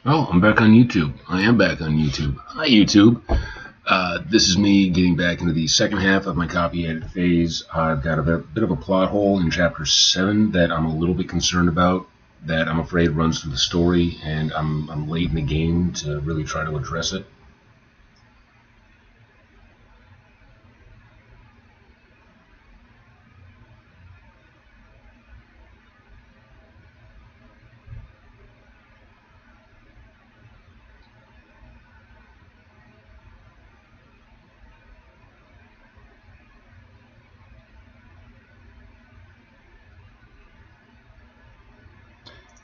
Oh, I'm back on YouTube. I am back on YouTube. Hi, YouTube. This is me getting back into the second half of my copy edit phase. I've got a bit of a plot hole in Chapter 7 that I'm a little bit concerned about, that I'm afraid runs through the story, and I'm late in the game to really try to address it.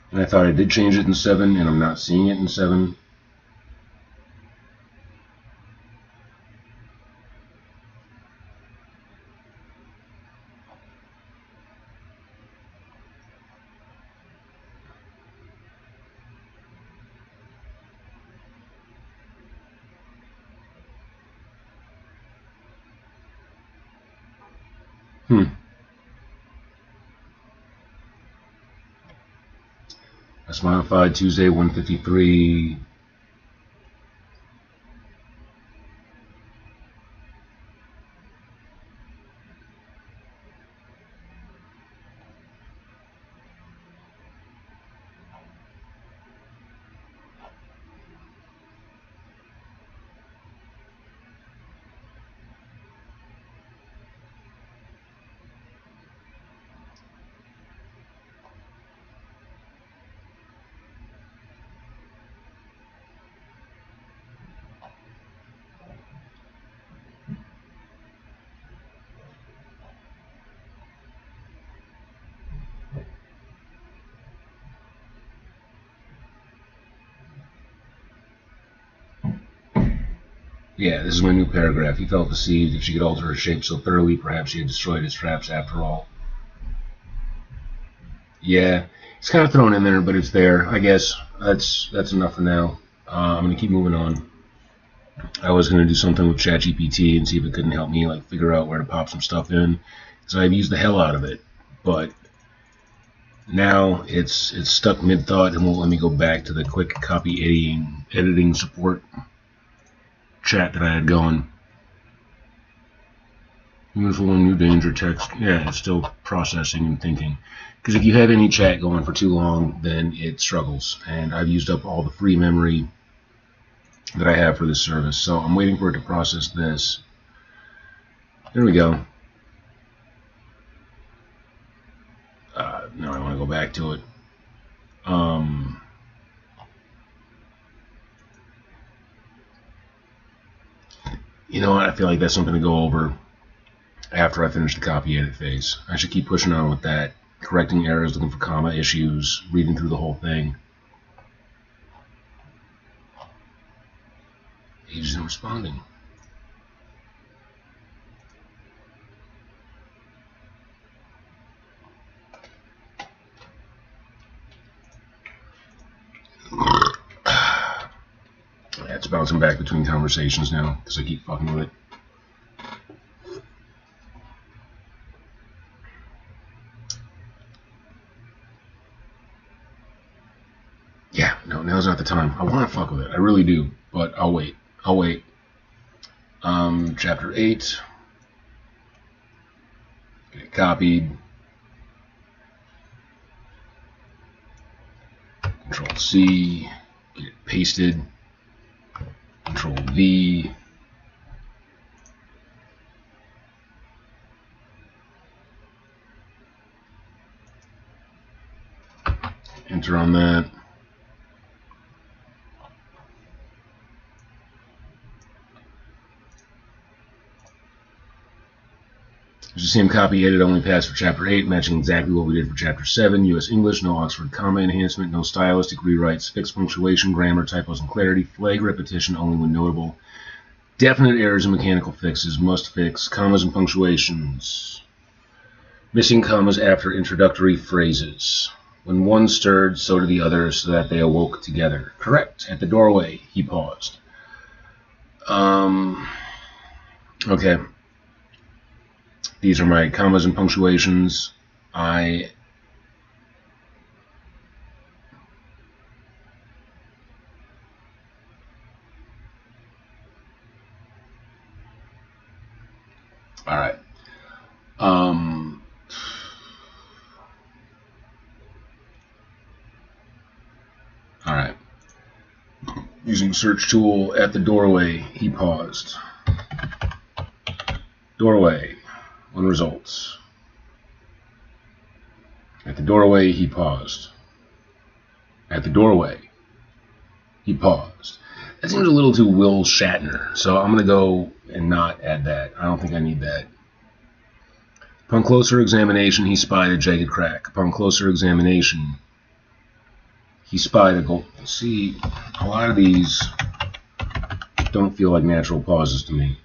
And I thought I did change it in 7, and I'm not seeing it in 7. That's modified Tuesday 153. Yeah, this is my new paragraph. He felt deceived. If she could alter her shape so thoroughly, perhaps she had destroyed his traps after all. Yeah, it's kind of thrown in there, but it's there. I guess that's enough for now. I'm gonna keep moving on. I was gonna do something with ChatGPT and see if it couldn't help me like figure out where to pop some stuff in, because I've used the hell out of it. But now it's stuck mid thought and won't let me go back to the quick copy editing support chat that I had going. Useful new danger text. Yeah, it's still processing and thinking. Because if you have any chat going for too long, then it struggles. And I've used up all the free memory that I have for this service. So I'm waiting for it to process this. There we go. Now I want to go back to it. You know what? I feel like that's something to go over after I finish the copy edit phase. I should keep pushing on with that. Correcting errors, looking for comma issues, reading through the whole thing. He isn't responding. It's bouncing back between conversations now because I keep fucking with it. Yeah, no, now's not the time. I want to fuck with it. I really do, but I'll wait. I'll wait. Chapter 8. Get it copied. Control C. Get it pasted. Control V. Enter on that. There's the same copy edit only passed for Chapter 8, matching exactly what we did for Chapter 7. U.S. English, no Oxford comma enhancement, no stylistic rewrites, fixed punctuation, grammar, typos, and clarity, flag repetition only when notable, definite errors and mechanical fixes, must fix, commas and punctuations, missing commas after introductory phrases. When one stirred, so did the other, so that they awoke together. Correct. At the doorway, he paused. Okay. These are my commas and punctuations. I All right. All right. Using search tool at the doorway, he paused. Doorway. 1 results. At the doorway, he paused. At the doorway, he paused. That seems a little too Will Shatner, so I'm going to go and not add that. I don't think I need that. Upon closer examination, he spied a jagged crack. Upon closer examination, he spied a gold. See, a lot of these don't feel like natural pauses to me.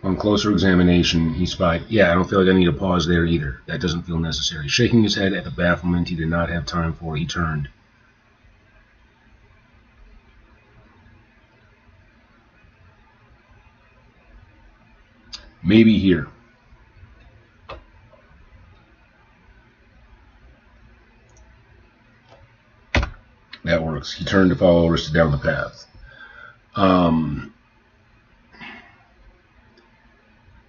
On closer examination, he spied. Yeah, I don't feel like I need a pause there either. That doesn't feel necessary. Shaking his head at the bafflement he did not have time for, he turned. Maybe here. That works. He turned to follow Arista down the path.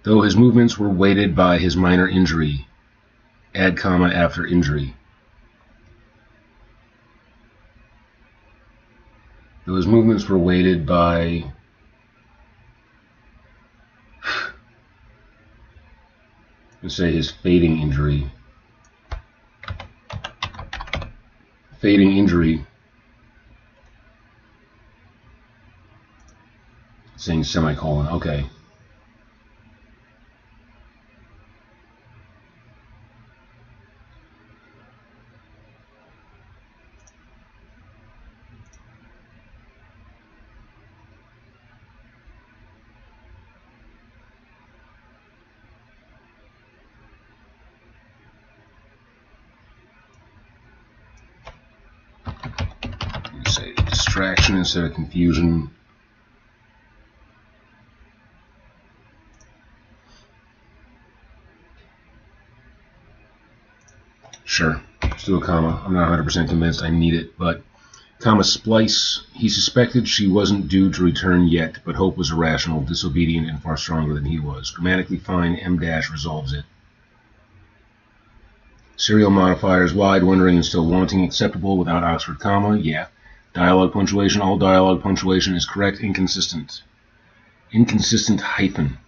Though his movements were weighted by his minor injury, add comma after injury. Though his movements were weighted by let's say his fading injury. Fading injury. Saying semicolon. Okay. Say distraction instead of confusion. Sure, let's do a comma. I'm not 100% convinced I need it, but comma splice. He suspected she wasn't due to return yet, but hope was irrational, disobedient, and far stronger than he was. Grammatically fine, M- resolves it. Serial modifiers, wide, wondering, and still wanting, acceptable without Oxford comma, yeah. Dialogue punctuation, all dialogue punctuation is correct, inconsistent. Inconsistent hyphen.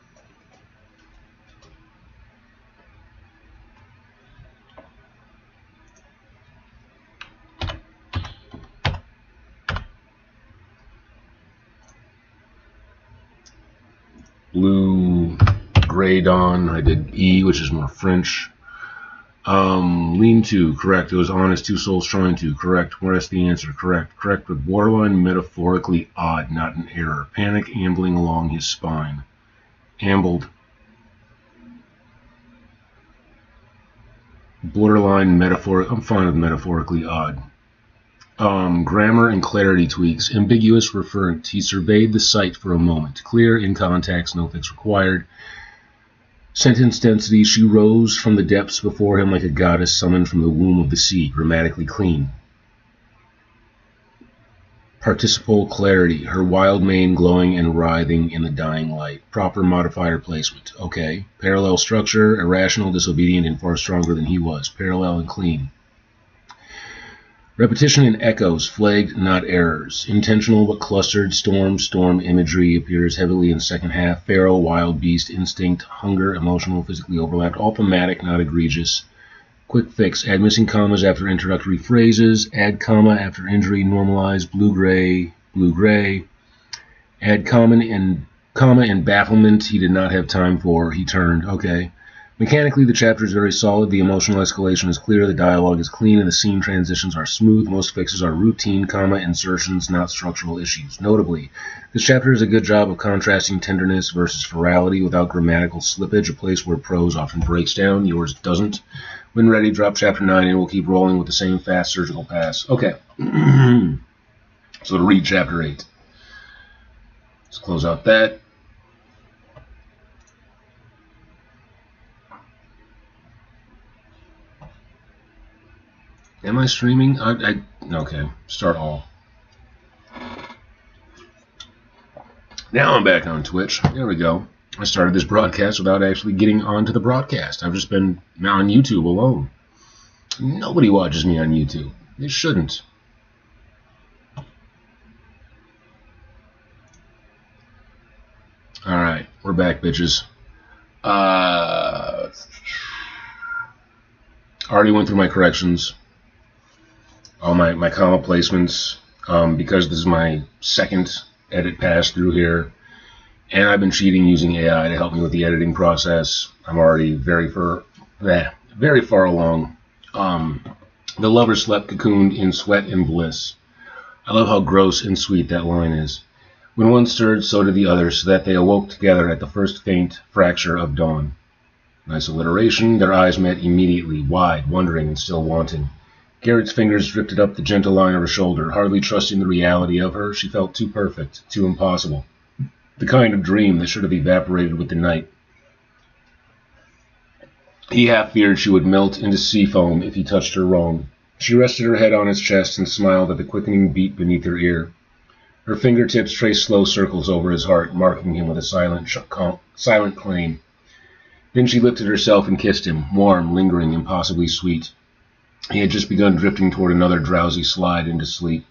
Blue, gray dawn, I did E, which is more French. Lean to, correct. It was honest, two souls trying to, correct. Where's the answer? Correct. Correct, but borderline metaphorically odd, not an error. Panic ambling along his spine. Ambled. Borderline metaphor. I'm fine with metaphorically odd. Grammar and clarity tweaks. Ambiguous referent. He surveyed the site for a moment. Clear, in context, no fix required. Sentence density. She rose from the depths before him like a goddess summoned from the womb of the sea. Grammatically clean. Participle clarity. Her wild mane glowing and writhing in the dying light. Proper modifier placement. Okay. Parallel structure. Irrational, disobedient, and far stronger than he was. Parallel and clean. Repetition and echoes, flagged, not errors. Intentional but clustered, storm imagery appears heavily in second half. Feral, wild beast, instinct, hunger, emotional, physically overlapped. All thematic, not egregious. Quick fix, add missing commas after introductory phrases. Add comma after injury, normalize, blue-gray. Add comma and bafflement he did not have time for. He turned, okay. Mechanically, the chapter is very solid, the emotional escalation is clear, the dialogue is clean, and the scene transitions are smooth. Most fixes are routine, comma, insertions, not structural issues. Notably, this chapter does a good job of contrasting tenderness versus ferality without grammatical slippage, a place where prose often breaks down. Yours doesn't. When ready, drop chapter 9, and we'll keep rolling with the same fast surgical pass. Okay. So to read chapter 8. Let's close out that. Am I streaming? Okay, start all. Now I'm back on Twitch. There we go. I started this broadcast without actually getting onto the broadcast. I've just been on YouTube alone. Nobody watches me on YouTube. They shouldn't. Alright, we're back, bitches. Already went through my corrections. All my comma placements. Because this is my second edit pass through here. And I've been cheating using AI to help me with the editing process. I'm already very far along. The lovers slept cocooned in sweat and bliss. I love how gross and sweet that line is. When one stirred, so did the other, so that they awoke together at the first faint fracture of dawn. Nice alliteration. Their eyes met immediately, wide, wondering and still wanting. Garrett's fingers drifted up the gentle line of her shoulder, hardly trusting the reality of her. She felt too perfect, too impossible. The kind of dream that should have evaporated with the night. He half feared she would melt into sea foam if he touched her wrong. She rested her head on his chest and smiled at the quickening beat beneath her ear. Her fingertips traced slow circles over his heart, marking him with a silent claim. Then she lifted herself and kissed him, warm, lingering, impossibly sweet. He had just begun drifting toward another drowsy slide into sleep.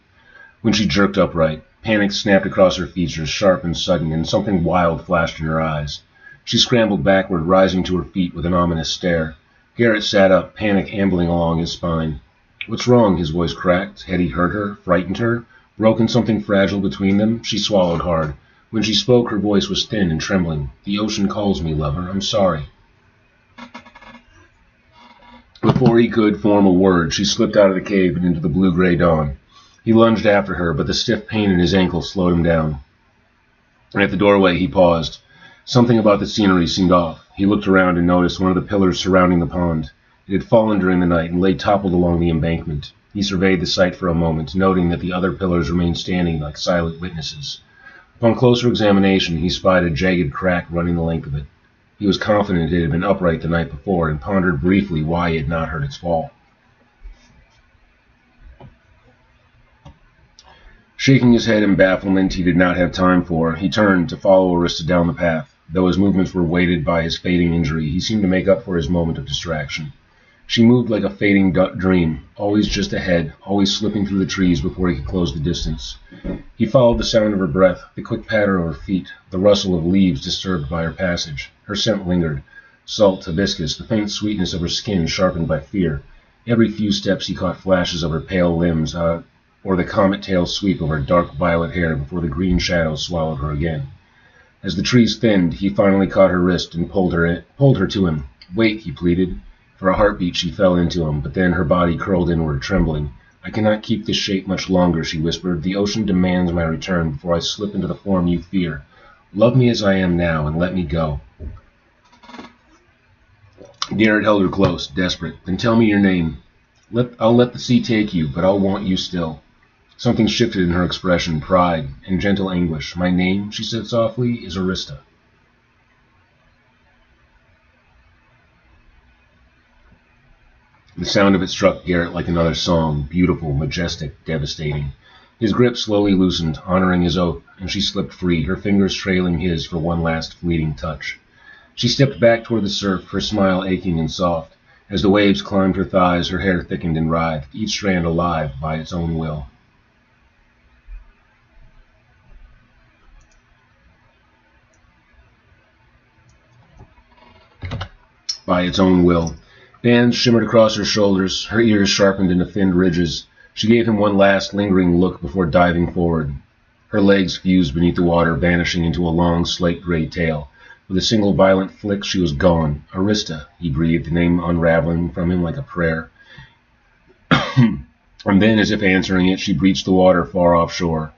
When she jerked upright, panic snapped across her features, sharp and sudden, and something wild flashed in her eyes. She scrambled backward, rising to her feet with an ominous stare. Garrett sat up, panic ambling along his spine. "What's wrong?" His voice cracked. Had he hurt her, frightened her, broken something fragile between them? She swallowed hard. When she spoke, her voice was thin and trembling. "The ocean calls me, lover. I'm sorry." Before he could form a word, she slipped out of the cave and into the blue-gray dawn. He lunged after her, but the stiff pain in his ankle slowed him down. At the doorway, he paused. Something about the scenery seemed off. He looked around and noticed one of the pillars surrounding the pond. It had fallen during the night and lay toppled along the embankment. He surveyed the site for a moment, noting that the other pillars remained standing like silent witnesses. Upon closer examination, he spied a jagged crack running the length of it. He was confident it had been upright the night before and pondered briefly why he had not heard its fall. Shaking his head in bafflement he did not have time for, he turned to follow Arista down the path. Though his movements were weighted by his fading injury, he seemed to make up for his moment of distraction. She moved like a fading dream, always just ahead, always slipping through the trees before he could close the distance. He followed the sound of her breath, the quick patter of her feet, the rustle of leaves disturbed by her passage. Her scent lingered. Salt, hibiscus, the faint sweetness of her skin sharpened by fear. Every few steps he caught flashes of her pale limbs, or the comet-tail sweep of her dark violet hair before the green shadows swallowed her again. As the trees thinned, he finally caught her wrist and pulled her to him. "Wait," he pleaded. For a heartbeat she fell into him, but then her body curled inward, trembling. "I cannot keep this shape much longer," she whispered. "The ocean demands my return before I slip into the form you fear. Love me as I am now, and let me go." Garrett held her close, desperate. "Then tell me your name. I'll let the sea take you, but I'll want you still." Something shifted in her expression, pride and gentle anguish. "My name," she said softly, "is Arista." The sound of it struck Garrett like another song, beautiful, majestic, devastating. His grip slowly loosened, honoring his oath, and she slipped free, her fingers trailing his for one last fleeting touch. She stepped back toward the surf, her smile aching and soft. As the waves climbed her thighs, her hair thickened and writhed, each strand alive by its own will. By its own will. Bands shimmered across her shoulders, her ears sharpened into thinned ridges. She gave him one last lingering look before diving forward. Her legs fused beneath the water, vanishing into a long slate-gray tail. With a single violent flick, she was gone. "Arista," he breathed, the name unraveling from him like a prayer. And then, as if answering it, she breached the water far offshore,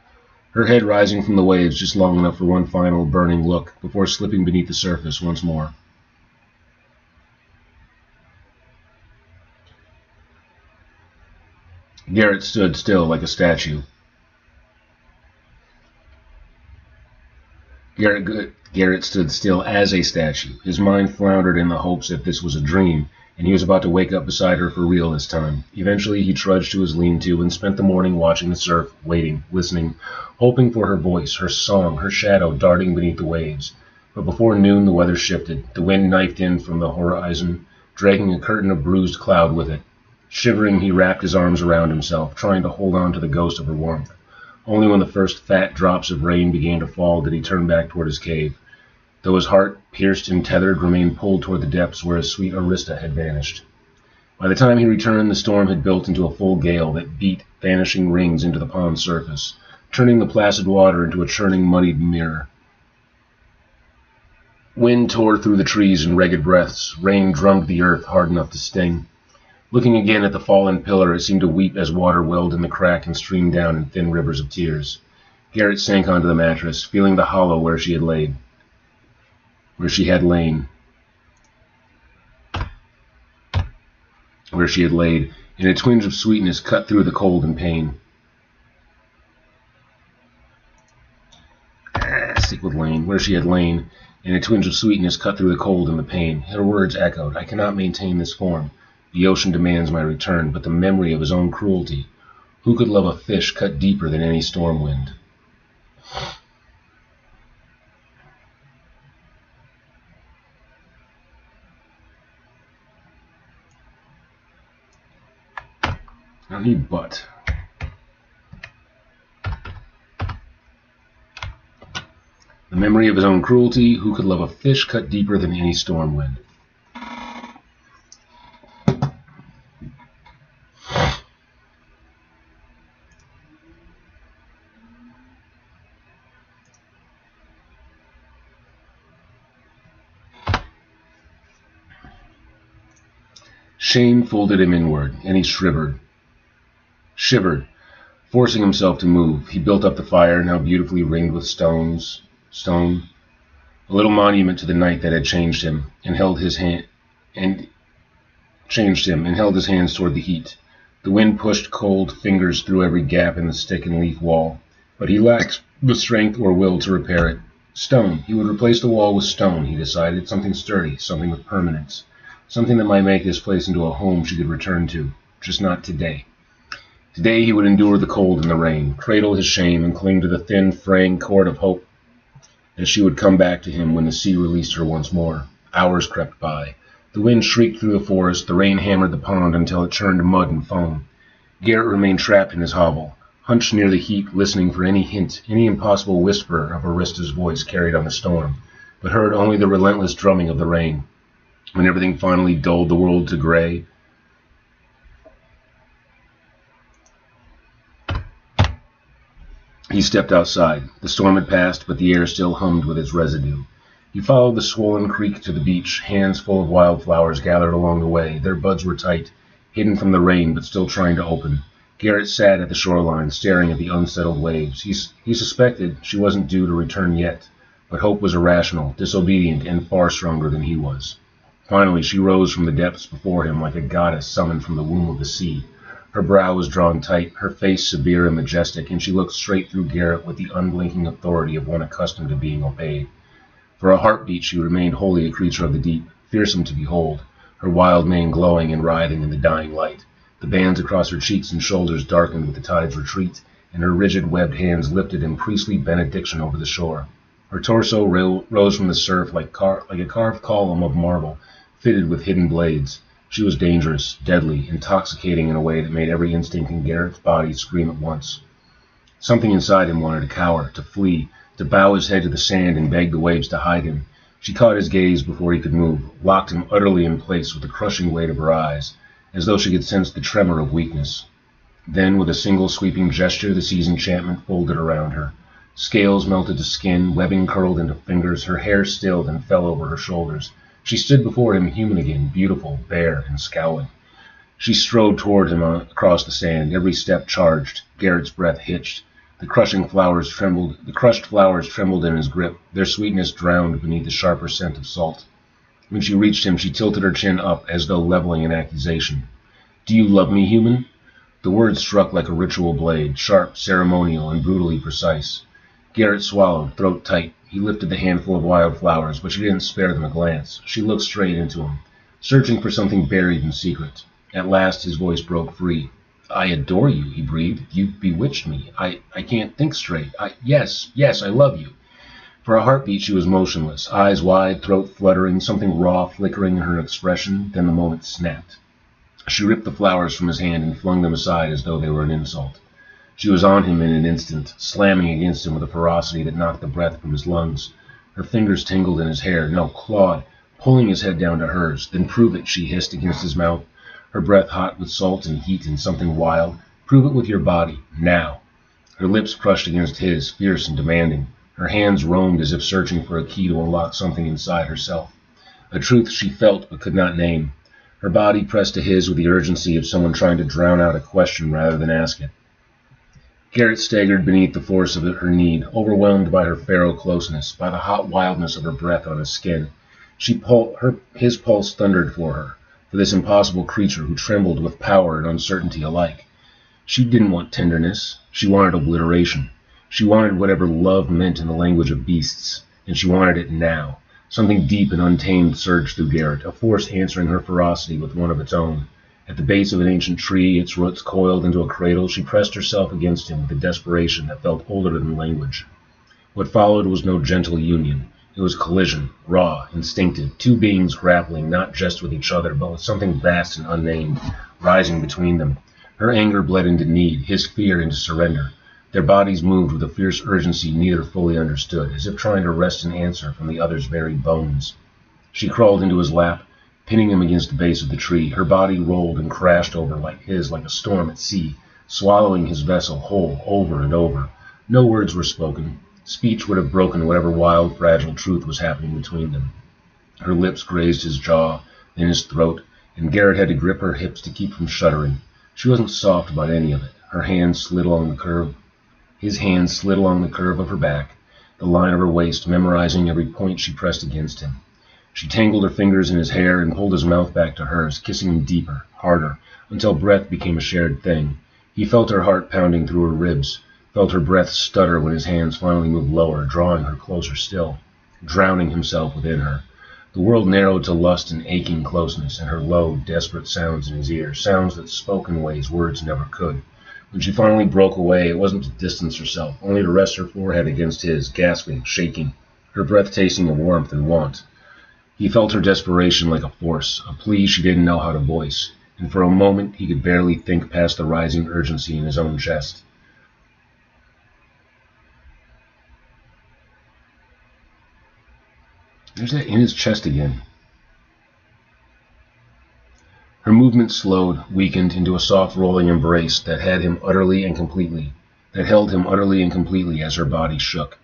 her head rising from the waves just long enough for one final burning look before slipping beneath the surface once more. Garrett stood still like a statue. Garrett stood still as a statue. His mind floundered in the hopes that this was a dream, and he was about to wake up beside her for real this time. Eventually, he trudged to his lean-to and spent the morning watching the surf, waiting, listening, hoping for her voice, her song, her shadow darting beneath the waves. But before noon, the weather shifted. The wind knifed in from the horizon, dragging a curtain of bruised cloud with it. Shivering, he wrapped his arms around himself, trying to hold on to the ghost of her warmth. Only when the first fat drops of rain began to fall did he turn back toward his cave, though his heart, pierced and tethered, remained pulled toward the depths where his sweet Arista had vanished. By the time he returned, the storm had built into a full gale that beat vanishing rings into the pond's surface, turning the placid water into a churning, muddied mirror. Wind tore through the trees in ragged breaths. Rain drummed the earth hard enough to sting. Looking again at the fallen pillar, it seemed to weep as water welled in the crack and streamed down in thin rivers of tears. Garrett sank onto the mattress, feeling the hollow where she had lain. And a twinge of sweetness cut through the cold and pain. Where she had lain, and a twinge of sweetness cut through the cold and the pain. Her words echoed, "I cannot maintain this form. The ocean demands my return," but the memory of his own cruelty. Who could love a fish cut deeper than any storm wind? I don't need but. The memory of his own cruelty. Who could love a fish cut deeper than any storm wind? Shame folded him inward, and he shivered. Forcing himself to move, he built up the fire, now beautifully ringed with stone, a little monument to the night that had changed him, and held his hands toward the heat. The wind pushed cold fingers through every gap in the stick and leaf wall, but he lacked the strength or will to repair it. Stone. He would replace the wall with stone, he decided, something sturdy, something with permanence. Something that might make this place into a home she could return to, just not today. Today he would endure the cold and the rain, cradle his shame, and cling to the thin, fraying cord of hope that she would come back to him when the sea released her once more. Hours crept by. The wind shrieked through the forest, the rain hammered the pond until it churned mud and foam. Garrett remained trapped in his hovel, hunched near the heat, listening for any hint, any impossible whisper of Arista's voice carried on the storm, but heard only the relentless drumming of the rain. When everything finally dulled the world to gray, he stepped outside. The storm had passed, but the air still hummed with its residue. He followed the swollen creek to the beach, hands full of wildflowers gathered along the way. Their buds were tight, hidden from the rain, but still trying to open. Garrett sat at the shoreline, staring at the unsettled waves. He suspected she wasn't due to return yet, but hope was irrational, disobedient, and far stronger than he was. Finally, she rose from the depths before him like a goddess summoned from the womb of the sea. Her brow was drawn tight, her face severe and majestic, and she looked straight through Garrett with the unblinking authority of one accustomed to being obeyed. For a heartbeat she remained wholly a creature of the deep, fearsome to behold, her wild mane glowing and writhing in the dying light. The bands across her cheeks and shoulders darkened with the tide's retreat, and her rigid webbed hands lifted in priestly benediction over the shore. Her torso rose from the surf like a carved column of marble, fitted with hidden blades. She was dangerous, deadly, intoxicating in a way that made every instinct in Garrett's body scream at once. Something inside him wanted to cower, to flee, to bow his head to the sand and beg the waves to hide him. She caught his gaze before he could move, locked him utterly in place with the crushing weight of her eyes, as though she could sense the tremor of weakness. Then, with a single sweeping gesture, the sea's enchantment folded around her. Scales melted to skin, webbing curled into fingers, her hair stilled and fell over her shoulders. She stood before him human again, beautiful, bare, and scowling. She strode toward him across the sand, every step charged. Garrett's breath hitched. The crushed flowers trembled in his grip, their sweetness drowned beneath the sharper scent of salt. When she reached him, she tilted her chin up as though leveling an accusation. "Do you love me, human?" The words struck like a ritual blade, sharp, ceremonial, and brutally precise. Garrett swallowed, throat tight. He lifted the handful of wildflowers, but she didn't spare them a glance. She looked straight into him. searching for something buried in secret. At last his voice broke free. "I adore you," he breathed. "You've bewitched me. I can't think straight. Yes, I love you." For a heartbeat she was motionless, eyes wide, throat fluttering, something raw flickering in her expression. Then the moment snapped. She ripped the flowers from his hand and flung them aside as though they were an insult. She was on him in an instant, slamming against him with a ferocity that knocked the breath from his lungs. Her fingers tingled in his hair, no, clawed, pulling his head down to hers. "Then prove it," she hissed against his mouth, her breath hot with salt and heat and something wild. "Prove it with your body, now." Her lips crushed against his, fierce and demanding. Her hands roamed as if searching for a key to unlock something inside herself, a truth she felt but could not name. Her body pressed to his with the urgency of someone trying to drown out a question rather than ask it. Garrett staggered beneath the force of her need, overwhelmed by her feral closeness, by the hot wildness of her breath on his skin. His pulse thundered for this impossible creature who trembled with power and uncertainty alike. She didn't want tenderness. She wanted obliteration. She wanted whatever love meant in the language of beasts, and she wanted it now. Something deep and untamed surged through Garrett, a force answering her ferocity with one of its own. At the base of an ancient tree, its roots coiled into a cradle, she pressed herself against him with a desperation that felt older than language. What followed was no gentle union. It was collision, raw, instinctive, two beings grappling not just with each other, but with something vast and unnamed, rising between them. Her anger bled into need, his fear into surrender. Their bodies moved with a fierce urgency neither fully understood, as if trying to wrest an answer from the other's very bones. She crawled into his lap, pinning him against the base of the tree. Her body rolled and crashed over like a storm at sea, swallowing his vessel whole over and over. No words were spoken. Speech would have broken whatever wild, fragile truth was happening between them. Her lips grazed his jaw, then his throat, and Garrett had to grip her hips to keep from shuddering. She wasn't soft about any of it. His hand slid along the curve of her back, the line of her waist, memorizing every point she pressed against him. She tangled her fingers in his hair and pulled his mouth back to hers, kissing him deeper, harder, until breath became a shared thing. He felt her heart pounding through her ribs, felt her breath stutter when his hands finally moved lower, drawing her closer still, drowning himself within her. The world narrowed to lust and aching closeness, and her low, desperate sounds in his ear, sounds that spoke in ways words never could. When she finally broke away, it wasn't to distance herself, only to rest her forehead against his, gasping, shaking, her breath tasting of warmth and want. He felt her desperation like a force, a plea she didn't know how to voice, and for a moment he could barely think past the rising urgency in his own chest. There's that in his chest again. Her movement slowed, weakened into a soft rolling embrace that held him utterly and completely as her body shook.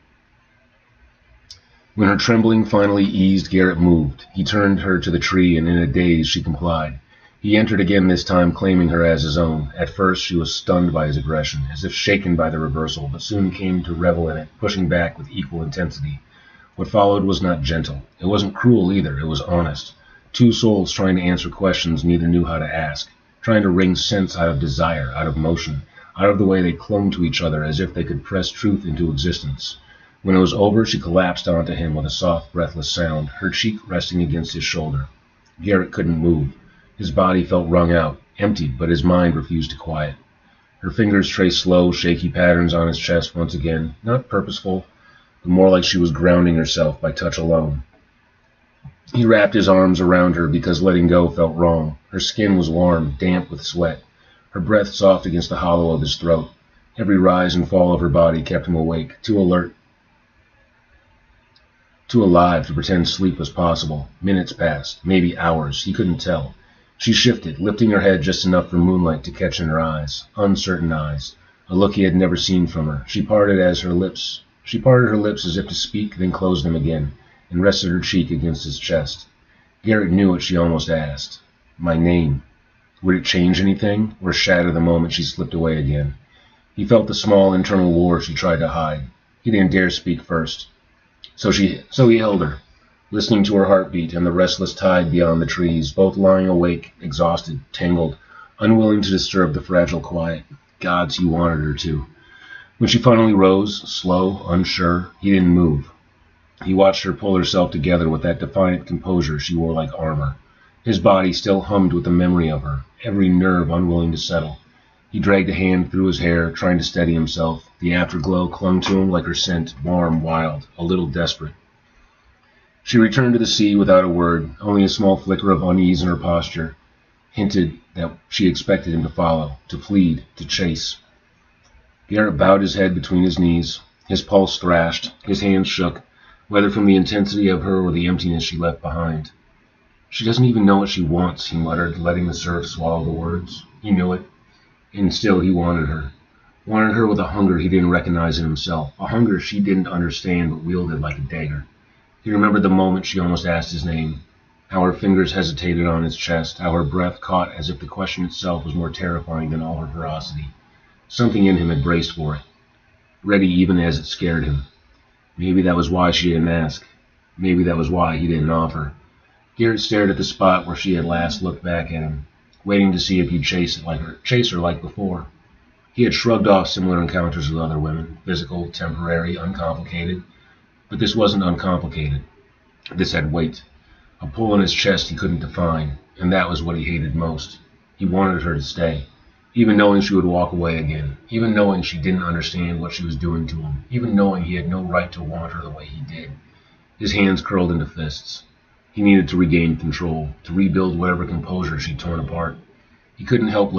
When her trembling finally eased, Garrett moved. He turned her to the tree, and in a daze she complied. He entered again, this time claiming her as his own. At first she was stunned by his aggression, as if shaken by the reversal, but soon came to revel in it, pushing back with equal intensity. What followed was not gentle. It wasn't cruel either. It was honest. Two souls trying to answer questions neither knew how to ask, trying to wring sense out of desire, out of motion, out of the way they clung to each other as if they could press truth into existence. When it was over, she collapsed onto him with a soft, breathless sound, her cheek resting against his shoulder. Garrett couldn't move. His body felt wrung out, emptied, but his mind refused to quiet. Her fingers traced slow, shaky patterns on his chest once again, not purposeful, but more like she was grounding herself by touch alone. He wrapped his arms around her because letting go felt wrong. Her skin was warm, damp with sweat, her breath soft against the hollow of his throat. Every rise and fall of her body kept him awake, too alert, too alive to pretend sleep was possible. Minutes passed, maybe hours, he couldn't tell. She shifted, lifting her head just enough for moonlight to catch in her eyes, uncertain eyes, a look he had never seen from her. She parted her lips as if to speak, then closed them again, and rested her cheek against his chest. Garrett knew what she almost asked. My name. Would it change anything, or shatter the moment she slipped away again? He felt the small internal war she tried to hide. He didn't dare speak first. So he held her, listening to her heartbeat and the restless tide beyond the trees, both lying awake, exhausted, tangled, unwilling to disturb the fragile quiet. Gods, he wanted her to. When she finally rose, slow, unsure, he didn't move. He watched her pull herself together with that defiant composure she wore like armor. His body still hummed with the memory of her, every nerve unwilling to settle. He dragged a hand through his hair, trying to steady himself. The afterglow clung to him like her scent, warm, wild, a little desperate. She returned to the sea without a word. Only a small flicker of unease in her posture hinted that she expected him to follow, to plead, to chase. Garrett bowed his head between his knees. His pulse thrashed. His hands shook, whether from the intensity of her or the emptiness she left behind. She doesn't even know what she wants, he muttered, letting the surf swallow the words. He knew it, and still he wanted her. Wanted her with a hunger he didn't recognize in himself, a hunger she didn't understand but wielded like a dagger. He remembered the moment she almost asked his name, how her fingers hesitated on his chest, how her breath caught as if the question itself was more terrifying than all her ferocity. Something in him had braced for it, ready even as it scared him. Maybe that was why she didn't ask. Maybe that was why he didn't offer. Garrett stared at the spot where she had last looked back at him, waiting to see if he'd chase her like before. He had shrugged off similar encounters with other women, physical, temporary, uncomplicated. But this wasn't uncomplicated. This had weight, a pull in his chest he couldn't define, and that was what he hated most. He wanted her to stay, even knowing she would walk away again, even knowing she didn't understand what she was doing to him, even knowing he had no right to want her the way he did. His hands curled into fists. He needed to regain control, to rebuild whatever composure she'd torn apart. He couldn't keep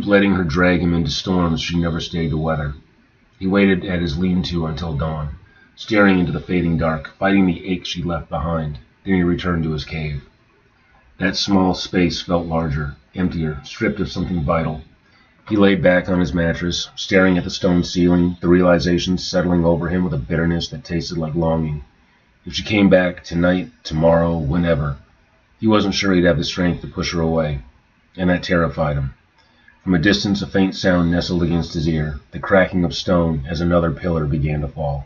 letting her drag him into storms she never stayed to weather. He waited at his lean-to until dawn, staring into the fading dark, fighting the ache she left behind. Then he returned to his cave. That small space felt larger, emptier, stripped of something vital. He laid back on his mattress, staring at the stone ceiling, the realization settling over him with a bitterness that tasted like longing. If she came back, tonight, tomorrow, whenever, he wasn't sure he'd have the strength to push her away, and that terrified him. From a distance, a faint sound nestled against his ear, the cracking of stone as another pillar began to fall.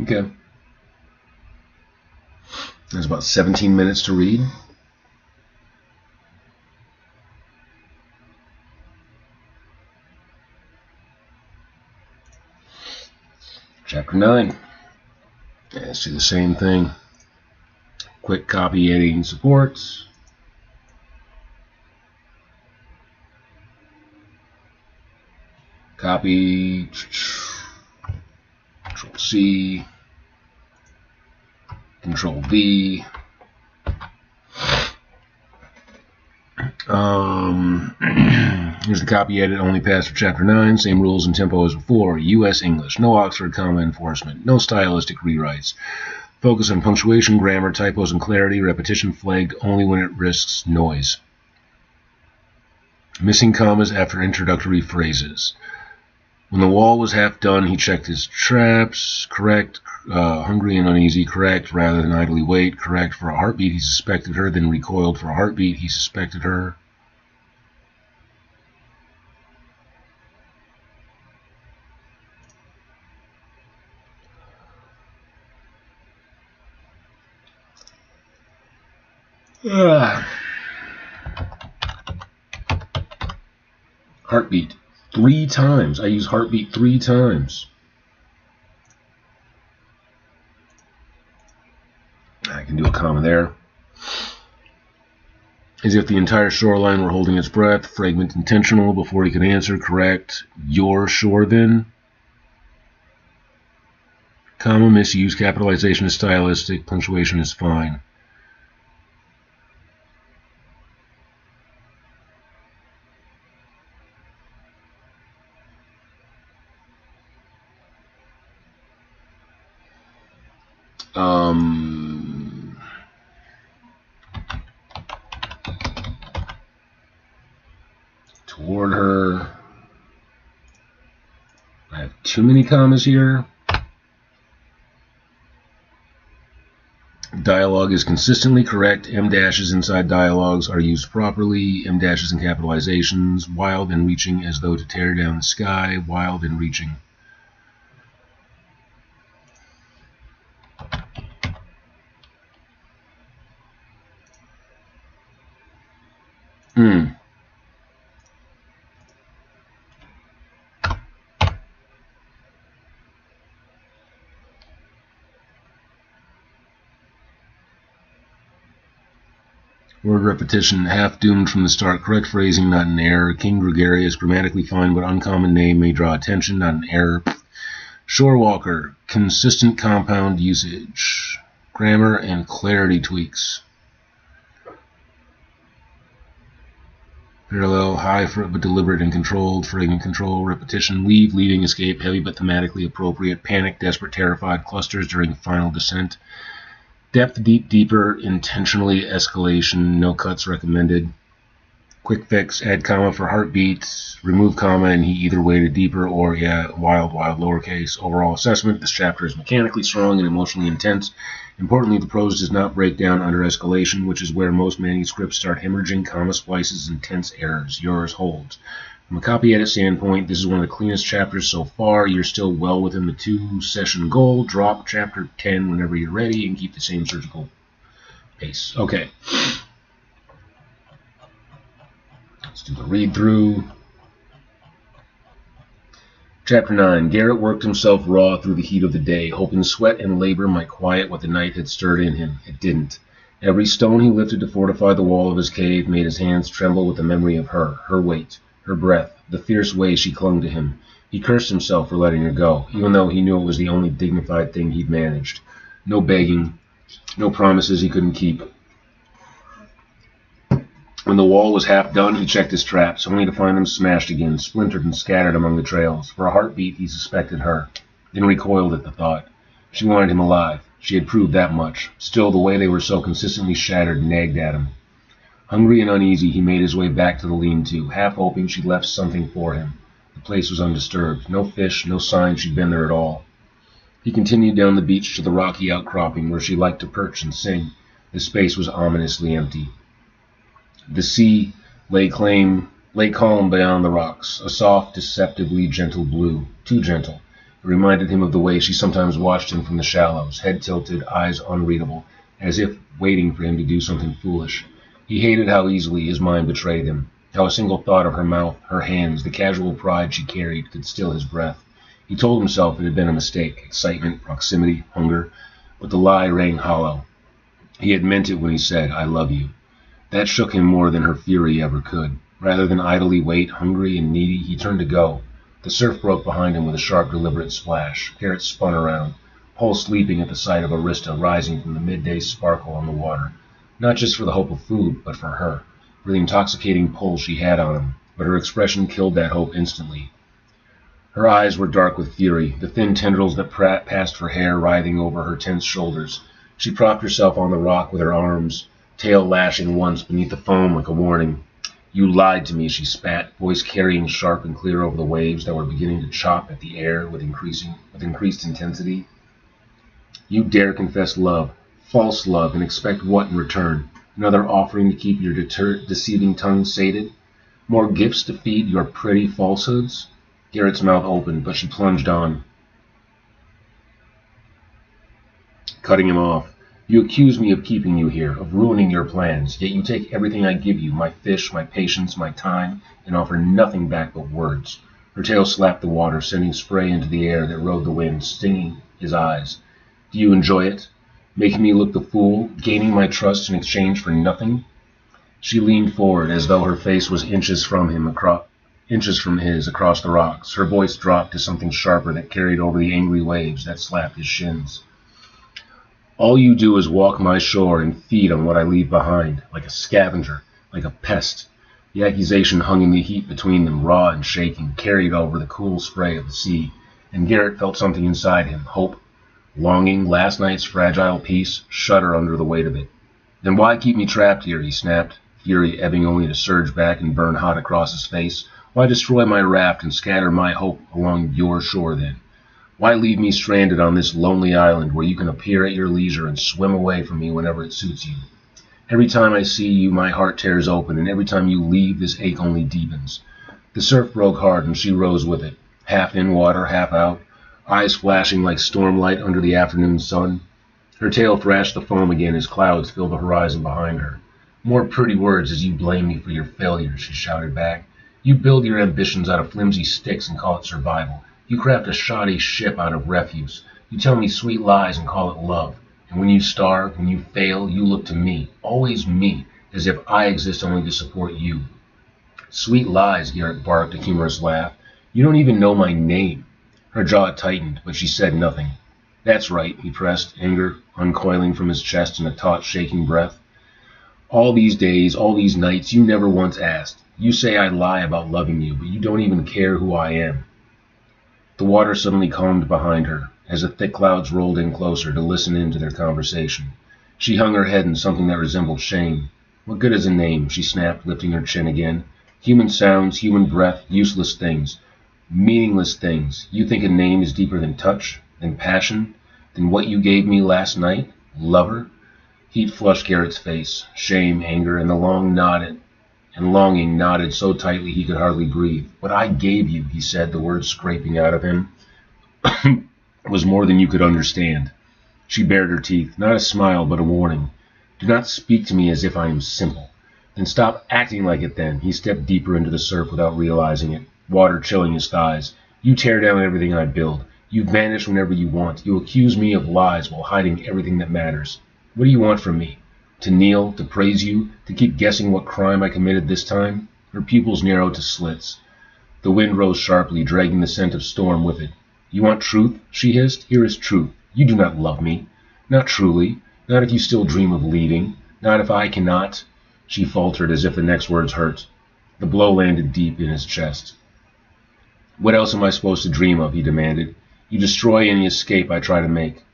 Okay. There's about 17 minutes to read. Chapter 9. Let's do the same thing. Quick copy editing support. Copy. Control C. Control V. Here's the copy edit only passed for Chapter 9. Same rules and tempo as before. U.S. English. No Oxford comma enforcement. No stylistic rewrites. Focus on punctuation, grammar, typos, and clarity. Repetition flagged only when it risks noise. Missing commas after introductory phrases. When the wall was half done, he checked his traps. Correct. Hungry and uneasy. Correct. Rather than idly wait. Correct. For a heartbeat, he suspected her. Then recoiled. For a heartbeat, he suspected her. Heartbeat. 3 times. I use heartbeat 3 times. I can do a comma there. As if the entire shoreline were holding its breath. Fragment intentional before he could answer. Correct. Your shore then. Comma misuse. Capitalization is stylistic. Punctuation is fine. Toward her. I have too many commas here. Dialogue is consistently correct. M dashes inside dialogues are used properly. M dashes and capitalizations. Wild and reaching as though to tear down the sky. Wild and reaching. Word repetition, half doomed from the start. Correct phrasing, not an error. King gregarious, grammatically fine but uncommon name, may draw attention, not an error. Shorewalker, consistent compound usage. Grammar and clarity tweaks. Parallel, high but deliberate and controlled. Fragment control, repetition, leave, leaving, escape, heavy but thematically appropriate. Panic, desperate, terrified, clusters during final descent. Depth, deep, deeper, intentionally escalation, no cuts recommended. Quick fix, add comma for heartbeats, remove comma, and he either way to deeper or, wild, lowercase. Overall assessment, this chapter is mechanically strong and emotionally intense. Importantly, the prose does not break down under escalation, which is where most manuscripts start hemorrhaging, comma splices, and tense errors. Yours holds. From a copy edit standpoint, this is one of the cleanest chapters so far. You're still well within the 2-session goal. Drop chapter 10 whenever you're ready and keep the same surgical pace. Okay. Let's do the read-through. Chapter 9. Garrett worked himself raw through the heat of the day, hoping sweat and labor might quiet what the night had stirred in him. It didn't. Every stone he lifted to fortify the wall of his cave made his hands tremble with the memory of her weight, her breath, the fierce way she clung to him. He cursed himself for letting her go, even though he knew it was the only dignified thing he'd managed. No begging, no promises he couldn't keep. When the wall was half done, he checked his traps, only to find them smashed again, splintered and scattered among the trails. For a heartbeat, he suspected her, then recoiled at the thought. She wanted him alive. She had proved that much. Still, the way they were so consistently shattered nagged at him. Hungry and uneasy, he made his way back to the lean-to, half hoping she'd left something for him. The place was undisturbed. No fish, no sign she'd been there at all. He continued down the beach to the rocky outcropping where she liked to perch and sing. The space was ominously empty. The sea lay calm beyond the rocks, a soft, deceptively gentle blue, too gentle. It reminded him of the way she sometimes watched him from the shallows, head tilted, eyes unreadable, as if waiting for him to do something foolish. He hated how easily his mind betrayed him, how a single thought of her mouth, her hands, the casual pride she carried could still his breath. He told himself it had been a mistake, excitement, proximity, hunger, but the lie rang hollow. He had meant it when he said, "I love you." That shook him more than her fury ever could. Rather than idly wait, hungry and needy, he turned to go. The surf broke behind him with a sharp, deliberate splash. Garrett spun around, pulse leaping at the sight of Arista rising from the midday sparkle on the water. Not just for the hope of food, but for her, for the intoxicating pull she had on him. But her expression killed that hope instantly. Her eyes were dark with fury, the thin tendrils that passed her hair writhing over her tense shoulders. She propped herself on the rock with her arms, tail lashing once beneath the foam like a warning. "You lied to me," she spat, voice carrying sharp and clear over the waves that were beginning to chop at the air with increased intensity. "You dare confess love, false love, and expect what in return? Another offering to keep your deceiving tongue sated? More gifts to feed your pretty falsehoods?" Garrett's mouth opened, but she plunged on, cutting him off. "You accuse me of keeping you here, of ruining your plans, yet you take everything I give you, my fish, my patience, my time, and offer nothing back but words." Her tail slapped the water, sending spray into the air that rode the wind, stinging his eyes. "Do you enjoy it? Making me look the fool, gaining my trust in exchange for nothing?" She leaned forward as though her face was inches from his across the rocks. Her voice dropped to something sharper that carried over the angry waves that slapped his shins. "All you do is walk my shore and feed on what I leave behind, like a scavenger, like a pest." The accusation hung in the heat between them, raw and shaking, carried over the cool spray of the sea, and Garrett felt something inside him, hope, longing, last night's fragile peace, shudder under the weight of it. "Then why keep me trapped here?" he snapped, fury ebbing only to surge back and burn hot across his face. "Why destroy my raft and scatter my hope along your shore then? Why leave me stranded on this lonely island where you can appear at your leisure and swim away from me whenever it suits you? Every time I see you, my heart tears open, and every time you leave, this ache only deepens." The surf broke hard, and she rose with it, half in water, half out, eyes flashing like stormlight under the afternoon sun. Her tail thrashed the foam again as clouds filled the horizon behind her. "More pretty words as you blame me for your failures," she shouted back. "You build your ambitions out of flimsy sticks and call it survival. You craft a shoddy ship out of refuse. You tell me sweet lies and call it love. And when you starve, when you fail, you look to me, always me, as if I exist only to support you. Sweet lies, Garrett barked, a humorous laugh. You don't even know my name. Her jaw tightened, but she said nothing. That's right, he pressed, anger uncoiling from his chest in a taut, shaking breath. All these days, all these nights, you never once asked. You say I lie about loving you, but you don't even care who I am. The water suddenly calmed behind her, as the thick clouds rolled in closer to listen in to their conversation. She hung her head in something that resembled shame. What good is a name? She snapped, lifting her chin again. Human sounds, human breath, useless things. Meaningless things. You think a name is deeper than touch, than passion, than what you gave me last night? Lover? Heat flushed Garrett's face. Shame, anger, and longing knotted so tightly he could hardly breathe. What I gave you, he said, the words scraping out of him, was more than you could understand. She bared her teeth, not a smile, but a warning. Do not speak to me as if I am simple. Then stop acting like it then. He stepped deeper into the surf without realizing it, water chilling his thighs. You tear down everything I build. You vanish whenever you want. You accuse me of lies while hiding everything that matters. What do you want from me? To kneel, to praise you, to keep guessing what crime I committed this time? Her pupils narrowed to slits. The wind rose sharply, dragging the scent of storm with it. You want truth? She hissed. Here is truth. You do not love me. Not truly. Not if you still dream of leaving. Not if I cannot. She faltered as if the next words hurt. The blow landed deep in his chest. What else am I supposed to dream of? He demanded. You destroy any escape I try to make.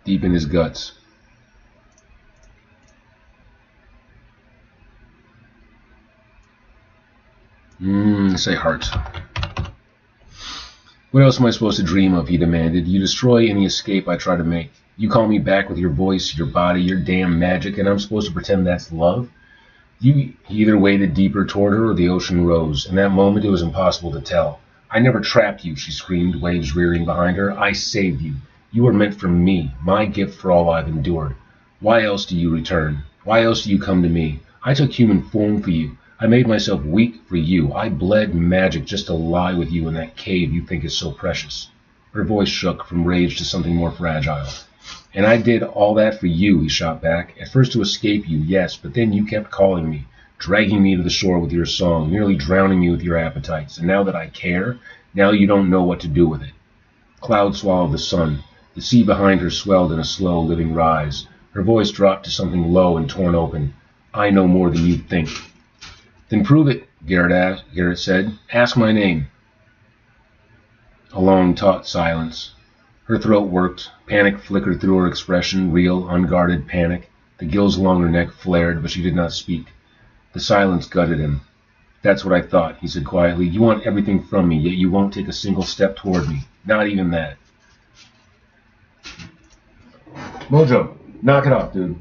Deep in his guts. Say heart. What else am I supposed to dream of? He demanded. You destroy any escape I try to make. You call me back with your voice, your body, your damn magic, and I'm supposed to pretend that's love? He either waded deeper toward her or the ocean rose. In that moment, it was impossible to tell. I never trapped you, she screamed, waves rearing behind her. I saved you. You were meant for me, my gift for all I've endured. Why else do you return? Why else do you come to me? I took human form for you. I made myself weak for you. I bled magic just to lie with you in that cave you think is so precious. Her voice shook from rage to something more fragile. And I did all that for you, he shot back. At first to escape you, yes, but then you kept calling me, dragging me to the shore with your song, nearly drowning me with your appetites. And now that I care, now you don't know what to do with it. Cloud swallowed the sun. The sea behind her swelled in a slow, living rise. Her voice dropped to something low and torn open. I know more than you think. Then prove it, Garrett said. Ask my name. A long, taut silence. Her throat worked. Panic flickered through her expression, real, unguarded panic. The gills along her neck flared, but she did not speak. The silence gutted him. That's what I thought, he said quietly. You want everything from me, yet you won't take a single step toward me. Not even that. Mojo, knock it off, dude.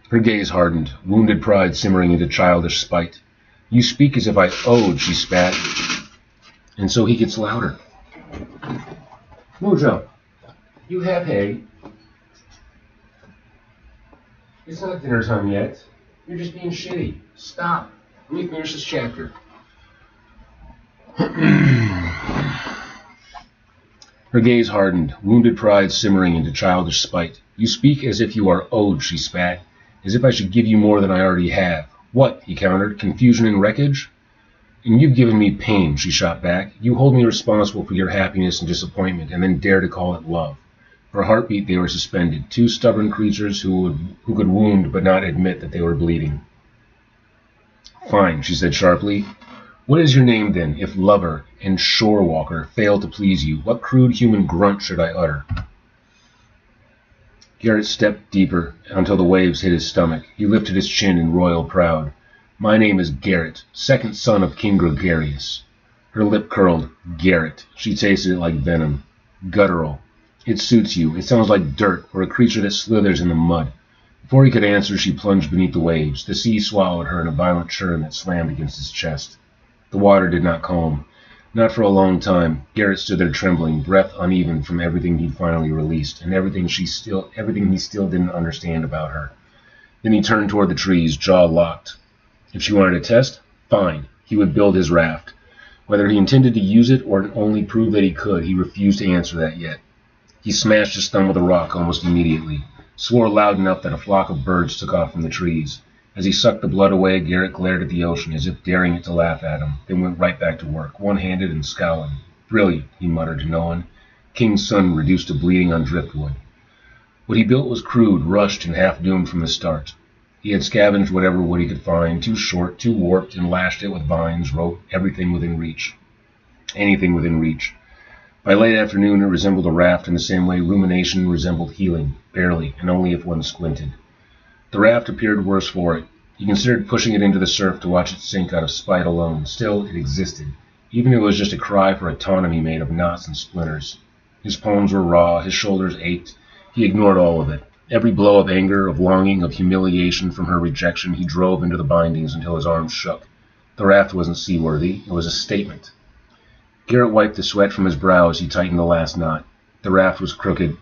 Her gaze hardened, wounded pride simmering into childish spite. You speak as if I owed, she spat. And so he gets louder. Mojo, you have hay. It's not dinner time yet. You're just being shitty. Stop. Let me finish this chapter. Her gaze hardened, wounded pride simmering into childish spite. You speak as if you are owed, she spat. As if I should give you more than I already have. What? He countered. Confusion and wreckage? And you've given me pain, she shot back. You hold me responsible for your happiness and disappointment, and then dare to call it love. For a heartbeat they were suspended, two stubborn creatures who could wound but not admit that they were bleeding. Fine, she said sharply. What is your name then, if lover and shorewalker fail to please you? What crude human grunt should I utter? Garrett stepped deeper until the waves hit his stomach. He lifted his chin in royal pride. My name is Garrett, second son of King Gregarious. Her lip curled. Garrett. She tasted it like venom. Guttural. It suits you. It sounds like dirt, or a creature that slithers in the mud. Before he could answer, she plunged beneath the waves. The sea swallowed her in a violent churn that slammed against his chest. The water did not calm. Not for a long time. Garrett stood there trembling, breath uneven from everything he'd finally released, and everything he still didn't understand about her. Then he turned toward the trees, jaw locked. If she wanted a test, fine. He would build his raft. Whether he intended to use it or only prove that he could, he refused to answer that yet. He smashed his thumb with a rock almost immediately, swore loud enough that a flock of birds took off from the trees. As he sucked the blood away, Garrett glared at the ocean as if daring it to laugh at him, then went right back to work, one-handed and scowling. Brilliant, he muttered to no one. King's son reduced to bleeding on driftwood. What he built was crude, rushed, and half-doomed from the start. He had scavenged whatever wood he could find, too short, too warped, and lashed it with vines, rope, everything within reach. Anything within reach. By late afternoon, it resembled a raft in the same way rumination resembled healing, barely, and only if one squinted. The raft appeared worse for it. He considered pushing it into the surf to watch it sink out of spite alone. Still, it existed, even if it was just a cry for autonomy made of knots and splinters. His palms were raw, his shoulders ached. He ignored all of it. Every blow of anger, of longing, of humiliation from her rejection he drove into the bindings until his arms shook. The raft wasn't seaworthy. It was a statement. Garrett wiped the sweat from his brow as he tightened the last knot. The raft was crooked.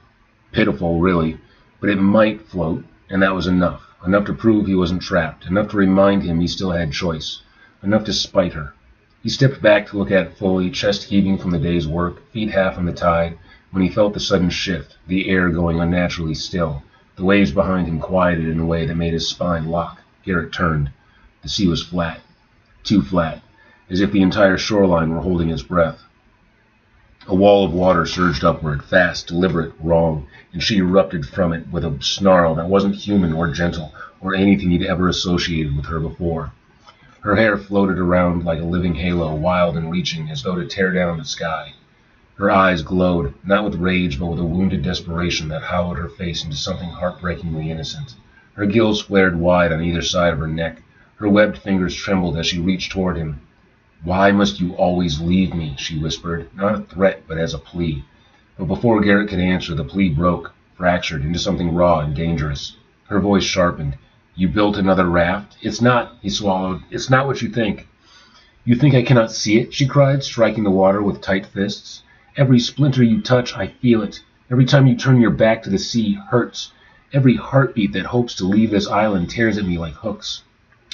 Pitiful, really. But it might float, and that was enough. Enough to prove he wasn't trapped. Enough to remind him he still had choice. Enough to spite her. He stepped back to look at it fully, chest heaving from the day's work, feet half on the tide, when he felt the sudden shift, the air going unnaturally still. The waves behind him quieted in a way that made his spine lock. Garrett turned. The sea was flat. Too flat. As if the entire shoreline were holding its breath. A wall of water surged upward, fast, deliberate, wrong, and she erupted from it with a snarl that wasn't human or gentle or anything he'd ever associated with her before. Her hair floated around like a living halo, wild and reaching, as though to tear down the sky. Her eyes glowed, not with rage, but with a wounded desperation that hollowed her face into something heartbreakingly innocent. Her gills flared wide on either side of her neck. Her webbed fingers trembled as she reached toward him. "Why must you always leave me?" she whispered, not a threat, but as a plea. But before Garrett could answer, the plea broke, fractured, into something raw and dangerous. Her voice sharpened. "You built another raft? It's not," he swallowed, "it's not what you think." "You think I cannot see it?" she cried, striking the water with tight fists. "Every splinter you touch, I feel it. Every time you turn your back to the sea hurts. Every heartbeat that hopes to leave this island tears at me like hooks."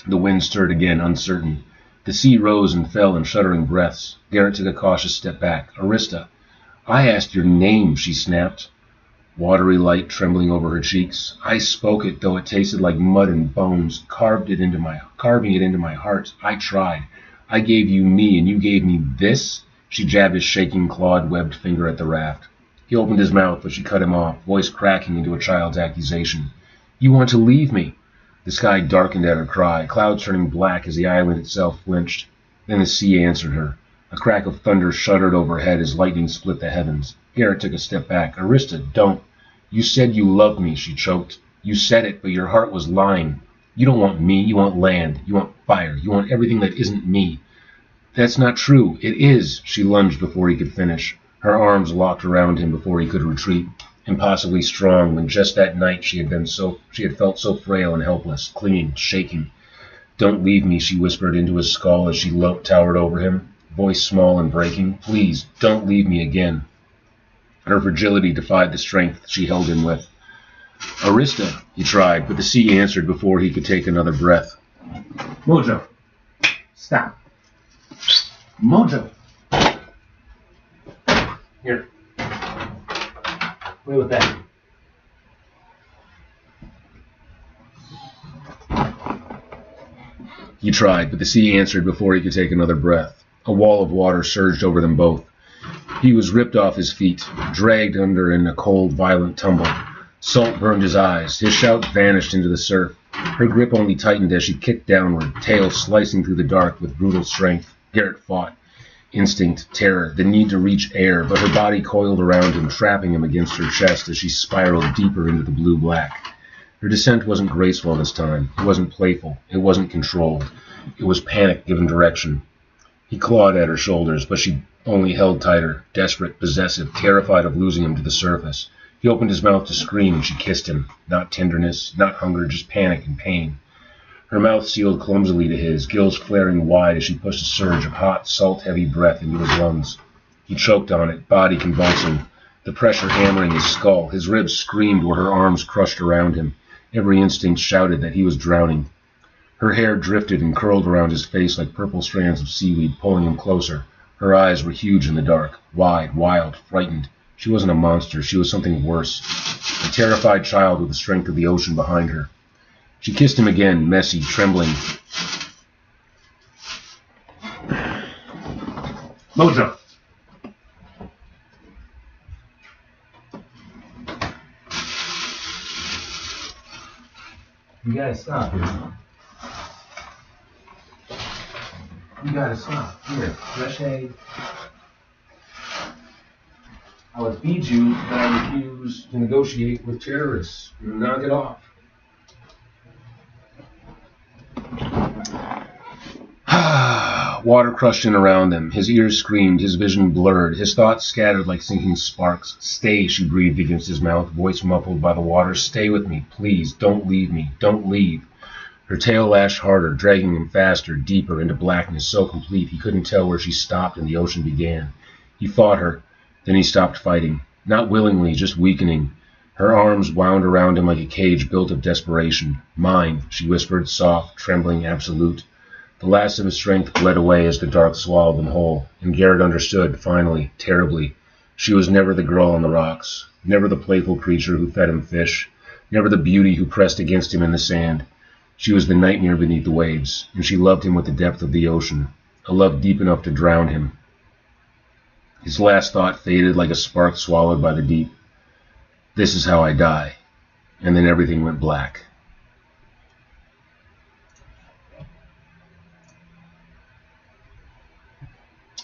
The wind stirred again, uncertain. The sea rose and fell in shuddering breaths. Garrett took a cautious step back. "Arista." "I asked your name," she snapped, watery light trembling over her cheeks. "I spoke it, though it tasted like mud and bones, carving it into my heart. I tried. I gave you me, and you gave me this?" She jabbed his shaking, clawed-webbed finger at the raft. He opened his mouth, but she cut him off, voice cracking into a child's accusation. "You want to leave me?" The sky darkened at her cry, clouds turning black as the island itself flinched. Then the sea answered her. A crack of thunder shuddered overhead as lightning split the heavens. Garrett took a step back. "Arista, don't." "You said you loved me," she choked. "You said it, but your heart was lying. You don't want me. You want land. You want fire. You want everything that isn't me." "That's not true." "It is." She lunged before he could finish. Her arms locked around him before he could retreat. Impossibly strong, when just that night she had felt so frail and helpless, clinging, shaking. "Don't leave me," she whispered into his skull as she towered over him, voice small and breaking. "Please, don't leave me again." Her fragility defied the strength she held him with. "Arista," he tried, but the sea answered before he could take another breath. "Mojo, stop. Mojo. Here. Play with that." He tried, but the sea answered before he could take another breath. A wall of water surged over them both. He was ripped off his feet, dragged under in a cold, violent tumble. Salt burned his eyes. His shout vanished into the surf. Her grip only tightened as she kicked downward, tail slicing through the dark with brutal strength. Garrett fought. Instinct, terror, the need to reach air, but her body coiled around him, trapping him against her chest as she spiraled deeper into the blue-black. Her descent wasn't graceful this time. It wasn't playful. It wasn't controlled. It was panic given direction. He clawed at her shoulders, but she only held tighter, desperate, possessive, terrified of losing him to the surface. He opened his mouth to scream, and she kissed him. Not tenderness, not hunger, just panic and pain. Her mouth sealed clumsily to his, gills flaring wide as she pushed a surge of hot, salt-heavy breath into his lungs. He choked on it, body convulsing, the pressure hammering his skull. His ribs screamed where her arms crushed around him. Every instinct shouted that he was drowning. Her hair drifted and curled around his face like purple strands of seaweed, pulling him closer. Her eyes were huge in the dark, wide, wild, frightened. She wasn't a monster. She was something worse. A terrified child with the strength of the ocean behind her. She kissed him again, messy, trembling. Mojo! You gotta stop here. You gotta stop. Here, fresh egg. I would feed you, but I refuse to negotiate with terrorists. Knock it off. Water crushed in around them. His ears screamed, his vision blurred, his thoughts scattered like sinking sparks. Stay, she breathed against his mouth, voice muffled by the water. Stay with me, please. Don't leave me. Don't leave. Her tail lashed harder, dragging him faster, deeper into blackness so complete he couldn't tell where she stopped and the ocean began. He fought her, then he stopped fighting. Not willingly, just weakening. Her arms wound around him like a cage built of desperation. Mine, she whispered, soft, trembling, absolute. The last of his strength bled away as the dark swallowed them whole, and Garrett understood, finally, terribly. She was never the girl on the rocks, never the playful creature who fed him fish, never the beauty who pressed against him in the sand. She was the nightmare beneath the waves, and she loved him with the depth of the ocean, a love deep enough to drown him. His last thought faded like a spark swallowed by the deep. This is how I die. And then everything went black.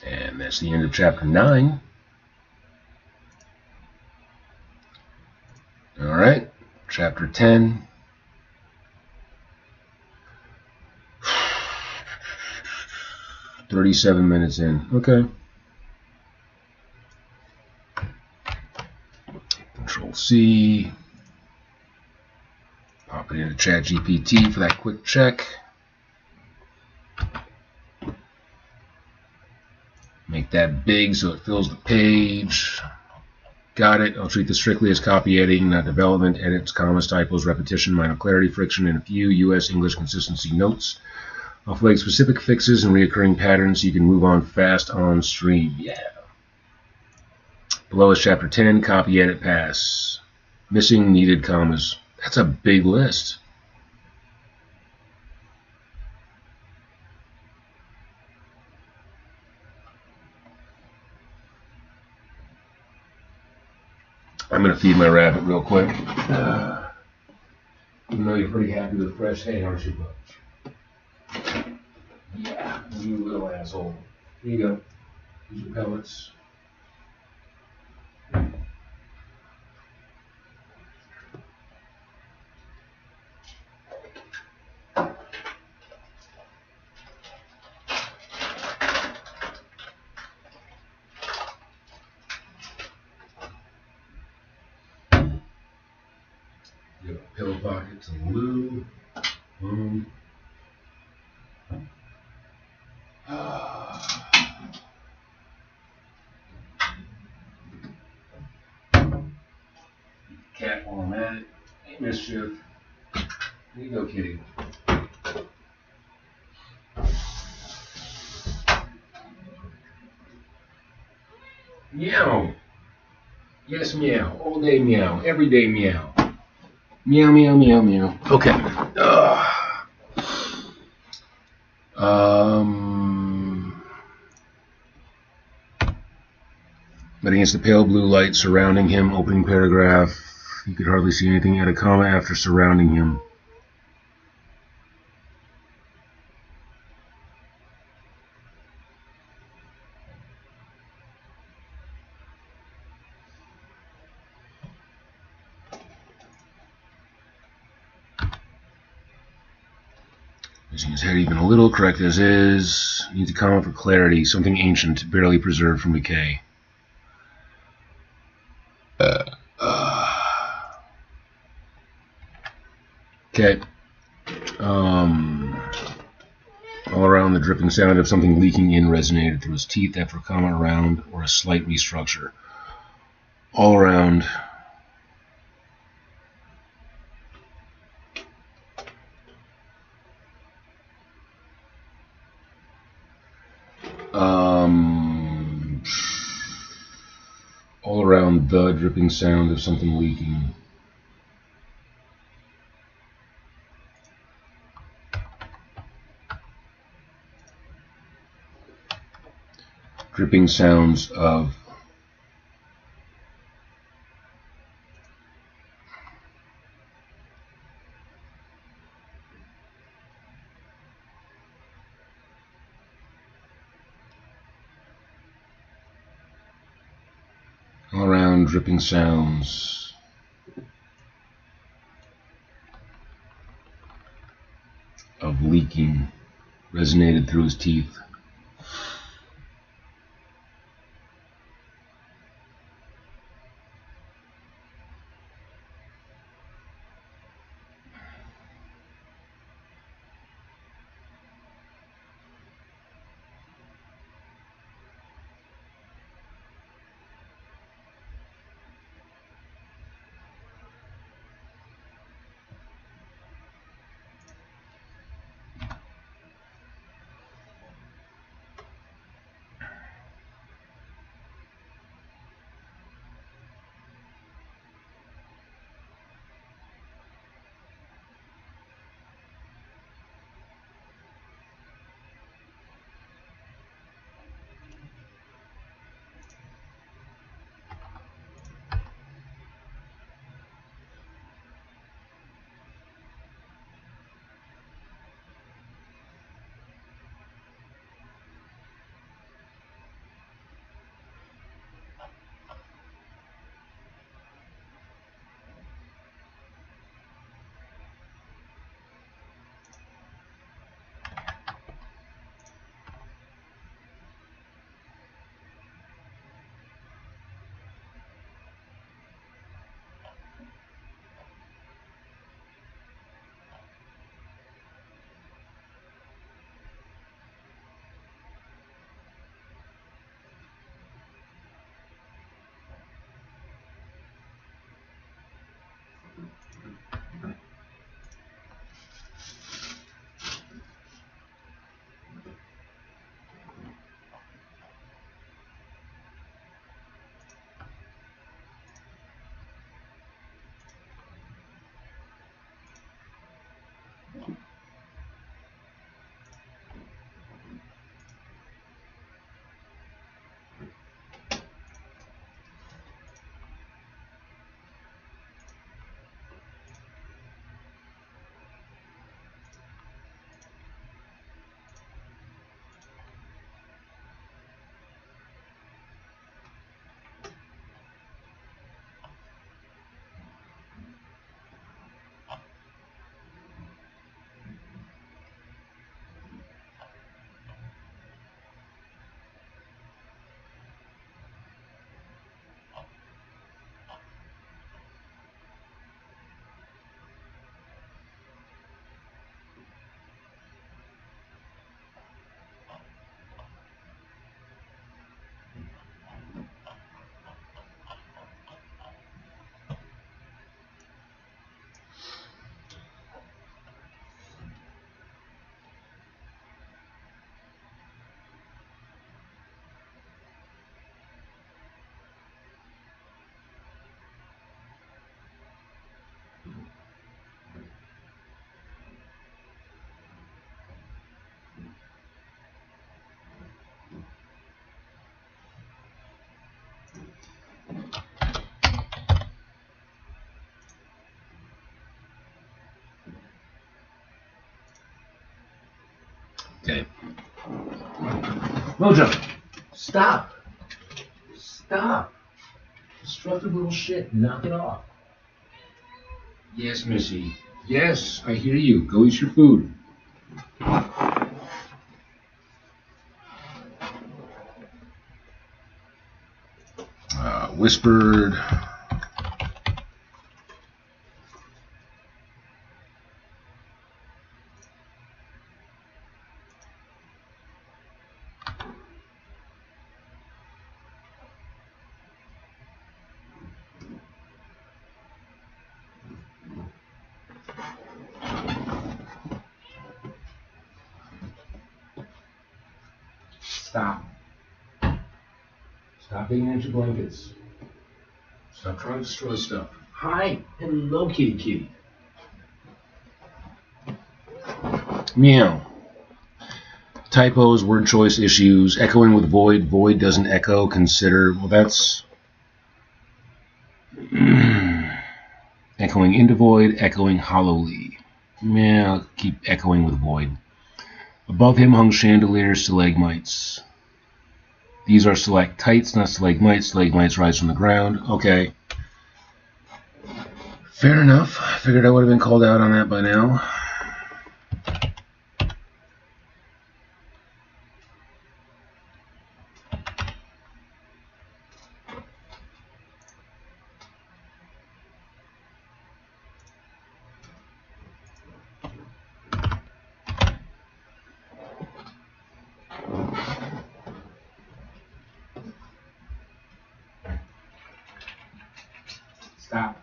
And that's the end of chapter 9. All right, chapter 10. "37 minutes in." Okay. Control C. Pop it into ChatGPT for that quick check. Make that big so it fills the page. Got it. I'll treat this strictly as copy editing, not development. Edits, commas, typos, repetition, minor clarity, friction, and a few U.S. English consistency notes. I'll flag specific fixes and reoccurring patterns so you can move on fast on stream. Yeah. Below is chapter 10, copy, edit, pass. Missing needed commas. That's a big list. I'm going to feed my rabbit real quick. You know you're pretty happy with fresh hay, aren't you, Butch? Yeah, you little asshole. Here you go. Here's your pellets. You got a pillow pocket, some lube. Boom. Cat while I'm at it. Hey, mischief. Here you go, kitty. Meow. Yes, meow. All day meow. Every day meow. Meow, meow, meow, meow. Okay. But against the pale blue light surrounding him, opening paragraph, he could hardly see anything. Add a comma after surrounding him. Raising his head even a little, correct as is. Needs a comma for clarity, something ancient, barely preserved from decay. Okay. All around, the dripping sound of something leaking in resonated through his teeth after a comma around or a slight restructure. All around. All around, the dripping sound of something leaking. Dripping sounds of all around, dripping sounds of leaking resonated through his teeth. Okay. Mojo, stop. Stop. Destructive little shit. Knock it off. Yes, Missy. Yes, I hear you. Go eat your food. Whispered. Stop. Stop digging into your blankets. Stop trying to destroy stuff. Hi. Hello, kitty kitty. Meow. Typos, word choice issues, echoing with void. Void doesn't echo. Consider, well, that's echoing into void, echoing hollowly. Meow. Keep echoing with void. Above him hung chandeliers, stalagmites. These are stalactites, not stalagmites. Stalagmites rise from the ground. Okay. Fair enough. I figured I would have been called out on that by now. Stop.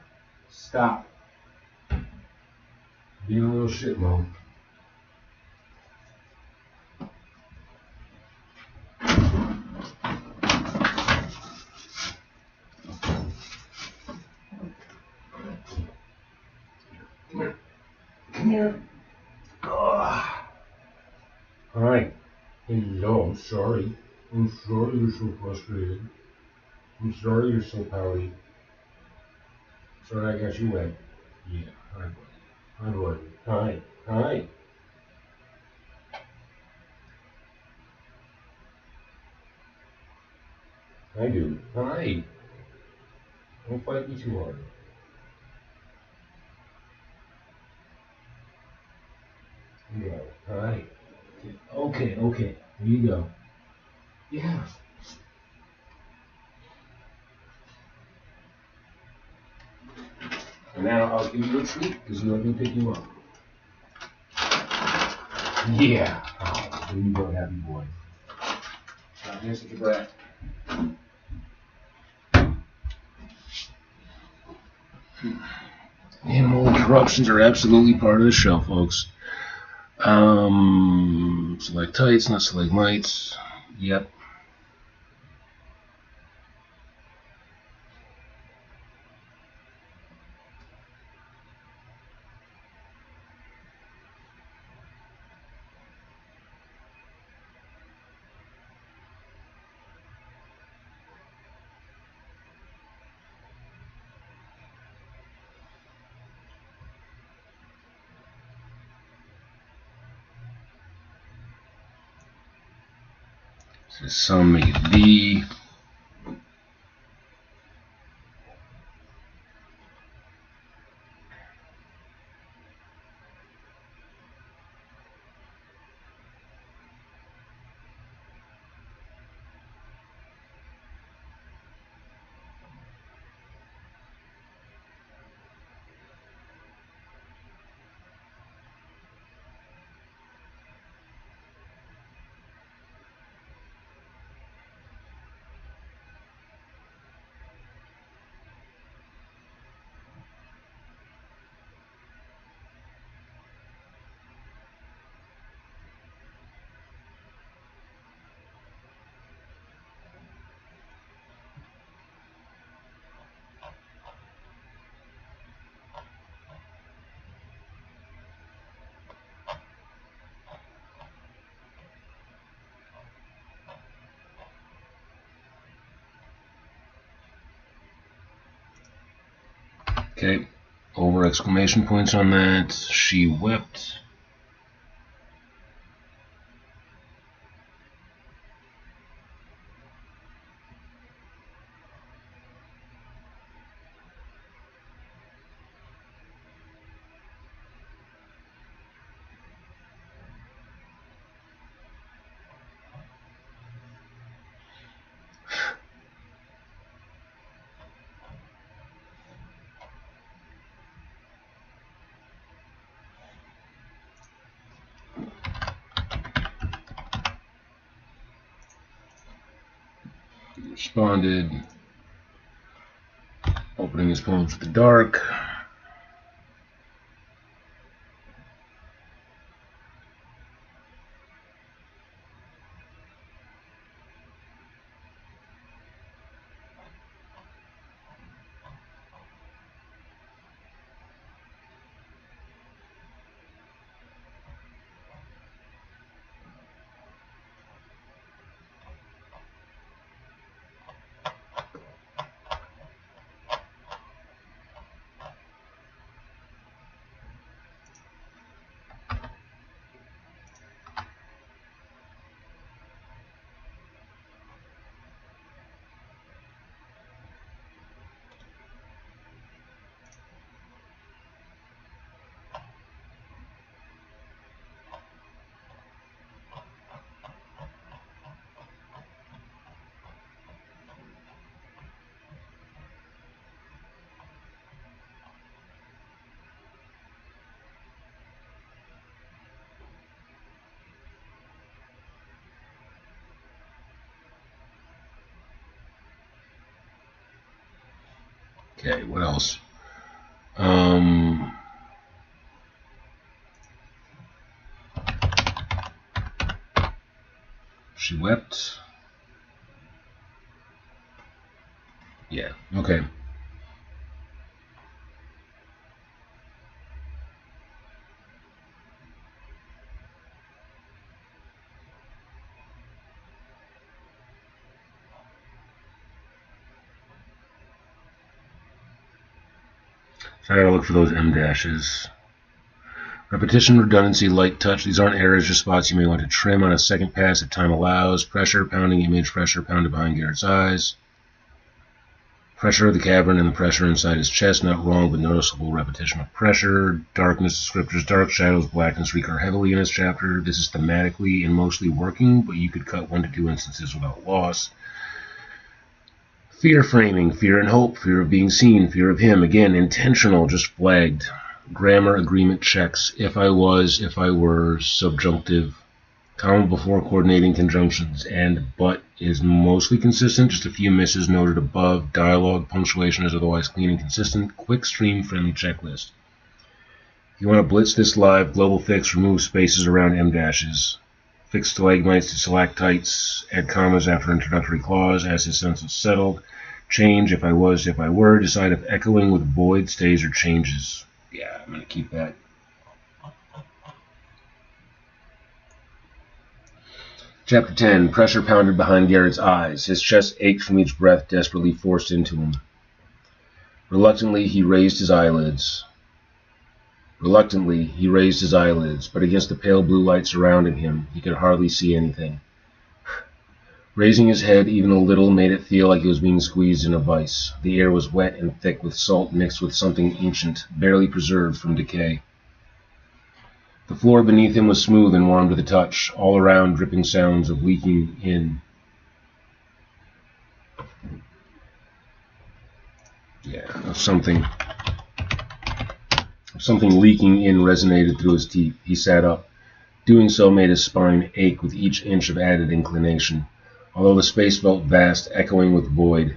Stop. Being a little shit mode. Come here. Alright. Hello, I'm sorry. I'm sorry you're so frustrated. I'm sorry you're so pouty. Sorry I got you wet. Yeah, hi buddy. Hi buddy. Hi. Hi. I do. Hi. Don't fight me too hard. Yeah. Hi. Okay, okay. Here you go. Yeah. And now I'll give you a treat because you let me pick you up. Yeah. Oh, there you go, happy boy. Now here's the brat. Animal interruptions are absolutely part of the show, folks. Stalactites, not stalagmites. Yep. So some make it V. Okay, over exclamation points on that. She wept. Responded, opening his palm to the dark. Okay, what else? She wept. Yeah, okay. So I gotta look for those M dashes. Repetition, redundancy, light touch. These aren't errors, just spots you may want to trim on a second pass if time allows. Pressure, pounding image, pressure pounded behind Garrett's eyes. Pressure of the cavern and the pressure inside his chest, not wrong, but noticeable repetition of pressure. Darkness descriptors, dark shadows, blackness recur heavily in this chapter. This is thematically and mostly working, but you could cut 1 to 2 instances without loss. Fear framing, fear and hope, fear of being seen, fear of him. Again, intentional, just flagged. Grammar, agreement checks. If I was, if I were, subjunctive. Comma before coordinating conjunctions, and but is mostly consistent, just a few misses noted above. Dialogue, punctuation is otherwise clean and consistent. Quick stream friendly checklist. If you want to blitz this live, global fix, remove spaces around M dashes. Fix stalagmites to stalactites, add commas after introductory clause as his sense is settled. Change, if I was, if I were. Decide if echoing with void stays or changes. Yeah, I'm going to keep that. Chapter 10. Pressure pounded behind Garrett's eyes. His chest ached from each breath desperately forced into him. Reluctantly, he raised his eyelids. But against the pale blue light surrounding him, he could hardly see anything. Raising his head even a little made it feel like he was being squeezed in a vice. The air was wet and thick with salt mixed with something ancient, barely preserved from decay. The floor beneath him was smooth and warm to the touch, all around dripping sounds of leaking in. Something leaking in resonated through his teeth. He sat up. Doing so made his spine ache with each inch of added inclination, although the space felt vast, echoing with void.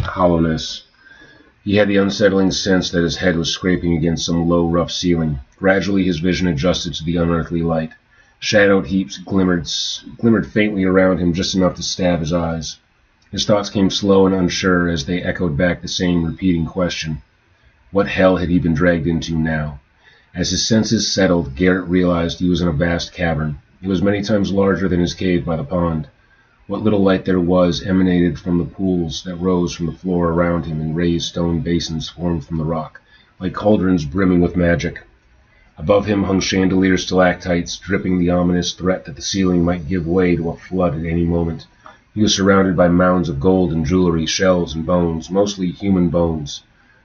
Hollowness. He had the unsettling sense that his head was scraping against some low, rough ceiling. Gradually his vision adjusted to the unearthly light. Shadowed heaps glimmered faintly around him, just enough to stab his eyes. His thoughts came slow and unsure as they echoed back the same repeating question. What hell had he been dragged into now? As his senses settled, Garrett realized he was in a vast cavern. It was many times larger than his cave by the pond. What little light there was emanated from the pools that rose from the floor around him in raised stone basins formed from the rock, like cauldrons brimming with magic. Above him hung chandelier stalactites, dripping the ominous threat that the ceiling might give way to a flood at any moment. He was surrounded by mounds of gold and jewelry, shells and bones, mostly human bones.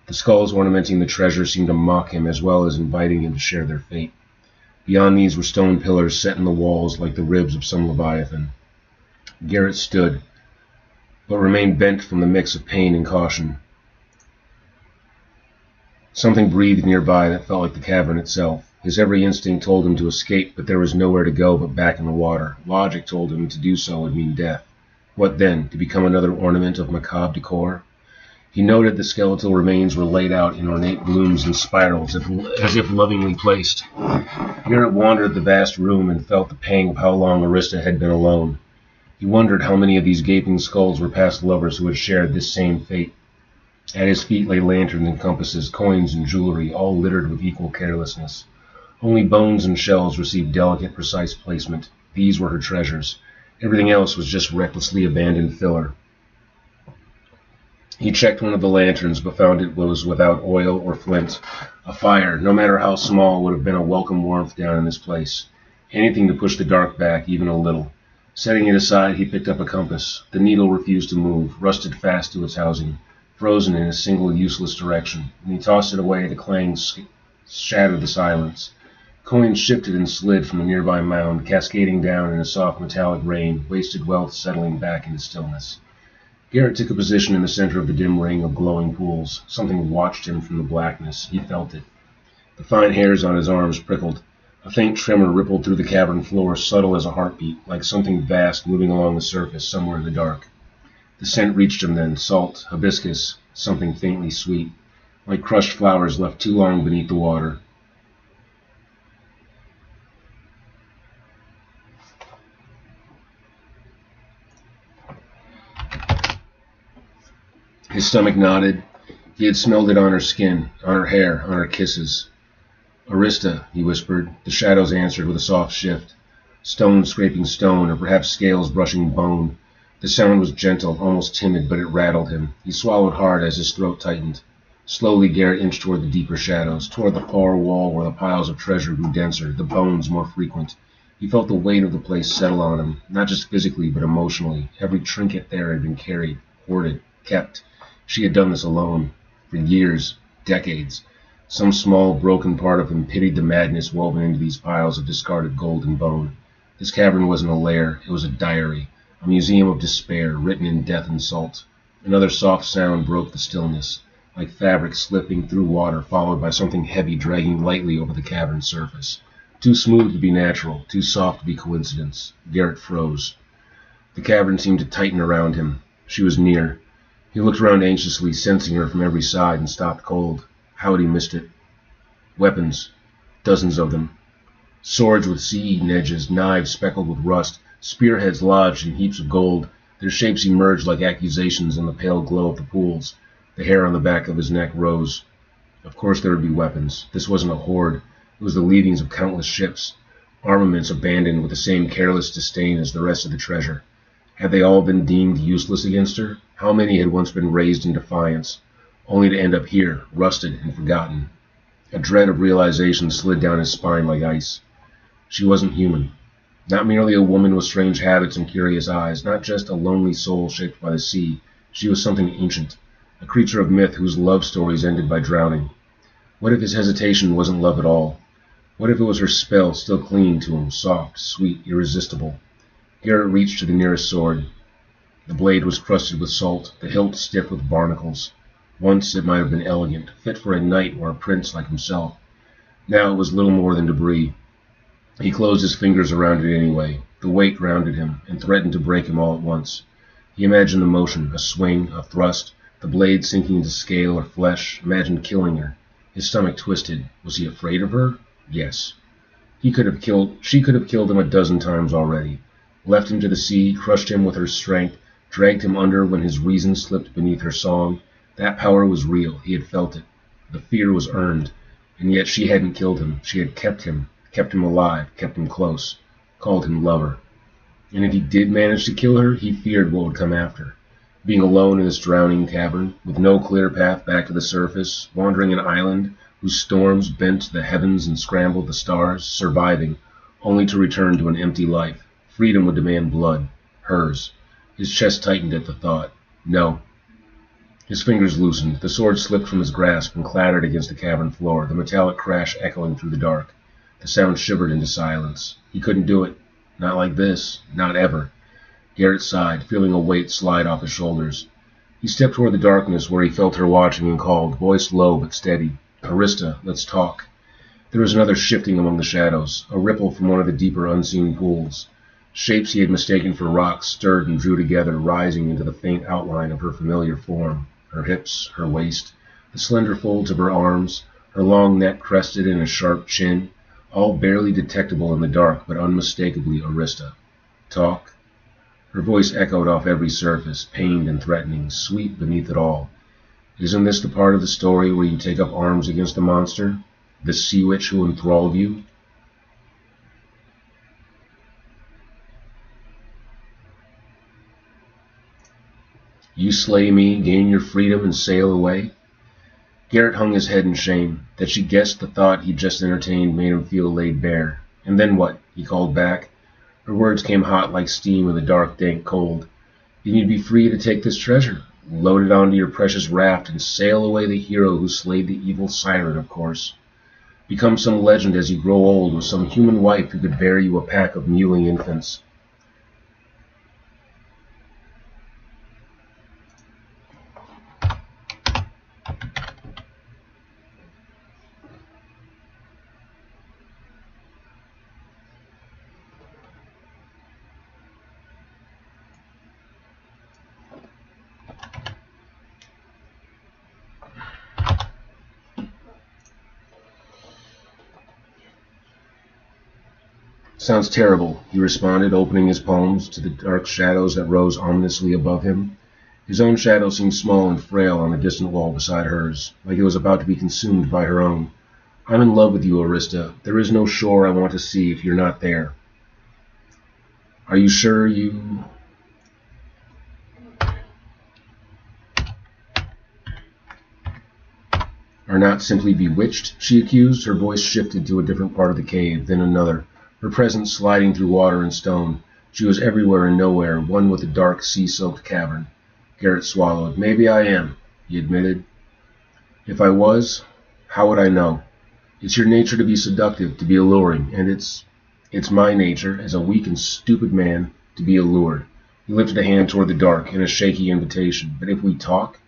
The skulls ornamenting the treasure seemed to mock him as well as inviting him to share their fate. Beyond these were stone pillars set in the walls like the ribs of some leviathan. Garrett stood, but remained bent from the mix of pain and caution. Something breathed nearby that felt like the cavern itself. His every instinct told him to escape, but there was nowhere to go but back in the water. Logic told him to do so would mean death. What then? To become another ornament of macabre decor? He noted the skeletal remains were laid out in ornate blooms and spirals, as if lovingly placed. Garrett wandered the vast room and felt the pang of how long Arista had been alone. He wondered how many of these gaping skulls were past lovers who had shared this same fate. At his feet lay lanterns and compasses, coins and jewelry, all littered with equal carelessness. Only bones and shells received delicate, precise placement. These were her treasures. Everything else was just recklessly abandoned filler. He checked one of the lanterns, but found it was without oil or flint. A fire, no matter how small, would have been a welcome warmth down in this place. Anything to push the dark back, even a little. Setting it aside, he picked up a compass. The needle refused to move, rusted fast to its housing, frozen in a single useless direction. When he tossed it away, the clang shattered the silence. Coins shifted and slid from a nearby mound, cascading down in a soft metallic rain, wasted wealth settling back into stillness. Garrett took a position in the center of the dim ring of glowing pools. Something watched him from the blackness. He felt it. The fine hairs on his arms prickled. A faint tremor rippled through the cavern floor, subtle as a heartbeat, like something vast moving along the surface somewhere in the dark. The scent reached him then, salt, hibiscus, something faintly sweet, like crushed flowers left too long beneath the water. His stomach nodded. He had smelled it on her skin, on her hair, on her kisses. "Arista," he whispered. The shadows answered with a soft shift. Stone scraping stone, or perhaps scales brushing bone. The sound was gentle, almost timid, but it rattled him. He swallowed hard as his throat tightened. Slowly Garrett inched toward the deeper shadows, toward the far wall where the piles of treasure grew denser, the bones more frequent. He felt the weight of the place settle on him, not just physically, but emotionally. Every trinket there had been carried, hoarded, kept. She had done this alone. For years, decades. Some small, broken part of him pitied the madness woven into these piles of discarded gold and bone. This cavern wasn't a lair, it was a diary, a museum of despair, written in death and salt. Another soft sound broke the stillness, like fabric slipping through water, followed by something heavy dragging lightly over the cavern's surface. Too smooth to be natural, too soft to be coincidence. Garrett froze. The cavern seemed to tighten around him. She was near. He looked around anxiously, sensing her from every side, and stopped cold. How had he missed it? Weapons. Dozens of them. Swords with sea-eaten edges, knives speckled with rust, spearheads lodged in heaps of gold. Their shapes emerged like accusations in the pale glow of the pools. The hair on the back of his neck rose. Of course there would be weapons. This wasn't a hoard. It was the leavings of countless ships, armaments abandoned with the same careless disdain as the rest of the treasure. Had they all been deemed useless against her? How many had once been raised in defiance, only to end up here, rusted and forgotten? A dread of realization slid down his spine like ice. She wasn't human. Not merely a woman with strange habits and curious eyes, not just a lonely soul shaped by the sea. She was something ancient, a creature of myth whose love stories ended by drowning. What if his hesitation wasn't love at all? What if it was her spell still clinging to him, soft, sweet, irresistible? Garrett reached to the nearest sword. The blade was crusted with salt, the hilt stiff with barnacles. Once it might have been elegant, fit for a knight or a prince like himself. Now it was little more than debris. He closed his fingers around it anyway. The weight grounded him, and threatened to break him all at once. He imagined the motion, a swing, a thrust, the blade sinking into scale or flesh, imagined killing her. His stomach twisted. Was he afraid of her? Yes. She could have killed him a dozen times already. Left him to the sea, crushed him with her strength, dragged him under when his reason slipped beneath her song. That power was real. He had felt it. The fear was earned. And yet she hadn't killed him. She had kept him alive, kept him close, called him lover. And if he did manage to kill her, he feared what would come after. Being alone in this drowning cavern, with no clear path back to the surface, wandering an island whose storms bent the heavens and scrambled the stars, surviving, only to return to an empty life. Freedom would demand blood. Hers. His chest tightened at the thought. No. His fingers loosened. The sword slipped from his grasp and clattered against the cavern floor, the metallic crash echoing through the dark. The sound shivered into silence. He couldn't do it. Not like this. Not ever. Garrett sighed, feeling a weight slide off his shoulders. He stepped toward the darkness where he felt her watching and called, voice low but steady. "Arista, let's talk." There was another shifting among the shadows, a ripple from one of the deeper unseen pools. Shapes he had mistaken for rocks stirred and drew together, rising into the faint outline of her familiar form. Her hips, her waist, the slender folds of her arms, her long neck crested in a sharp chin, all barely detectable in the dark, but unmistakably Arista. Talk? Her voice echoed off every surface, pained and threatening, sweet beneath it all. Isn't this the part of the story where you take up arms against the monster? The sea witch who enthralled you? You slay me, gain your freedom, and sail away? Garrett hung his head in shame. That she guessed the thought he'd just entertained made him feel laid bare. And then what? He called back. Her words came hot like steam in the dark, dank cold. Then you'd be free to take this treasure, load it onto your precious raft, and sail away the hero who slayed the evil siren, of course. Become some legend as you grow old, with some human wife who could bear you a pack of mewing infants. Sounds terrible, he responded, opening his palms to the dark shadows that rose ominously above him. His own shadow seemed small and frail on the distant wall beside hers, like it was about to be consumed by her own. I'm in love with you, Arista. There is no shore I want to see if you're not there. Are you sure you... are not simply bewitched? She accused. Her voice shifted to a different part of the cave, then another, her presence sliding through water and stone. She was everywhere and nowhere, one with the dark, sea-soaked cavern. Garrett swallowed. Maybe I am, he admitted. If I was, how would I know? It's your nature to be seductive, to be alluring, and it's my nature, as a weak and stupid man, to be allured. He lifted a hand toward the dark in a shaky invitation. But if we talk,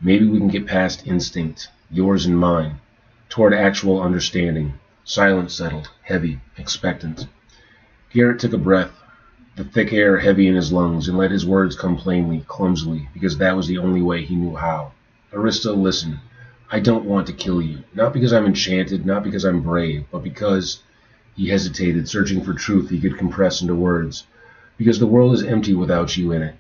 maybe we can get past instinct, yours and mine, toward actual understanding. Silence settled, heavy, expectant. Garrett took a breath, the thick air heavy in his lungs, and let his words come plainly, clumsily, because that was the only way he knew how. Arista, listen. I don't want to kill you, not because I'm enchanted, not because I'm brave, but because... He hesitated, searching for truth he could compress into words. Because the world is empty without you in it.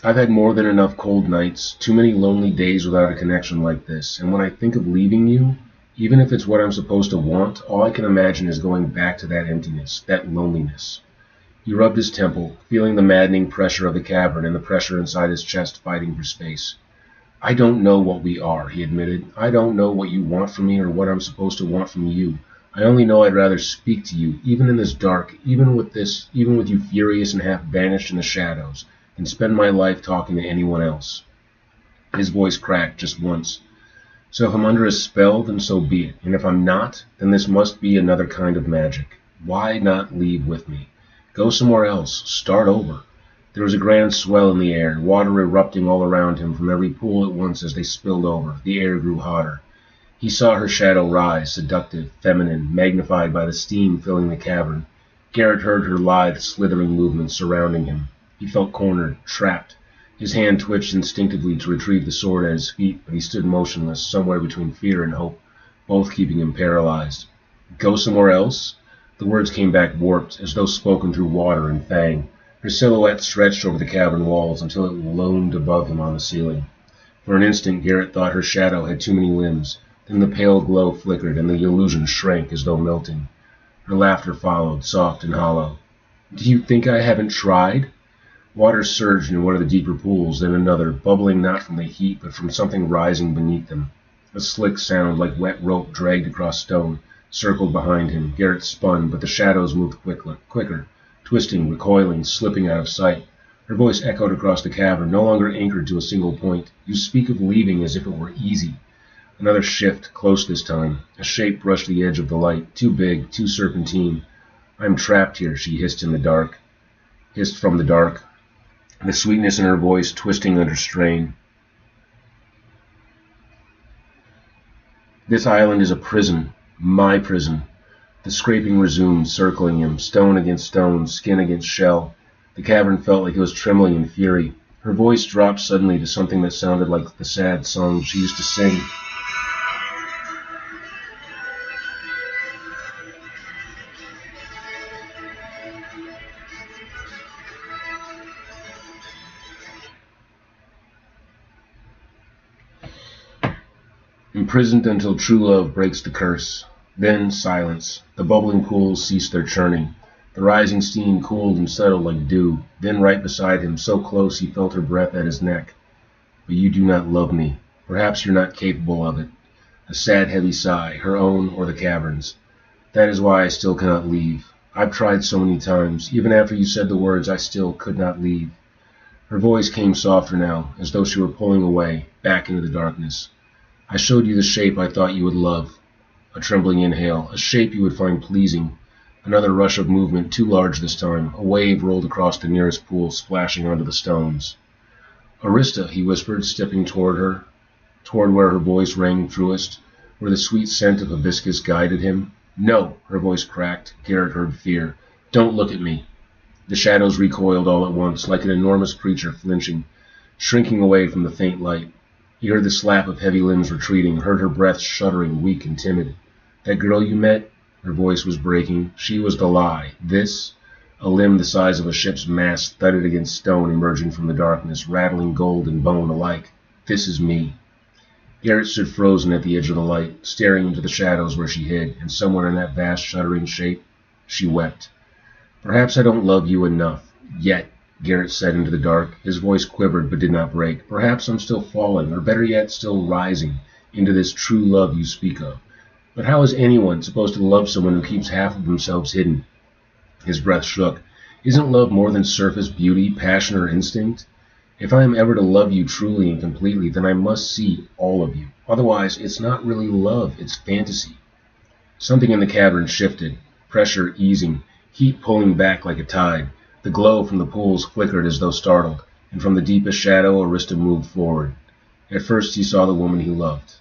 I've had more than enough cold nights, too many lonely days without a connection like this, and when I think of leaving you, even if it's what I'm supposed to want, all I can imagine is going back to that emptiness, that loneliness. He rubbed his temple, feeling the maddening pressure of the cavern and the pressure inside his chest fighting for space. I don't know what we are, he admitted. I don't know what you want from me or what I'm supposed to want from you. I only know I'd rather speak to you, even in this dark, even with you furious and half vanished in the shadows, than spend my life talking to anyone else. His voice cracked just once. So if I'm under a spell, then so be it, and if I'm not, then this must be another kind of magic. Why not leave with me? Go somewhere else, start over. There was a grand swell in the air, water erupting all around him from every pool at once as they spilled over. The air grew hotter. He saw her shadow rise, seductive, feminine, magnified by the steam filling the cavern. Garrett heard her lithe, slithering movements surrounding him. He felt cornered, trapped. His hand twitched instinctively to retrieve the sword at his feet, but he stood motionless, somewhere between fear and hope, both keeping him paralyzed. Go somewhere else? The words came back warped, as though spoken through water and fang. Her silhouette stretched over the cavern walls until it loomed above him on the ceiling. For an instant, Garrett thought her shadow had too many limbs. Then the pale glow flickered, and the illusion shrank as though melting. Her laughter followed, soft and hollow. Do you think I haven't tried? Water surged in one of the deeper pools, then another, bubbling not from the heat, but from something rising beneath them. A slick sound, like wet rope dragged across stone, circled behind him. Garrett spun, but the shadows moved quicker, twisting, recoiling, slipping out of sight. Her voice echoed across the cavern, no longer anchored to a single point. You speak of leaving as if it were easy. Another shift, close this time. A shape brushed the edge of the light, too big, too serpentine. I'm trapped here, she hissed from the dark. The sweetness in her voice twisting under strain. This island is a prison, my prison. The scraping resumed, circling him, stone against stone, skin against shell. The cavern felt like it was trembling in fury. Her voice dropped suddenly to something that sounded like the sad song she used to sing. Imprisoned until true love breaks the curse. Then silence. The bubbling pools ceased their churning. The rising steam cooled and settled like dew. Then right beside him, so close he felt her breath at his neck. But you do not love me. Perhaps you're not capable of it. A sad, heavy sigh, her own or the cavern's. That is why I still cannot leave. I've tried so many times. Even after you said the words, I still could not leave. Her voice came softer now, as though she were pulling away, back into the darkness. I showed you the shape I thought you would love. A trembling inhale, a shape you would find pleasing. Another rush of movement, too large this time. A wave rolled across the nearest pool, splashing onto the stones. Arista, he whispered, stepping toward her, toward where her voice rang truest, where the sweet scent of hibiscus guided him. No, her voice cracked. Garrett heard fear. Don't look at me. The shadows recoiled all at once, like an enormous creature flinching, shrinking away from the faint light. He heard the slap of heavy limbs retreating, heard her breath shuddering, weak and timid. That girl you met? Her voice was breaking. She was the lie. This, a limb the size of a ship's mast thudded against stone emerging from the darkness, rattling gold and bone alike. This is me. Garrett stood frozen at the edge of the light, staring into the shadows where she hid, and somewhere in that vast shuddering shape, she wept. Perhaps I don't love you enough. Yet, Garrett said into the dark. His voice quivered but did not break. Perhaps I'm still falling, or better yet, still rising, into this true love you speak of. But how is anyone supposed to love someone who keeps half of themselves hidden? His breath shook. Isn't love more than surface beauty, passion, or instinct? If I am ever to love you truly and completely, then I must see all of you. Otherwise, it's not really love, it's fantasy. Something in the cavern shifted, pressure easing, heat pulling back like a tide. The glow from the pools flickered as though startled, and from the deepest shadow Arista moved forward. At first he saw the woman he loved.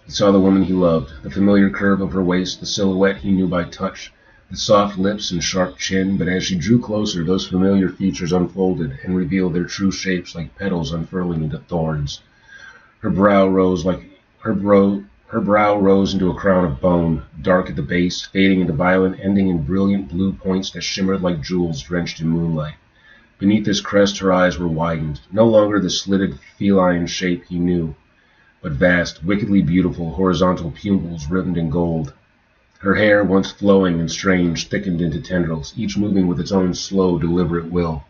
He saw the woman he loved, the familiar curve of her waist, the silhouette he knew by touch, the soft lips and sharp chin, but as she drew closer, those familiar features unfolded and revealed their true shapes like petals unfurling into thorns. Her brow rose into a crown of bone, dark at the base, fading into violet, ending in brilliant blue points that shimmered like jewels drenched in moonlight. Beneath this crest her eyes were widened, no longer the slitted feline shape he knew, but vast, wickedly beautiful, horizontal pupils ribboned in gold. Her hair, once flowing and strange, thickened into tendrils, each moving with its own slow, deliberate will.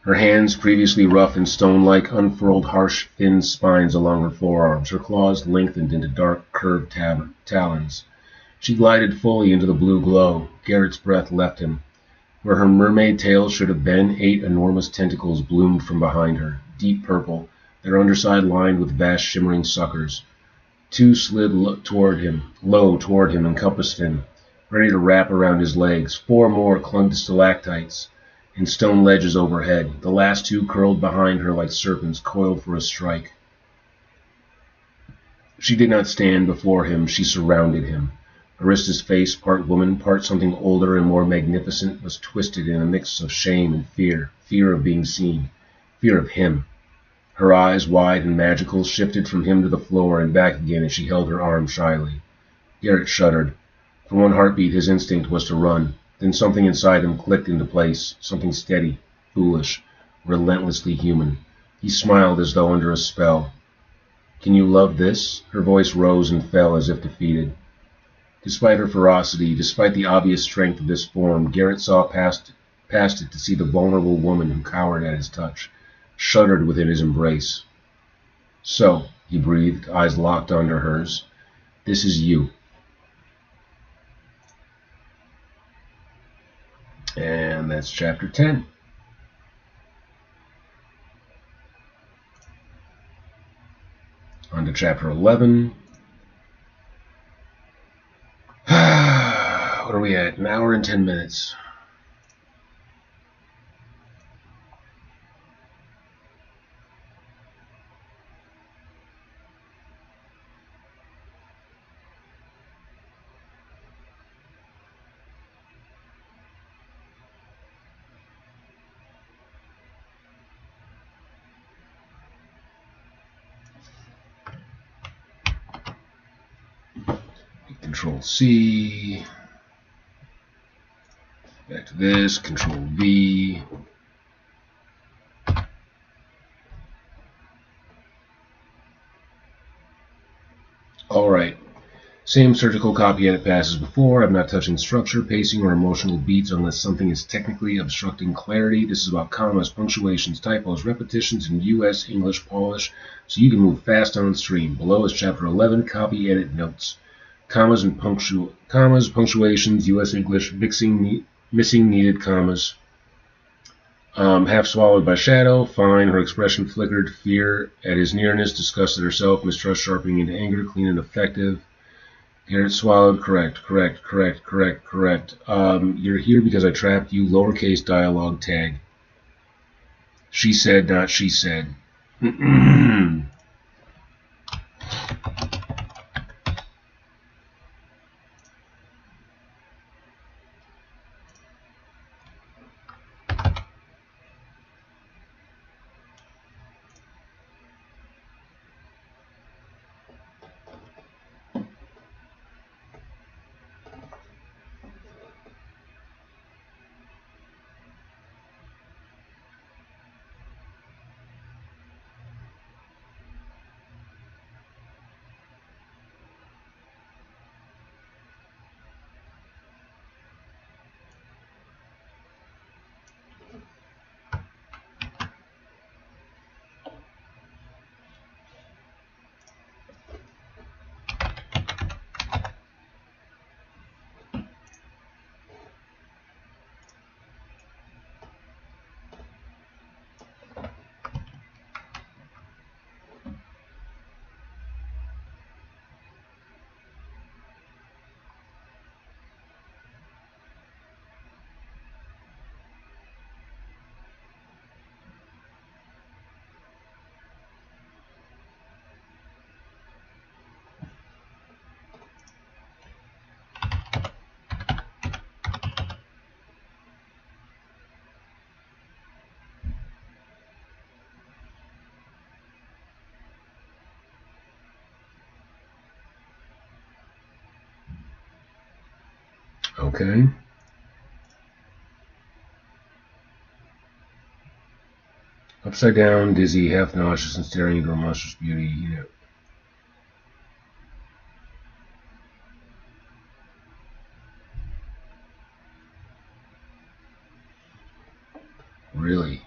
Her hands, previously rough and stone-like, unfurled harsh, thin spines along her forearms. Her claws lengthened into dark, curved talons. She glided fully into the blue glow. Garrett's breath left him. Where her mermaid tail should have been, 8 enormous tentacles bloomed from behind her, deep purple, their underside lined with vast shimmering suckers. 2 slid low toward him, encompassed him, ready to wrap around his legs. 4 more clung to stalactites and stone ledges overhead. The last 2 curled behind her like serpents coiled for a strike. She did not stand before him, she surrounded him. Arista's face, part woman, part something older and more magnificent, was twisted in a mix of shame and fear, fear of being seen, fear of him. Her eyes, wide and magical, shifted from him to the floor and back again as she held her arm shyly. Garrett shuddered. For one heartbeat his instinct was to run. Then something inside him clicked into place, something steady, foolish, relentlessly human. He smiled as though under a spell. Can you love this? Her voice rose and fell as if defeated. Despite her ferocity, despite the obvious strength of this form, Garrett saw past it to see the vulnerable woman who cowered at his touch, shuddered within his embrace. So, he breathed, eyes locked onto hers, this is you. And that's chapter 10. On to chapter 11. What are we at? 1 hour and 10 minutes. Control C. Back to this. Control V. Alright. Same surgical copy edit pass as before. I'm not touching structure, pacing, or emotional beats unless something is technically obstructing clarity. This is about commas, punctuations, typos, repetitions, and U.S. English polish, so you can move fast on stream. Below is chapter 11, copy edit notes. Commas, punctuations, U.S. English, missing needed commas. Half swallowed by shadow, fine, her expression flickered, fear at his nearness, disgust at herself, mistrust sharpening into anger, clean and effective. Garrett swallowed, correct. You're here because I trapped you, lowercase dialogue tag. She said, not she said. Okay. Upside down, dizzy, half nauseous, and staring into a monstrous beauty. Yeah. Really?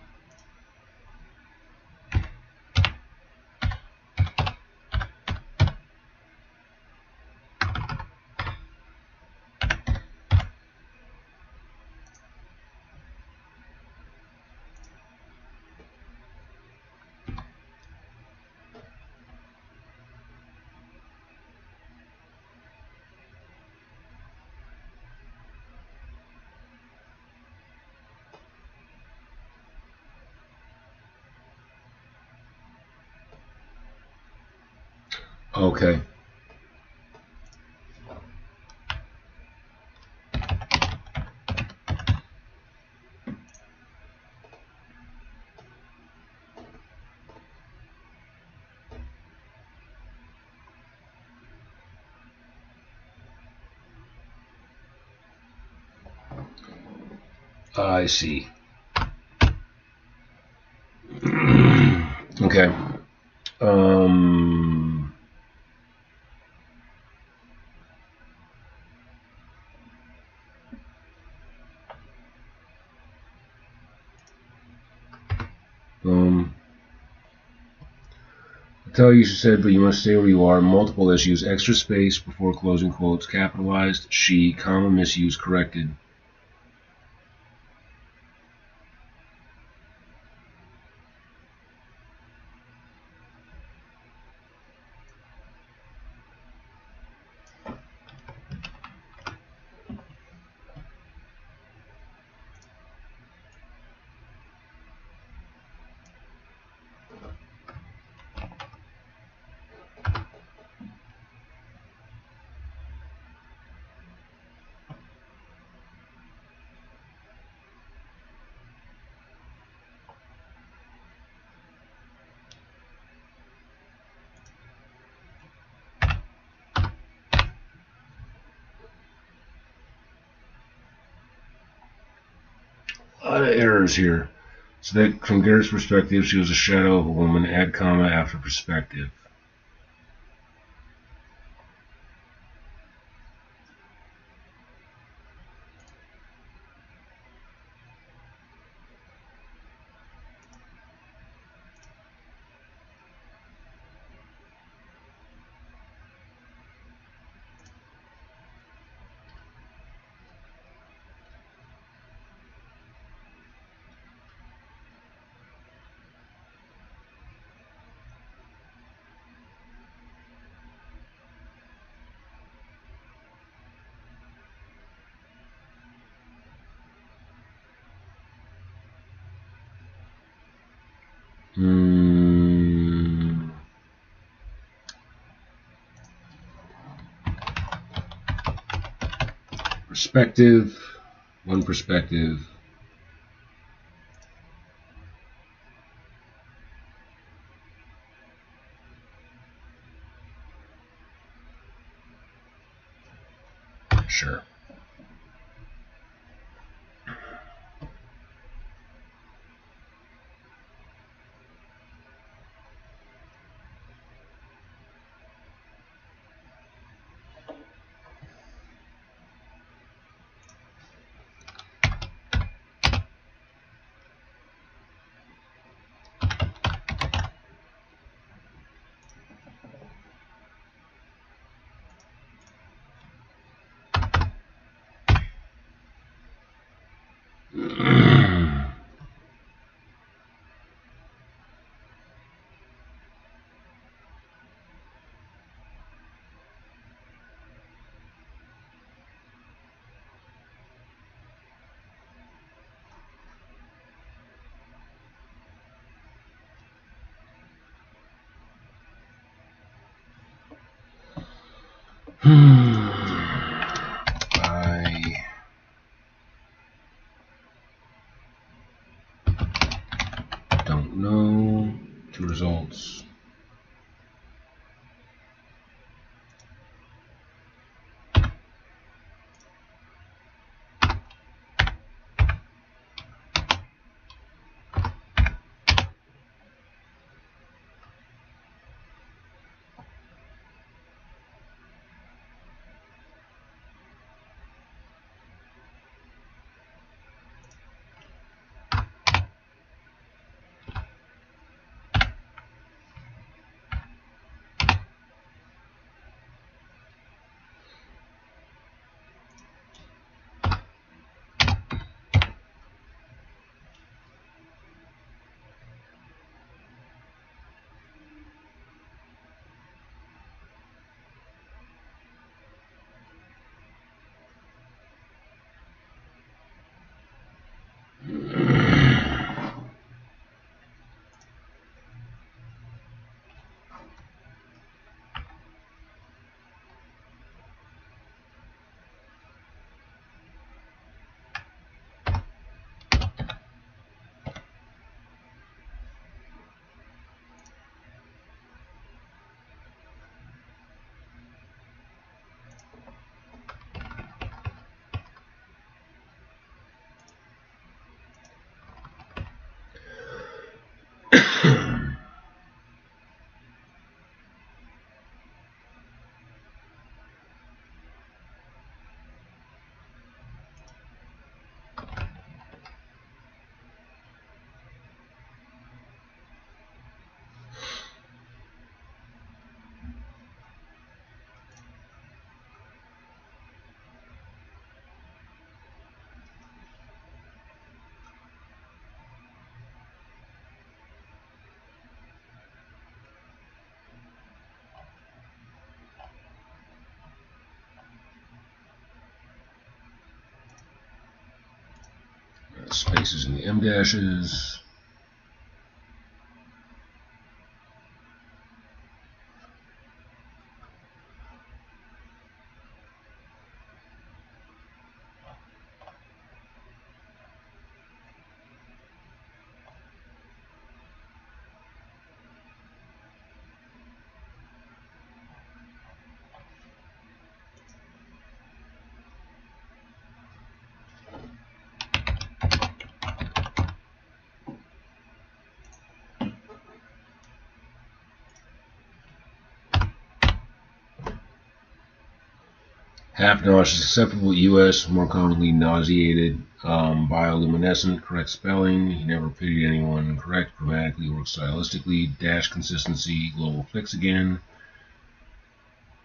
Okay. I see. Okay. I tell you said, but you must stay where you are. Multiple issues. Extra space before closing quotes. Capitalized. She. Comma misuse corrected. A lot of errors here. So that from Garrett's perspective, she was a shadow of a woman. Add comma after perspective. Perspective. One perspective. Sure. I don't know. Two results. Spaces in the M dashes. Half nauseous, acceptable U.S., more commonly nauseated, bioluminescent, correct spelling, he never pitied anyone, correct grammatically or stylistically, dash consistency, global fix again,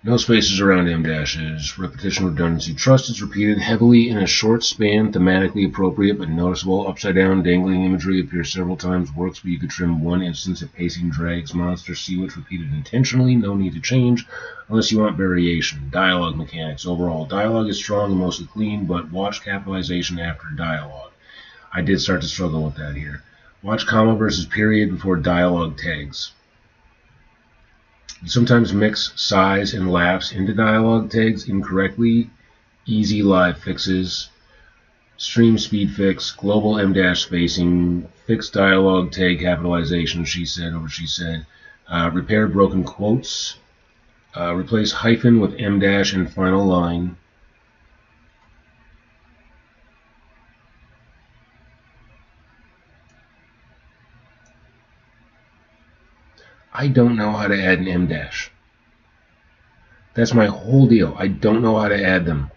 no spaces around M dashes, repetition, redundancy, trust is repeated heavily in a short span, thematically appropriate but noticeable, upside down, dangling imagery appears several times, works but you could trim one instance of pacing drags, monster, sea witch repeated intentionally, no need to change, unless you want variation. Dialogue mechanics, overall, dialogue is strong and mostly clean, but watch capitalization after dialogue. I did start to struggle with that here. Watch comma versus period before dialogue tags. You sometimes mix size and laughs into dialogue tags incorrectly. Easy live fixes. Stream speed fix. Global M dash spacing. Fix dialogue tag capitalization. She said over she said. Repair broken quotes. Replace hyphen with M dash and final line. I don't know how to add an M dash. That's my whole deal. I don't know how to add them.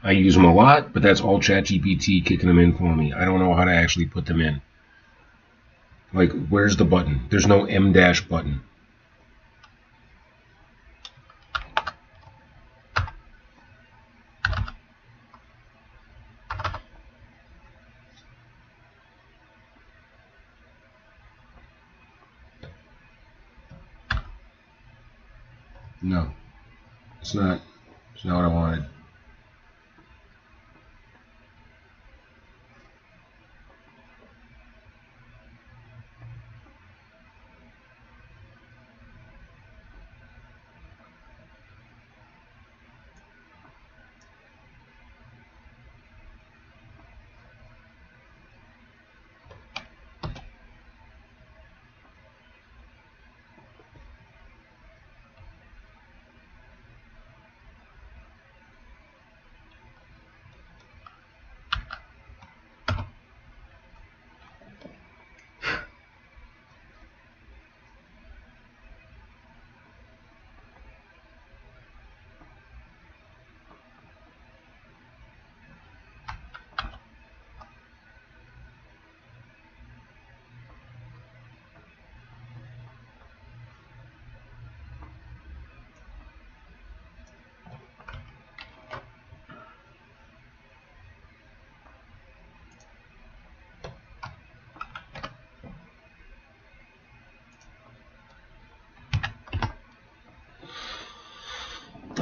I use them a lot, but that's all ChatGPT kicking them in for me. I don't know how to actually put them in. Like, where's the button? There's no M dash button. No, it's not. It's not what I wanted.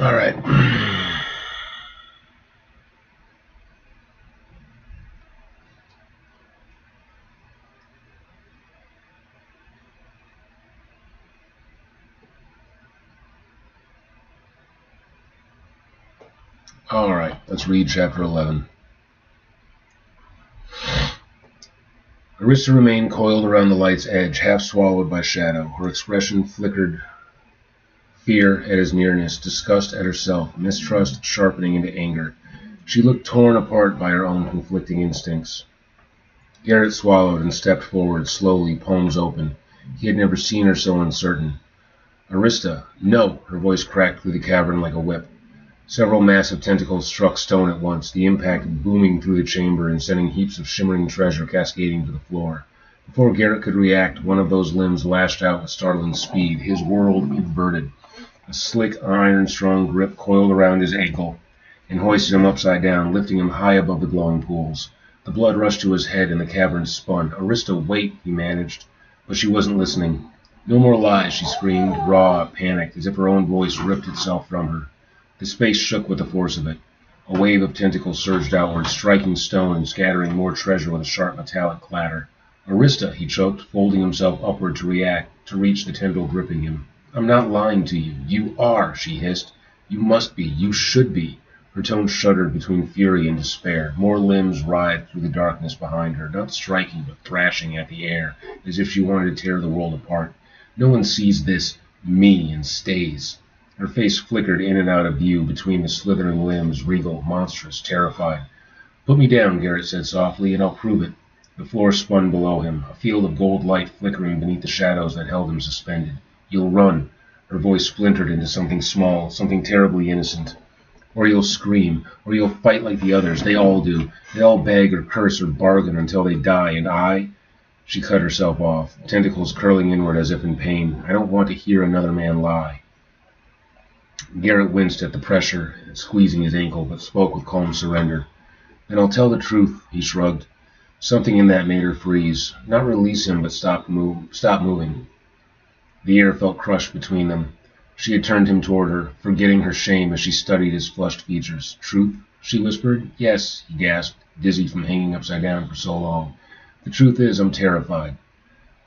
All right. All right, let's read chapter 11. Arista remained coiled around the light's edge, half swallowed by shadow. Her expression flickered fear at his nearness, disgust at herself, mistrust sharpening into anger. She looked torn apart by her own conflicting instincts. Garrett swallowed and stepped forward, slowly, palms open. He had never seen her so uncertain. Arista, no! Her voice cracked through the cavern like a whip. Several massive tentacles struck stone at once, the impact booming through the chamber and sending heaps of shimmering treasure cascading to the floor. Before Garrett could react, one of those limbs lashed out with startling speed, his world inverted. A slick, iron-strong grip coiled around his ankle and hoisted him upside down, lifting him high above the glowing pools. The blood rushed to his head and the cavern spun. Arista, wait, he managed. But she wasn't listening. No more lies, she screamed, raw, panicked, as if her own voice ripped itself from her. The space shook with the force of it. A wave of tentacles surged outward, striking stone and scattering more treasure with a sharp metallic clatter. "Arista," he choked, folding himself upward to reach the tendril gripping him. "I'm not lying to you. You are," she hissed. "You must be. You should be." Her tone shuddered between fury and despair. More limbs writhed through the darkness behind her, not striking but thrashing at the air, as if she wanted to tear the world apart. No one sees this me and stays. Her face flickered in and out of view between the slithering limbs, regal, monstrous, terrified. "Put me down," Garrett said softly, "and I'll prove it." The floor spun below him, a field of gold light flickering beneath the shadows that held him suspended. "You'll run." Her voice splintered into something small, something terribly innocent. "Or you'll scream, or you'll fight like the others. They all do. They all beg or curse or bargain until they die, and I—" She cut herself off, tentacles curling inward as if in pain. "I don't want to hear another man lie." Garrett winced at the pressure, squeezing his ankle, but spoke with calm surrender. "Then I'll tell the truth," he shrugged. Something in that made her freeze. Not release him, but stop moving. The air felt crushed between them. She had turned him toward her, forgetting her shame as she studied his flushed features. "Truth?" she whispered. "Yes," he gasped, dizzy from hanging upside down for so long. "The truth is, I'm terrified.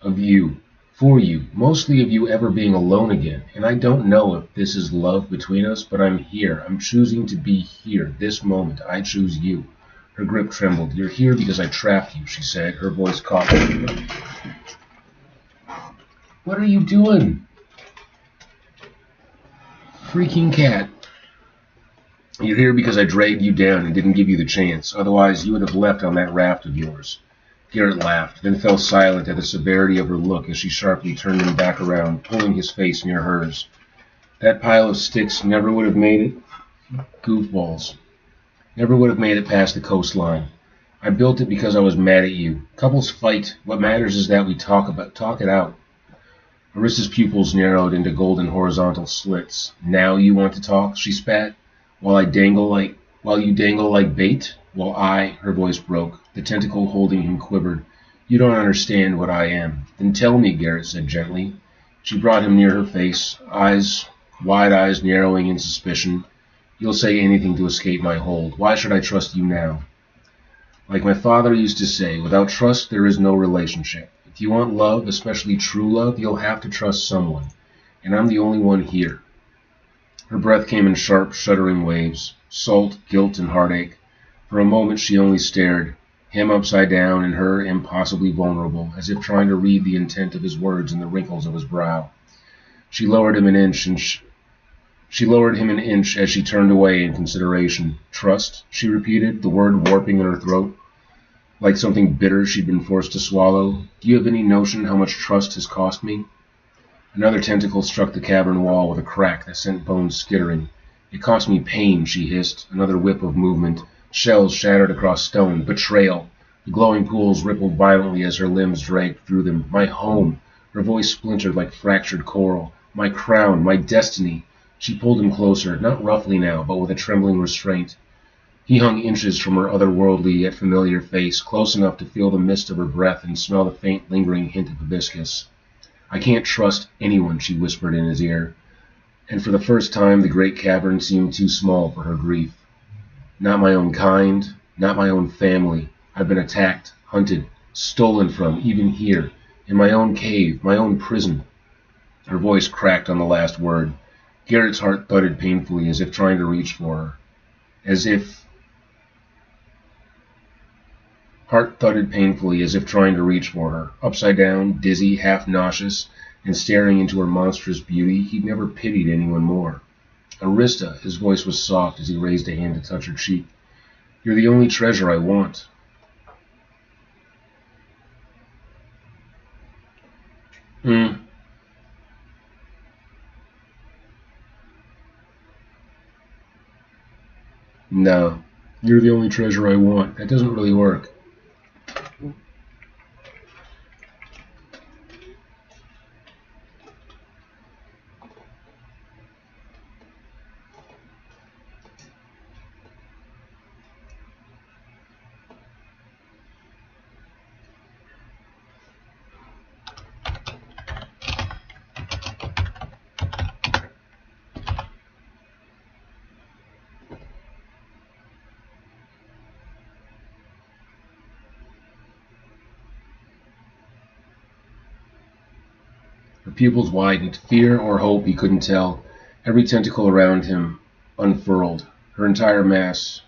Of you. For you. Mostly of you ever being alone again. And I don't know if this is love between us, but I'm here. I'm choosing to be here. This moment. I choose you." Her grip trembled. "You're here because I trapped you," she said, her voice caught. "What are you doing?" "Freaking cat." "You're here because I dragged you down and didn't give you the chance. Otherwise, you would have left on that raft of yours." Garrett laughed, then fell silent at the severity of her look as she sharply turned him back around, pulling his face near hers. "That pile of sticks never would have made it. Goofballs. Never would have made it past the coastline. I built it because I was mad at you. Couples fight. What matters is that we talk it out." Arista's pupils narrowed into golden horizontal slits. "Now you want to talk?" she spat. While you dangle like bait? While her voice broke. The tentacle holding him quivered. "You don't understand what I am." "Then tell me," Garrett said gently. She brought him near her face, wide eyes narrowing in suspicion. "You'll say anything to escape my hold. Why should I trust you now?" "Like my father used to say, without trust there is no relationship. If you want love, especially true love, you'll have to trust someone. And I'm the only one here." Her breath came in sharp, shuddering waves. Salt, guilt, and heartache. For a moment she only stared, him upside down and her impossibly vulnerable, as if trying to read the intent of his words in the wrinkles of his brow. She lowered him an inch as she turned away in consideration. "Trust?" she repeated, the word warping in her throat, like something bitter she'd been forced to swallow. "Do you have any notion how much trust has cost me?" Another tentacle struck the cavern wall with a crack that sent bones skittering. "It cost me pain," she hissed, another whip of movement. Shells shattered across stone. "Betrayal!" The glowing pools rippled violently as her limbs dragged through them. "My home!" Her voice splintered like fractured coral. "My crown! My destiny!" She pulled him closer, not roughly now, but with a trembling restraint. He hung inches from her otherworldly yet familiar face, close enough to feel the mist of her breath and smell the faint lingering hint of hibiscus. "I can't trust anyone," she whispered in his ear. And for the first time the great cavern seemed too small for her grief. "Not my own kind, not my own family. I've been attacked, hunted, stolen from, even here, in my own cave, my own prison." Her voice cracked on the last word. Garrett's heart thudded painfully as if trying to reach for her. Upside down, dizzy, half nauseous, and staring into her monstrous beauty, he'd never pitied anyone more. "Arista," his voice was soft as he raised a hand to touch her cheek. "You're the only treasure I want." "No, you're the only treasure I want. That doesn't really work." pupils widened. Fear or hope, he couldn't tell. Every tentacle around him unfurled. Her entire mass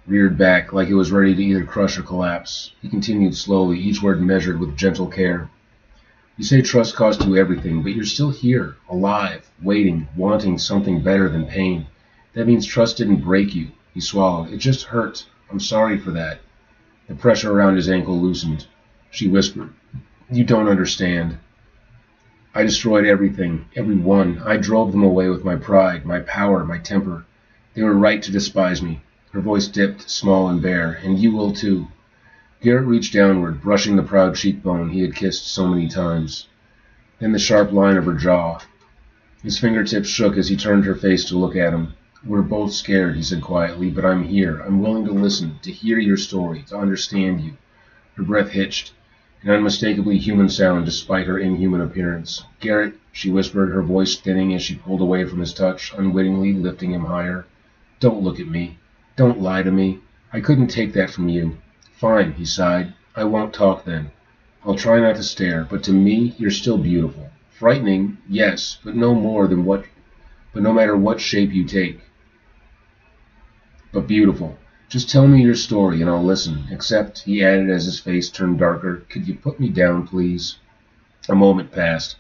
reared back like it was ready to either crush or collapse. He continued slowly, each word measured with gentle care. You say trust cost you everything, but you're still here, alive, waiting, wanting something better than pain. That means trust didn't break you. He swallowed. It just hurt. I'm sorry for that. The pressure around his ankle loosened. She whispered, You don't understand. I destroyed everything, everyone. I drove them away with my pride, my power, my temper. They were right to despise me. Her voice dipped, small and bare. And you will too. Garrett reached downward, brushing the proud cheekbone he had kissed so many times. Then the sharp line of her jaw. His fingertips shook as he turned her face to look at him. We're both scared, he said quietly, but I'm here. I'm willing to listen, to hear your story, to understand you. Her breath hitched, an unmistakably human sound despite her inhuman appearance. Garrett, she whispered, her voice thinning as she pulled away from his touch, unwittingly lifting him higher. Don't look at me. Don't lie to me. I couldn't take that from you. Fine, he sighed. I won't talk then. I'll try not to stare, but to me, you're still beautiful. Frightening, yes, but no matter what shape you take. But beautiful. Just tell me your story and I'll listen. Except, he added as his face turned darker, could you put me down, please? A moment passed.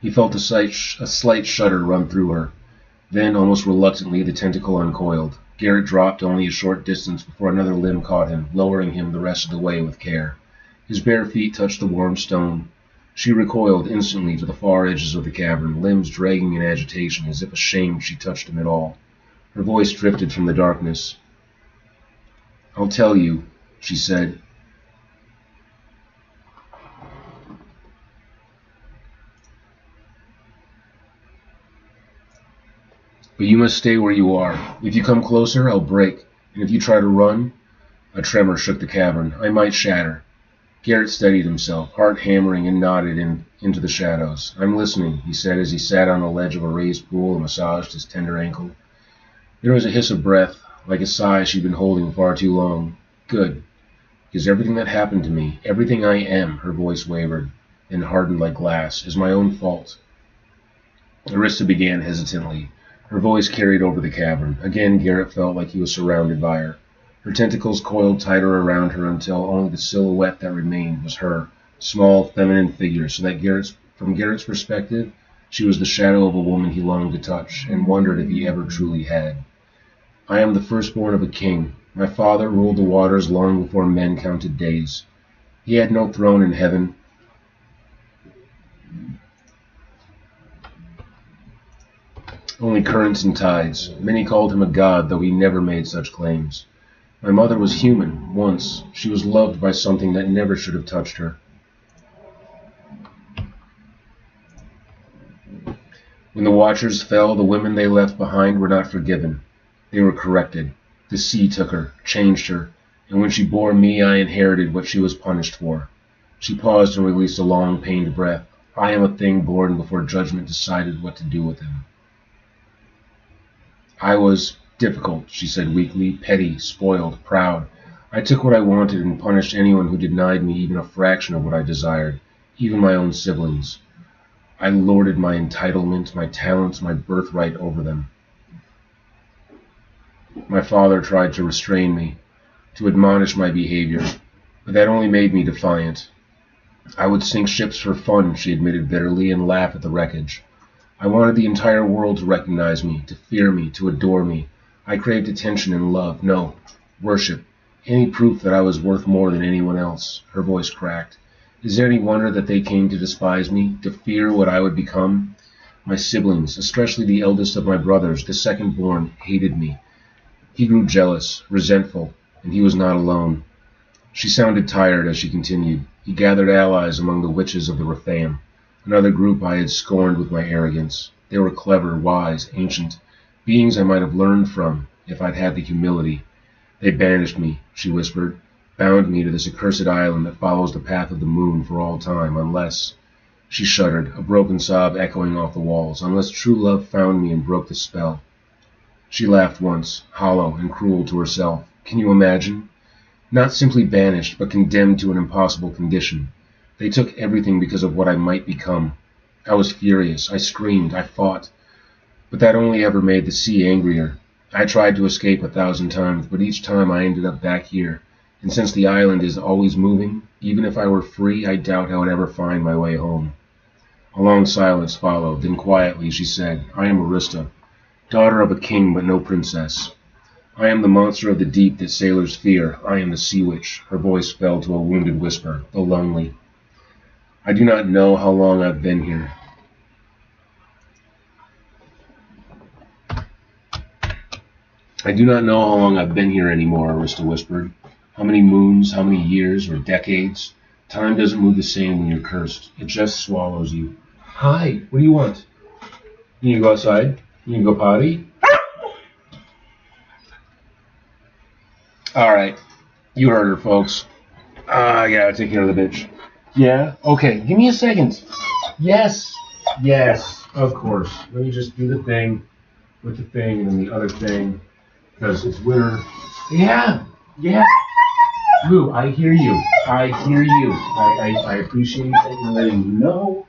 He felt a slight shudder run through her. Then, almost reluctantly, the tentacle uncoiled. Garrett dropped only a short distance before another limb caught him, lowering him the rest of the way with care. His bare feet touched the warm stone. She recoiled instantly to the far edges of the cavern, limbs dragging in agitation, as if ashamed she touched him at all. Her voice drifted from the darkness. I'll tell you, she said. But you must stay where you are. If you come closer, I'll break, and if you try to run... A tremor shook the cavern. I might shatter. Garrett steadied himself, heart hammering, and nodded into the shadows. I'm listening, he said as he sat on the ledge of a raised pool and massaged his tender ankle. There was a hiss of breath, like a sigh she'd been holding far too long. Good. Because everything that happened to me, everything I am, her voice wavered, then hardened like glass, is my own fault. Arista began hesitantly. Her voice carried over the cavern. Again, Garrett felt like he was surrounded by her. Her tentacles coiled tighter around her until only the silhouette that remained was her, small, feminine figure, so that from Garrett's perspective, she was the shadow of a woman he longed to touch, and wondered if he ever truly had. I am the firstborn of a king. My father ruled the waters long before men counted days. He had no throne in heaven. Only currents and tides. Many called him a god, though he never made such claims. My mother was human, once. She was loved by something that never should have touched her. When the Watchers fell, the women they left behind were not forgiven. They were corrected. The sea took her, changed her, and when she bore me, I inherited what she was punished for. She paused and released a long, pained breath. I am a thing born before judgment decided what to do with him. I was difficult, she said weakly, petty, spoiled, proud. I took what I wanted and punished anyone who denied me even a fraction of what I desired, even my own siblings. I lorded my entitlement, my talents, my birthright over them. My father tried to restrain me, to admonish my behavior, but that only made me defiant. I would sink ships for fun, she admitted bitterly, and laugh at the wreckage. I wanted the entire world to recognize me, to fear me, to adore me. I craved attention and love, no, worship, any proof that I was worth more than anyone else. Her voice cracked. Is there any wonder that they came to despise me, to fear what I would become? My siblings, especially the eldest of my brothers, the second-born, hated me. He grew jealous, resentful, and he was not alone. She sounded tired as she continued. He gathered allies among the witches of the Rephaim, another group I had scorned with my arrogance. They were clever, wise, ancient, beings I might have learned from if I'd had the humility. They banished me, she whispered, bound me to this accursed island that follows the path of the moon for all time, unless... She shuddered, a broken sob echoing off the walls, unless true love found me and broke the spell. She laughed once, hollow and cruel to herself. Can you imagine? Not simply banished, but condemned to an impossible condition. They took everything because of what I might become. I was furious. I screamed. I fought. But that only ever made the sea angrier. I tried to escape 1,000 times, but each time I ended up back here. And since the island is always moving, even if I were free, I doubt I would ever find my way home. A long silence followed. Then quietly she said, I am Arista, daughter of a king but no princess. I am the monster of the deep that sailors fear. I am the sea witch. Her voice fell to a wounded whisper, though lonely. I do not know how long I've been here. I do not know how long I've been here anymore, Arista whispered. How many moons, how many years, or decades? Time doesn't move the same when you're cursed. It just swallows you. Hi, what do you want? You need to go outside? You need to go potty? Alright, you heard her, folks. I gotta take care of the bitch. Yeah? Okay, give me a second. Yes, of course. Let me just do the thing with the thing and then the other thing. Because it's winter. Yeah. Lou, I hear you. I appreciate that you're letting me know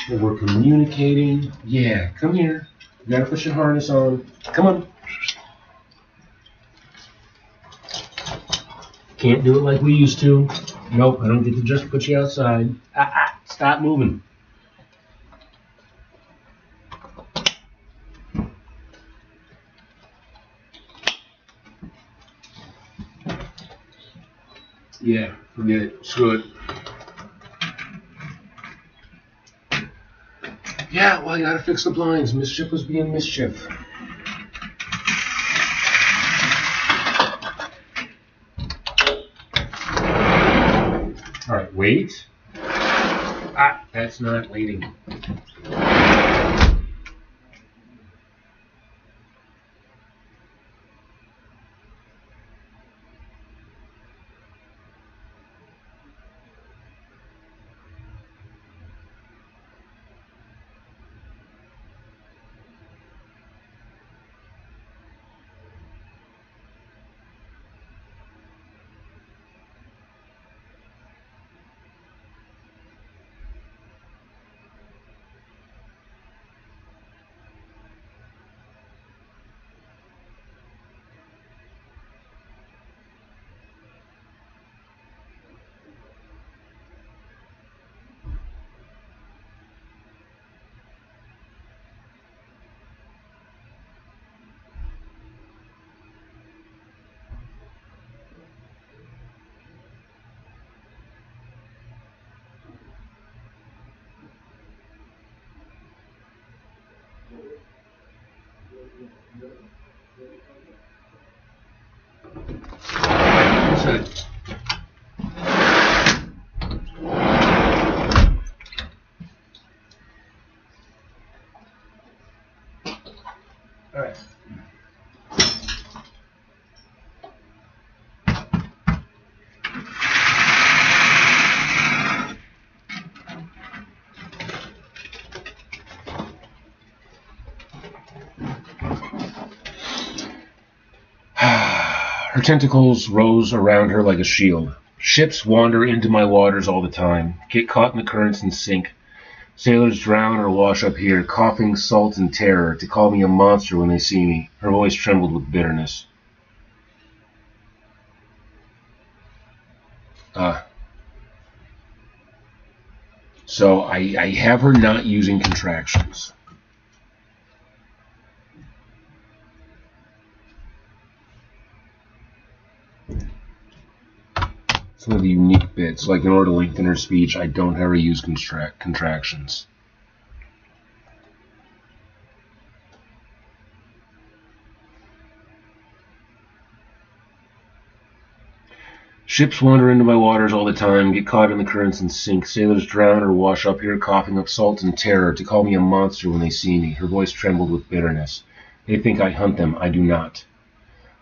that we're communicating. Yeah, come here. You gotta put your harness on. Come on. Can't do it like we used to. Nope, I don't get to just put you outside. Stop moving. Yeah, forget it. Screw it. Yeah, well, I gotta fix the blinds. Mischief was being mischief. Alright, wait. That's not waiting. What's All right. Her tentacles rose around her like a shield. Ships wander into my waters all the time, get caught in the currents and sink. Sailors drown or wash up here, coughing salt and terror, to call me a monster when they see me. Her voice trembled with bitterness. So I have her not using contractions. Some of the unique bits, like in order to lengthen her speech, I don't ever use contractions. Ships wander into my waters all the time, get caught in the currents and sink. Sailors drown or wash up here, coughing up salt and terror, to call me a monster when they see me. Her voice trembled with bitterness. They think I hunt them. I do not.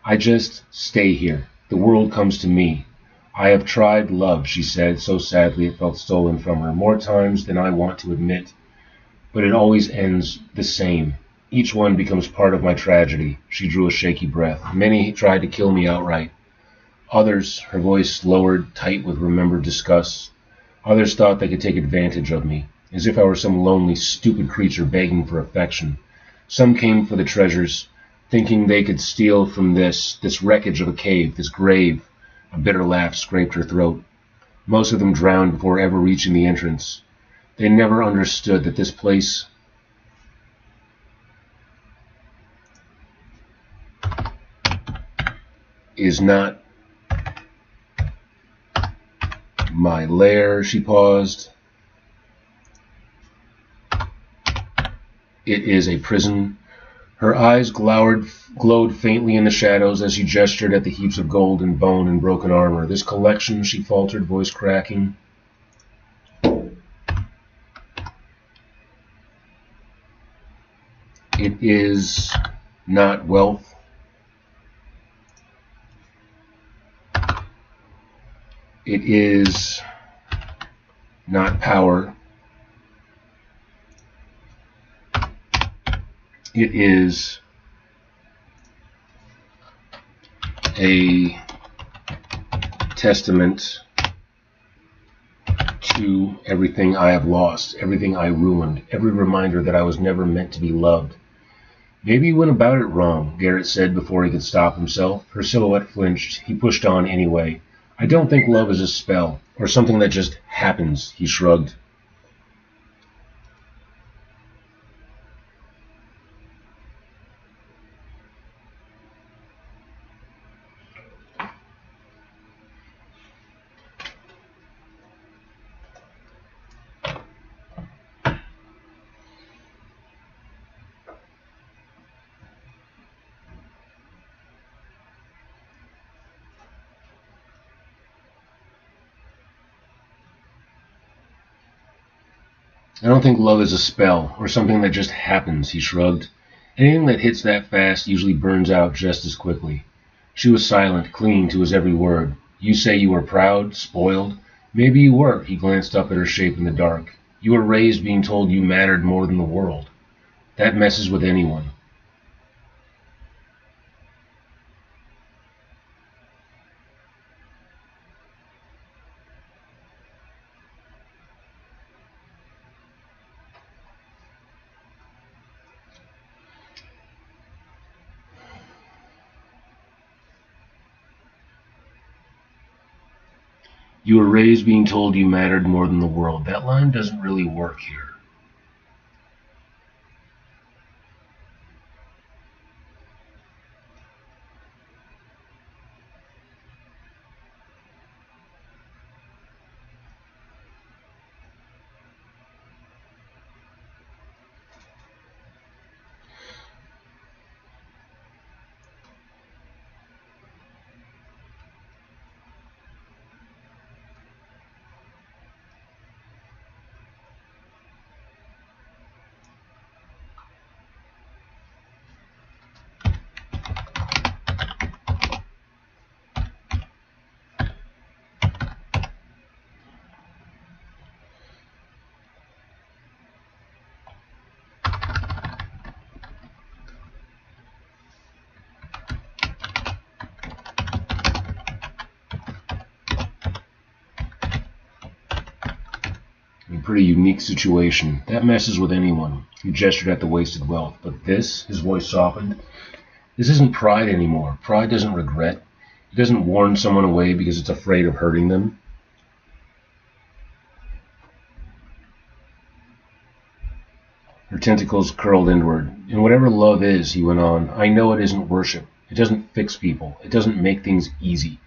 I just stay here. The world comes to me. I have tried love, she said, so sadly it felt stolen from her, more times than I want to admit. But it always ends the same. Each one becomes part of my tragedy. She drew a shaky breath. Many tried to kill me outright. Others, her voice lowered, tight with remembered disgust. Others thought they could take advantage of me, as if I were some lonely, stupid creature begging for affection. Some came for the treasures, thinking they could steal from this wreckage of a cave, this grave. A bitter laugh scraped her throat. Most of them drowned before ever reaching the entrance. They never understood that this place is not my lair. She paused. It is a prison. Her eyes glowed faintly in the shadows as she gestured at the heaps of gold and bone and broken armor. This collection, she faltered, voice cracking. It is not wealth. It is not power. It is a testament to everything I have lost, everything I ruined, every reminder that I was never meant to be loved. Maybe you went about it wrong, Garrett said before he could stop himself. Her silhouette flinched. He pushed on anyway. I don't think love is a spell, or something that just happens, he shrugged. I don't think love is a spell, or something that just happens, he shrugged. Anything that hits that fast usually burns out just as quickly. She was silent, clinging to his every word. You say you were proud, spoiled? Maybe you were, he glanced up at her shape in the dark. You were raised being told you mattered more than the world. That messes with anyone. You were raised being told you mattered more than the world. That line doesn't really work here. Pretty unique situation. That messes with anyone. He gestured at the wasted wealth. But this, his voice softened, this isn't pride anymore. Pride doesn't regret. It doesn't warn someone away because it's afraid of hurting them. Her tentacles curled inward. And whatever love is, he went on, I know it isn't worship. It doesn't fix people. It doesn't make things easy.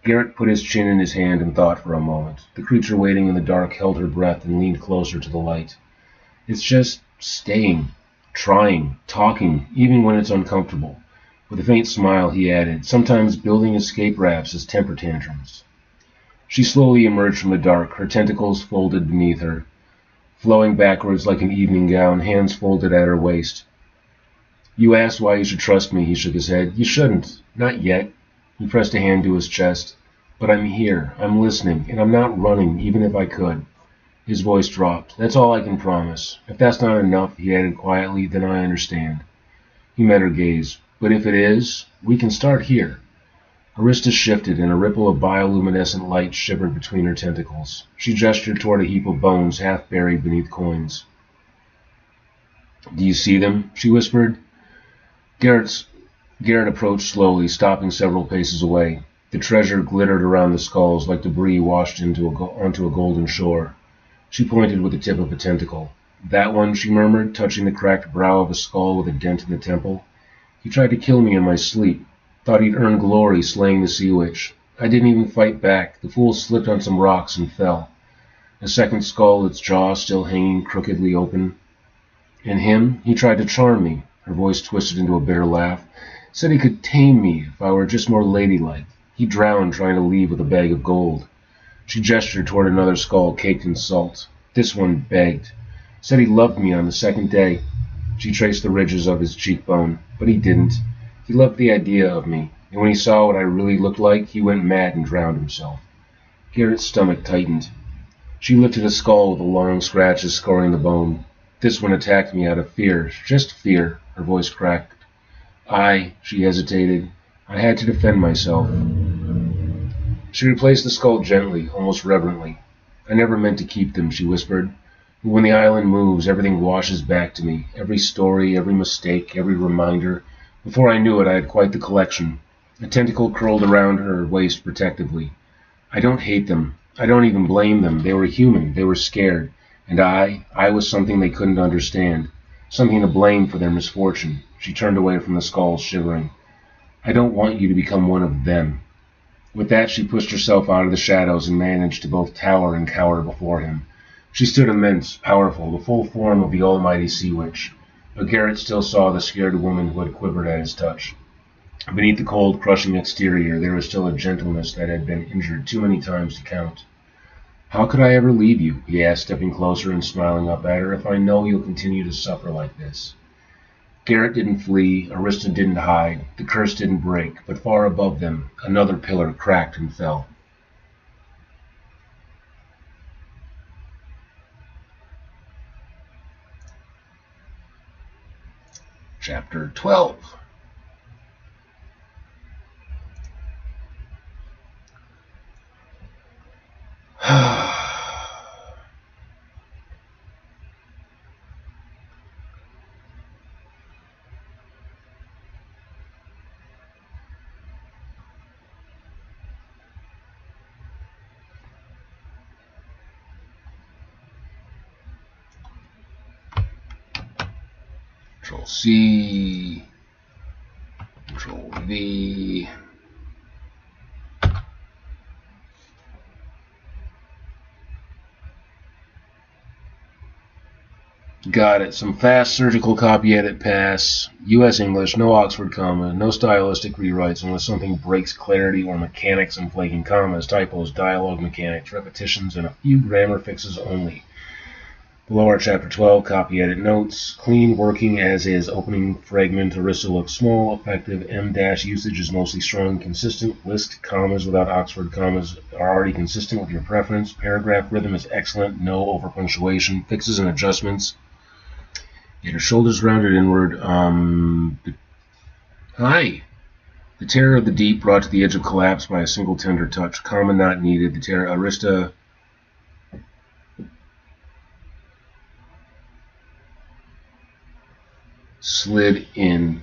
Garrett put his chin in his hand and thought for a moment. The creature waiting in the dark held her breath and leaned closer to the light. It's just staying, trying, talking, even when it's uncomfortable. With a faint smile, he added, sometimes building escape rafts as temper tantrums. She slowly emerged from the dark, her tentacles folded beneath her, flowing backwards like an evening gown, hands folded at her waist. You asked why you should trust me, he shook his head. You shouldn't. Not yet. He pressed a hand to his chest. But I'm here, I'm listening, and I'm not running, even if I could. His voice dropped. That's all I can promise. If that's not enough, he added quietly, then I understand. He met her gaze. But if it is, we can start here. Arista shifted, and a ripple of bioluminescent light shivered between her tentacles. She gestured toward a heap of bones half buried beneath coins. "Do you see them?" she whispered. Garrett approached slowly, stopping several paces away. The treasure glittered around the skulls like debris washed onto a golden shore. She pointed with the tip of a tentacle. "That one," she murmured, touching the cracked brow of a skull with a dent in the temple. "He tried to kill me in my sleep. Thought he'd earn glory slaying the sea witch. I didn't even fight back. The fool slipped on some rocks and fell." A second skull, its jaw still hanging crookedly open. "And him? He tried to charm me." Her voice twisted into a bitter laugh. "Said he could tame me if I were just more ladylike. He drowned trying to leave with a bag of gold." She gestured toward another skull caked in salt. "This one begged. Said he loved me on the second day." She traced the ridges of his cheekbone. "But he didn't. He loved the idea of me, and when he saw what I really looked like, he went mad and drowned himself." Garrett's stomach tightened. She lifted a skull with the long scratches scoring the bone. "This one attacked me out of fear, just fear." Her voice cracked. She hesitated. "I had to defend myself." She replaced the skull gently, almost reverently. "I never meant to keep them," she whispered. "But when the island moves, everything washes back to me. Every story, every mistake, every reminder. Before I knew it, I had quite the collection." A tentacle curled around her waist protectively. "I don't hate them. I don't even blame them. They were human. They were scared. And I was something they couldn't understand. Something to blame for their misfortune." She turned away from the skull, shivering. "I don't want you to become one of them." With that, she pushed herself out of the shadows and managed to both tower and cower before him. She stood immense, powerful, the full form of the almighty sea witch. But Garrett still saw the scared woman who had quivered at his touch. Beneath the cold, crushing exterior, there was still a gentleness that had been injured too many times to count. "How could I ever leave you?" he asked, stepping closer and smiling up at her, "if I know you'll continue to suffer like this?" Garrett didn't flee, Arista didn't hide, the curse didn't break, but far above them, another pillar cracked and fell. Chapter 12. Control C, Control V. Got it. Some fast surgical copy edit pass. U.S. English, no Oxford comma, no stylistic rewrites unless something breaks clarity or mechanics and flaking commas, typos, dialogue mechanics, repetitions, and a few grammar fixes only. Below are Chapter 12, copy edit notes. Clean working as is. Opening fragment. Arista looks small, effective. M- usage is mostly strong, consistent. List commas without Oxford commas are already consistent with your preference. Paragraph rhythm is excellent. No over punctuation. Fixes and adjustments. Get her shoulders rounded inward. Hi. The terror of the deep brought to the edge of collapse by a single tender touch. Comma not needed. The terror. Arista slid in.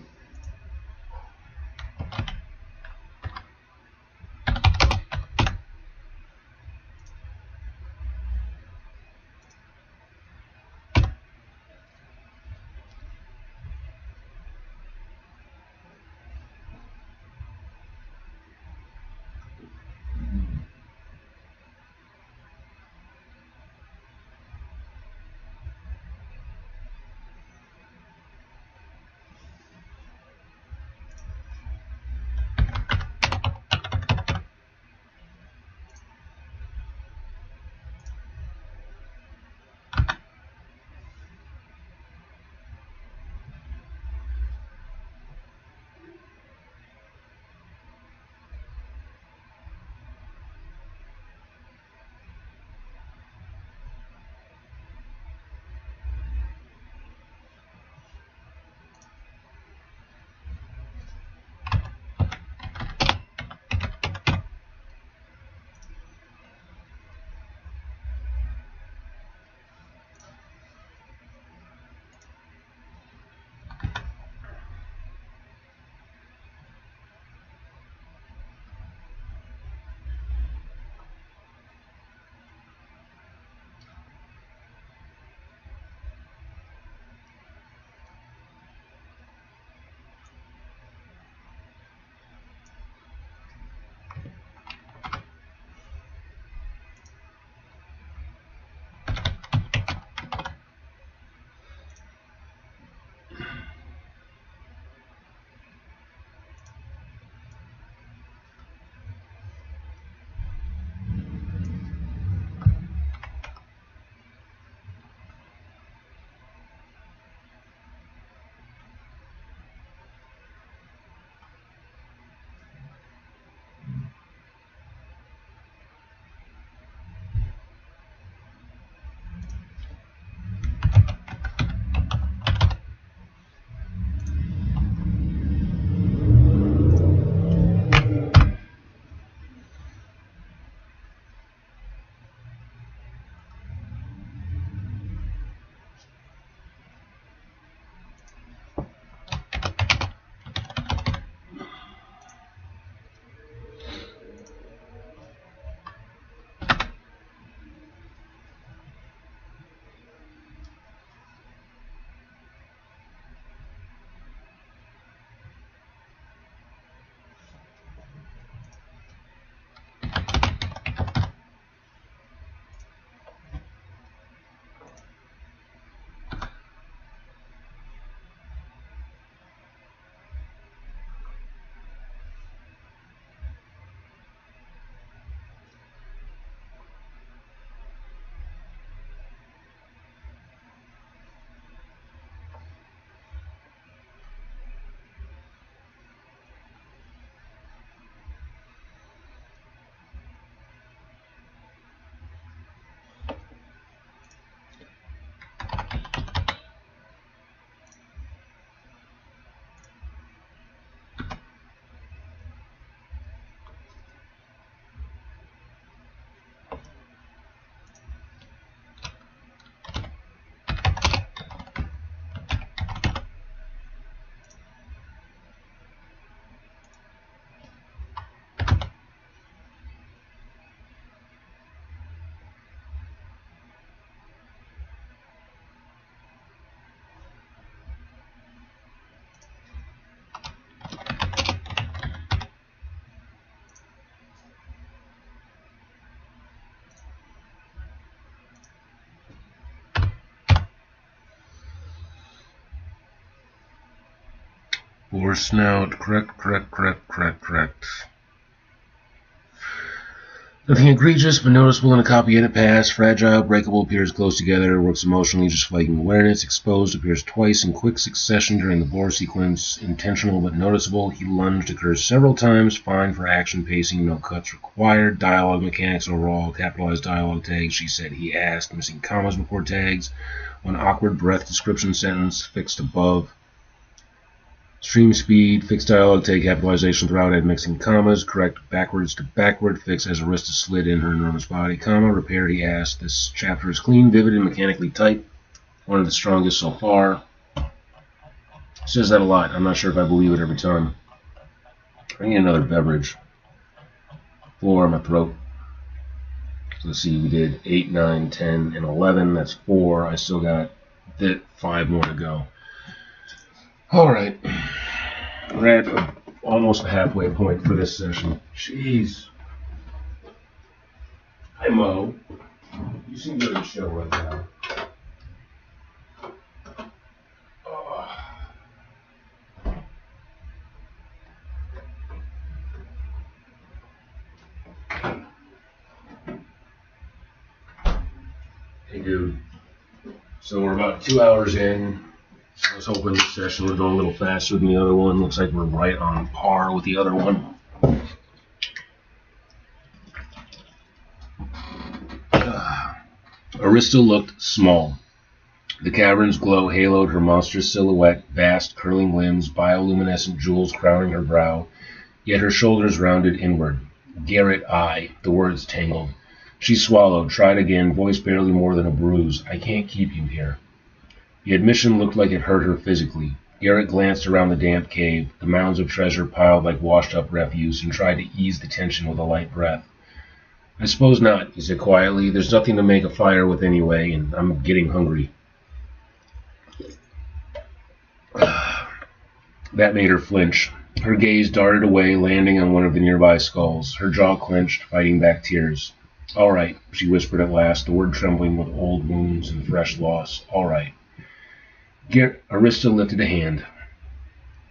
Boar snout, correct. Nothing egregious, but noticeable in a copy-edit pass. Fragile, breakable, appears close together, works emotionally, just flagging awareness. Exposed, appears twice in quick succession during the boar sequence. Intentional but noticeable. He lunged, occurs several times. Fine for action pacing, no cuts required. Dialogue mechanics overall, capitalized dialogue tags. She said, he asked, missing commas before tags. One awkward breath description sentence, fixed above. Stream speed, fixed dialogue tag capitalization throughout, add mixing commas, correct backwards to backward, fix as Arista slid in her enormous body, comma, repair, he asked. This chapter is clean, vivid, and mechanically tight. One of the strongest so far. Says that a lot. I'm not sure if I believe it every time. I need another beverage. Floor on my throat. So let's see, we did 8, 9, 10, and 11. That's 4. I still got 5 more to go. Alright, we're at almost a halfway point for this session. Jeez. Hi, Mo. You seem to go to the show right now. Oh. Hey, dude. So we're about 2 hours in. I was hoping this session would go a little faster than the other one. Looks like we're right on par with the other one. Arista looked small. The cavern's glow haloed her monstrous silhouette, vast curling limbs, bioluminescent jewels crowning her brow, yet her shoulders rounded inward. Garrett, the words tangled. She swallowed, tried again, voice barely more than a bruise. I can't keep you here. The admission looked like it hurt her physically. Garrett glanced around the damp cave, the mounds of treasure piled like washed-up refuse, and tried to ease the tension with a light breath. I suppose not, he said quietly. There's nothing to make a fire with anyway, and I'm getting hungry. That made her flinch. Her gaze darted away, landing on one of the nearby skulls. Her jaw clenched, fighting back tears. All right, she whispered at last, the word trembling with old wounds and fresh loss. All right. Arista lifted a hand,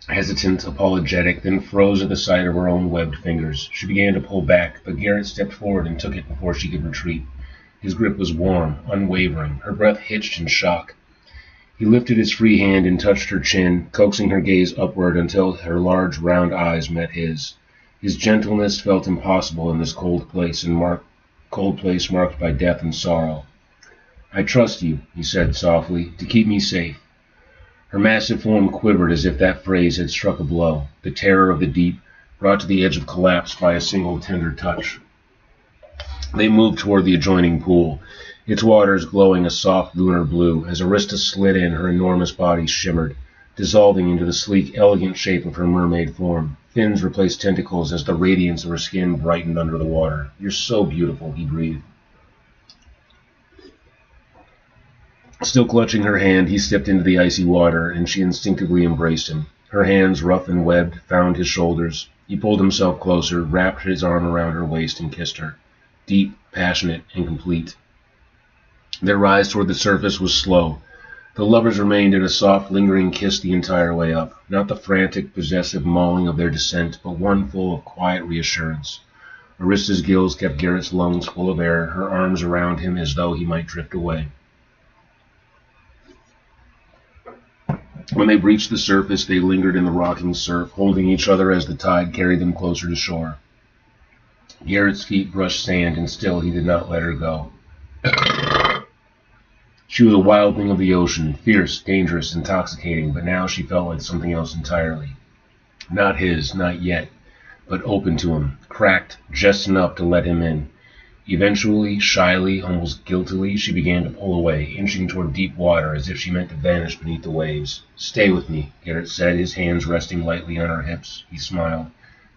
hesitant, apologetic, then froze at the sight of her own webbed fingers. She began to pull back, but Garrett stepped forward and took it before she could retreat. His grip was warm, unwavering. Her breath hitched in shock. He lifted his free hand and touched her chin, coaxing her gaze upward until her large, round eyes met his. His gentleness felt impossible in this cold place marked by death and sorrow. I trust you, he said softly, to keep me safe. Her massive form quivered as if that phrase had struck a blow, the terror of the deep, brought to the edge of collapse by a single tender touch. They moved toward the adjoining pool, its waters glowing a soft lunar blue. As Arista slid in, her enormous body shimmered, dissolving into the sleek, elegant shape of her mermaid form. Fins replaced tentacles as the radiance of her skin brightened under the water. You're so beautiful, he breathed. Still clutching her hand, he stepped into the icy water, and she instinctively embraced him. Her hands, rough and webbed, found his shoulders. He pulled himself closer, wrapped his arm around her waist, and kissed her. Deep, passionate, and complete. Their rise toward the surface was slow. The lovers remained in a soft, lingering kiss the entire way up, not the frantic, possessive mauling of their descent, but one full of quiet reassurance. Arista's gills kept Garrett's lungs full of air, her arms around him as though he might drift away. When they reached the surface, they lingered in the rocking surf, holding each other as the tide carried them closer to shore. Garrett's feet brushed sand, and still he did not let her go. She was a wild thing of the ocean, fierce, dangerous, intoxicating, but now she felt like something else entirely. Not his, not yet, but open to him, cracked just enough to let him in. Eventually, shyly, almost guiltily, she began to pull away, inching toward deep water as if she meant to vanish beneath the waves. Stay with me, Garrett said, his hands resting lightly on her hips. He smiled.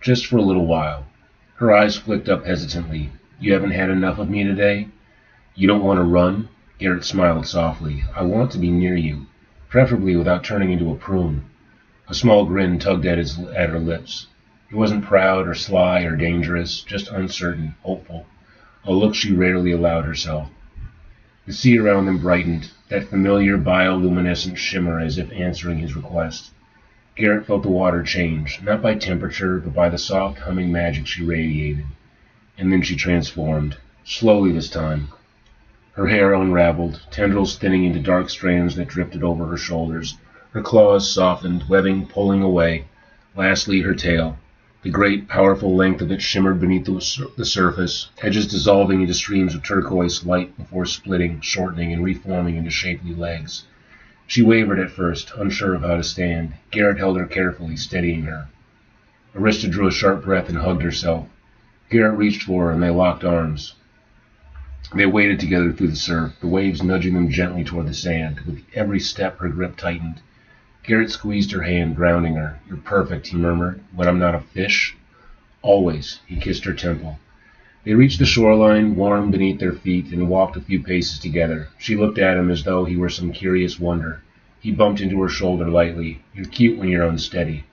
Just for a little while. Her eyes flicked up hesitantly. You haven't had enough of me today? You don't want to run? Garrett smiled softly. I want to be near you, preferably without turning into a prune. A small grin tugged at her lips. It wasn't proud or sly or dangerous, just uncertain, hopeful. A look she rarely allowed herself. The sea around them brightened, that familiar bioluminescent shimmer as if answering his request. Garrett felt the water change, not by temperature, but by the soft, humming magic she radiated. And then she transformed, slowly this time. Her hair unraveled, tendrils thinning into dark strands that drifted over her shoulders. Her claws softened, webbing pulling away. Lastly, her tail. The great, powerful length of it shimmered beneath the surface, edges dissolving into streams of turquoise light before splitting, shortening, and reforming into shapely legs. She wavered at first, unsure of how to stand. Garrett held her carefully, steadying her. Arista drew a sharp breath and hugged herself. Garrett reached for her, and they locked arms. They waded together through the surf, the waves nudging them gently toward the sand. With every step, her grip tightened. Garrett squeezed her hand, grounding her. "You're perfect," he murmured. "When I'm not a fish?" "Always." He kissed her temple. They reached the shoreline, warm beneath their feet, and walked a few paces together. She looked at him as though he were some curious wonder. He bumped into her shoulder lightly. "You're cute when you're unsteady."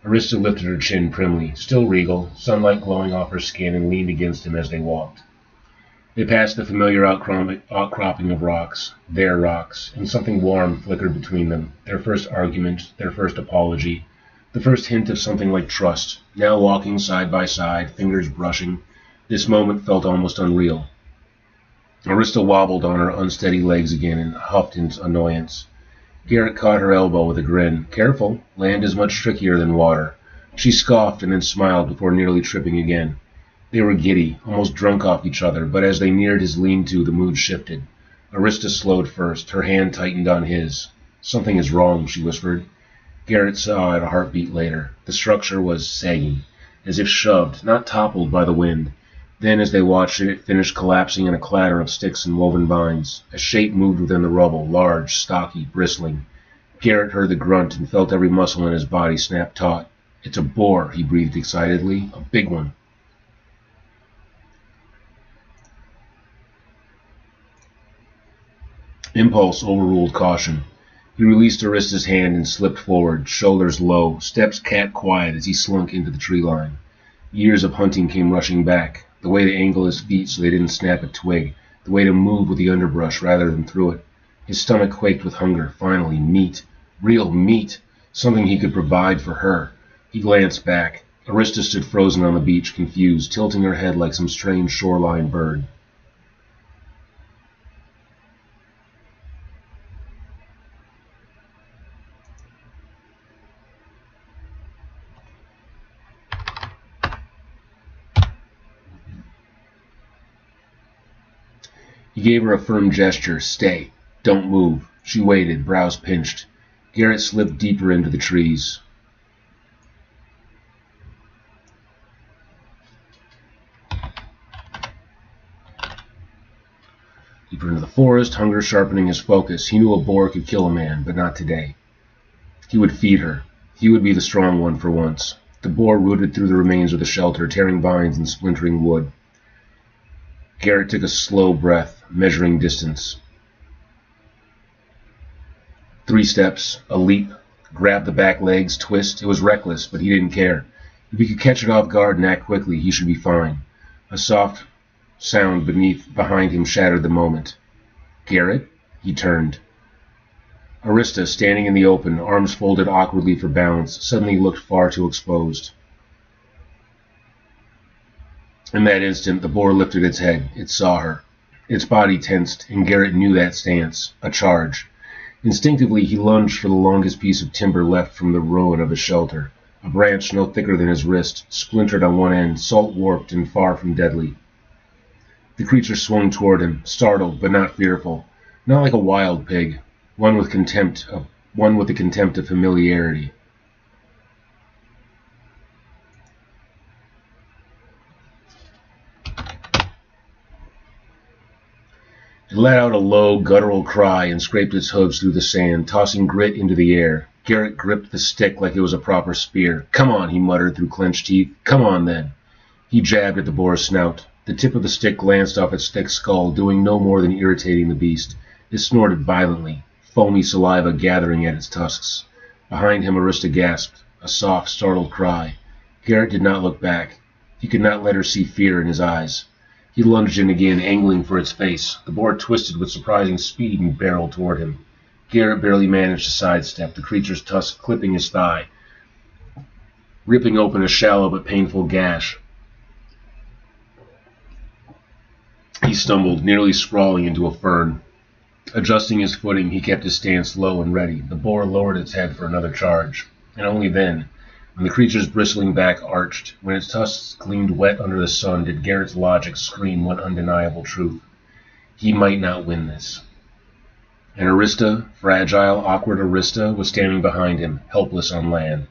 Arista lifted her chin primly, still regal, sunlight glowing off her skin, and leaned against him as they walked. They passed the familiar outcropping of rocks, their rocks, and something warm flickered between them. Their first argument, their first apology, the first hint of something like trust. Now walking side by side, fingers brushing, this moment felt almost unreal. Arista wobbled on her unsteady legs again and huffed in annoyance. Garrett caught her elbow with a grin. "Careful, land is much trickier than water." She scoffed and then smiled before nearly tripping again. They were giddy, almost drunk off each other, but as they neared his lean-to, the mood shifted. Arista slowed first. Her hand tightened on his. "Something is wrong," she whispered. Garrett saw it a heartbeat later. The structure was sagging, as if shoved, not toppled by the wind. Then, as they watched it, it finished collapsing in a clatter of sticks and woven vines. A shape moved within the rubble, large, stocky, bristling. Garrett heard the grunt and felt every muscle in his body snap taut. "It's a boar," he breathed excitedly. "A big one." Impulse overruled caution. He released Arista's hand and slipped forward, shoulders low, steps cat-quiet as he slunk into the tree line. Years of hunting came rushing back, the way to angle his feet so they didn't snap a twig, the way to move with the underbrush rather than through it. His stomach quaked with hunger. Finally, meat. Real meat. Something he could provide for her. He glanced back. Arista stood frozen on the beach, confused, tilting her head like some strange shoreline bird. He gave her a firm gesture. "Stay. Don't move." She waited, brows pinched. Garrett slipped deeper into the trees. Deeper into the forest, hunger sharpening his focus. He knew a boar could kill a man, but not today. He would feed her. He would be the strong one for once. The boar rooted through the remains of the shelter, tearing vines and splintering wood. Garrett took a slow breath, measuring distance. 3 steps, a leap, grab the back legs, twist. It was reckless, but he didn't care. If he could catch it off guard and act quickly, he should be fine. A soft sound behind him shattered the moment. "Garrett?" He turned. Arista, standing in the open, arms folded awkwardly for balance, suddenly looked far too exposed. In that instant, the boar lifted its head. It saw her. Its body tensed, and Garrett knew that stance. A charge. Instinctively, he lunged for the longest piece of timber left from the ruin of his shelter. A branch no thicker than his wrist, splintered on one end, salt-warped and far from deadly. The creature swung toward him, startled but not fearful. Not like a wild pig, one with the contempt of familiarity. It let out a low, guttural cry and scraped its hooves through the sand, tossing grit into the air. Garrett gripped the stick like it was a proper spear. "Come on," he muttered through clenched teeth. "Come on, then." He jabbed at the boar's snout. The tip of the stick glanced off its thick skull, doing no more than irritating the beast. It snorted violently, foamy saliva gathering at its tusks. Behind him, Arista gasped, a soft, startled cry. Garrett did not look back. He could not let her see fear in his eyes. He lunged in again, angling for its face. The boar twisted with surprising speed and barreled toward him. Garrett barely managed to sidestep, the creature's tusk clipping his thigh. ripping open a shallow but painful gash. He stumbled, nearly sprawling into a fern. Adjusting his footing, he kept his stance low and ready. The boar lowered its head for another charge, and only then, when the creature's bristling back arched, when its tusks gleamed wet under the sun, did Garrett's logic scream one undeniable truth. He might not win this. And Arista, fragile, awkward Arista, was standing behind him, helpless on land.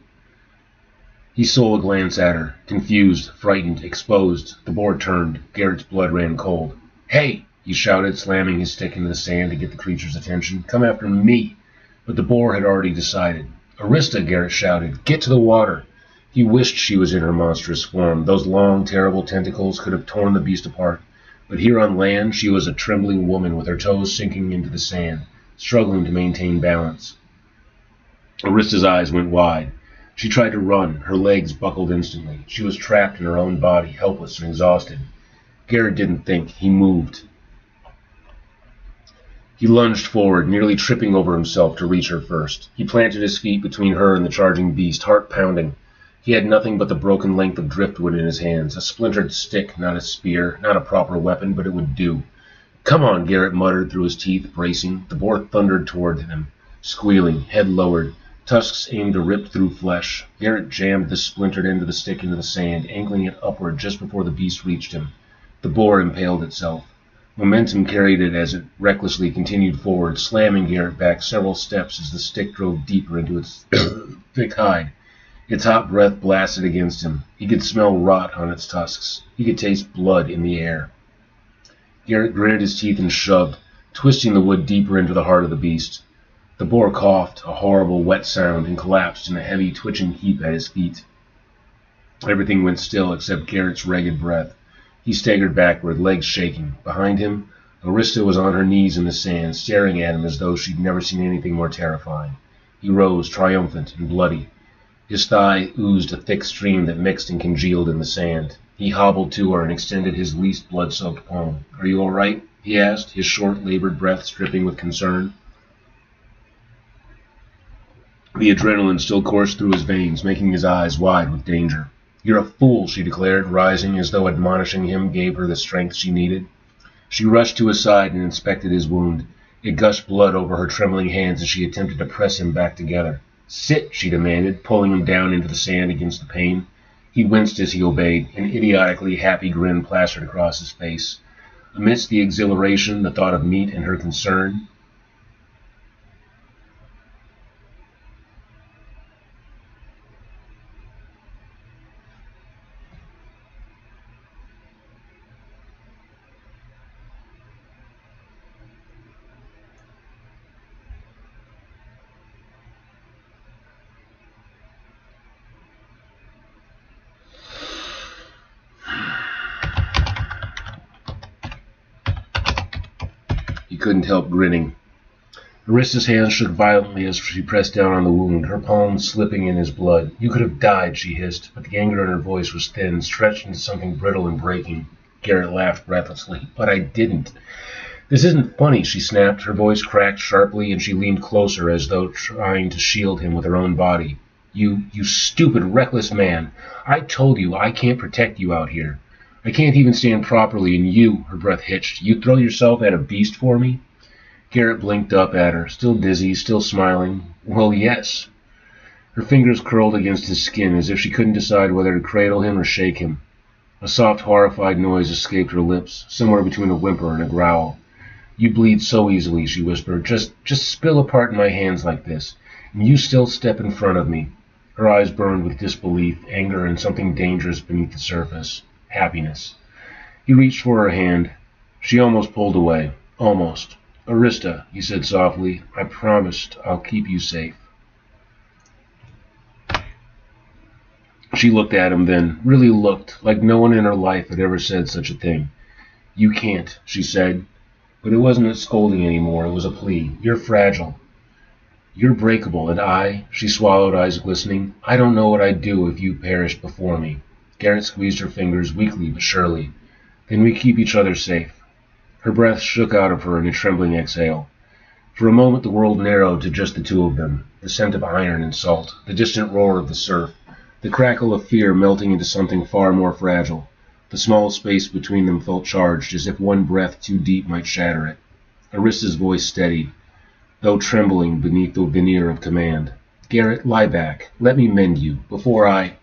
He stole a glance at her, confused, frightened, exposed. The boar turned. Garrett's blood ran cold. "Hey!" he shouted, slamming his stick into the sand to get the creature's attention. "Come after me!" But the boar had already decided. "Arista!" Garrett shouted. "Get to the water!" He wished she was in her monstrous form. Those long, terrible tentacles could have torn the beast apart. But here on land, she was a trembling woman with her toes sinking into the sand, struggling to maintain balance. Arista's eyes went wide. She tried to run. Her legs buckled instantly. She was trapped in her own body, helpless and exhausted. Garrett didn't think. He moved. He lunged forward, nearly tripping over himself to reach her first. He planted his feet between her and the charging beast, heart pounding. He had nothing but the broken length of driftwood in his hands, a splintered stick, not a spear, not a proper weapon, but it would do. "Come on," Garrett muttered through his teeth, bracing. The boar thundered toward him, squealing, head lowered, tusks aimed to rip through flesh. Garrett jammed the splintered end of the stick into the sand, angling it upward just before the beast reached him. The boar impaled itself. Momentum carried it as it recklessly continued forward, slamming Garrett back several steps as the stick drove deeper into its thick hide. Its hot breath blasted against him. He could smell rot on its tusks. He could taste blood in the air. Garrett gritted his teeth and shoved, twisting the wood deeper into the heart of the beast. The boar coughed, a horrible wet sound, and collapsed in a heavy, twitching heap at his feet. Everything went still except Garrett's ragged breath. He staggered backward, legs shaking. Behind him, Arista was on her knees in the sand, staring at him as though she'd never seen anything more terrifying. He rose, triumphant and bloody. His thigh oozed a thick stream that mixed and congealed in the sand. He hobbled to her and extended his least blood-soaked palm. "Are you all right?" he asked, his short, labored breath dripping with concern. The adrenaline still coursed through his veins, making his eyes wide with danger. "You're a fool," she declared, rising as though admonishing him gave her the strength she needed. She rushed to his side and inspected his wound. It gushed blood over her trembling hands as she attempted to press him back together. "Sit," she demanded, pulling him down into the sand against the pain. He winced as he obeyed, an idiotically happy grin plastered across his face. Amidst the exhilaration, the thought of meat and her concern, he couldn't help grinning. Arista's hands shook violently as she pressed down on the wound, her palms slipping in his blood. "You could have died," she hissed, but the anger in her voice was thin, stretched into something brittle and breaking. Garrett laughed breathlessly. "But I didn't." "This isn't funny," she snapped. Her voice cracked sharply, and she leaned closer as though trying to shield him with her own body. You stupid, reckless man. I told you I can't protect you out here. I can't even stand properly, and you," her breath hitched, "you throw yourself at a beast for me?" Garrett blinked up at her, still dizzy, still smiling. "Well, yes." Her fingers curled against his skin as if she couldn't decide whether to cradle him or shake him. A soft, horrified noise escaped her lips, somewhere between a whimper and a growl. "You bleed so easily," she whispered. Just spill apart in my hands like this, and you still step in front of me." Her eyes burned with disbelief, anger, and something dangerous beneath the surface. Happiness. He reached for her hand. She almost pulled away. Almost. "Arista," he said softly, "I promised I'll keep you safe." She looked at him then, really looked, like no one in her life had ever said such a thing. "You can't," she said. But it wasn't a scolding anymore, it was a plea. "You're fragile. You're breakable, and she swallowed, eyes glistening, "I don't know what I'd do if you perished before me." Garrett squeezed her fingers, weakly but surely. "Then we keep each other safe." Her breath shook out of her in a trembling exhale. For a moment the world narrowed to just the two of them, the scent of iron and salt, the distant roar of the surf, the crackle of fear melting into something far more fragile. The small space between them felt charged, as if one breath too deep might shatter it. Arista's voice steadied, though trembling beneath the veneer of command. "Garrett, lie back. Let me mend you, before I—"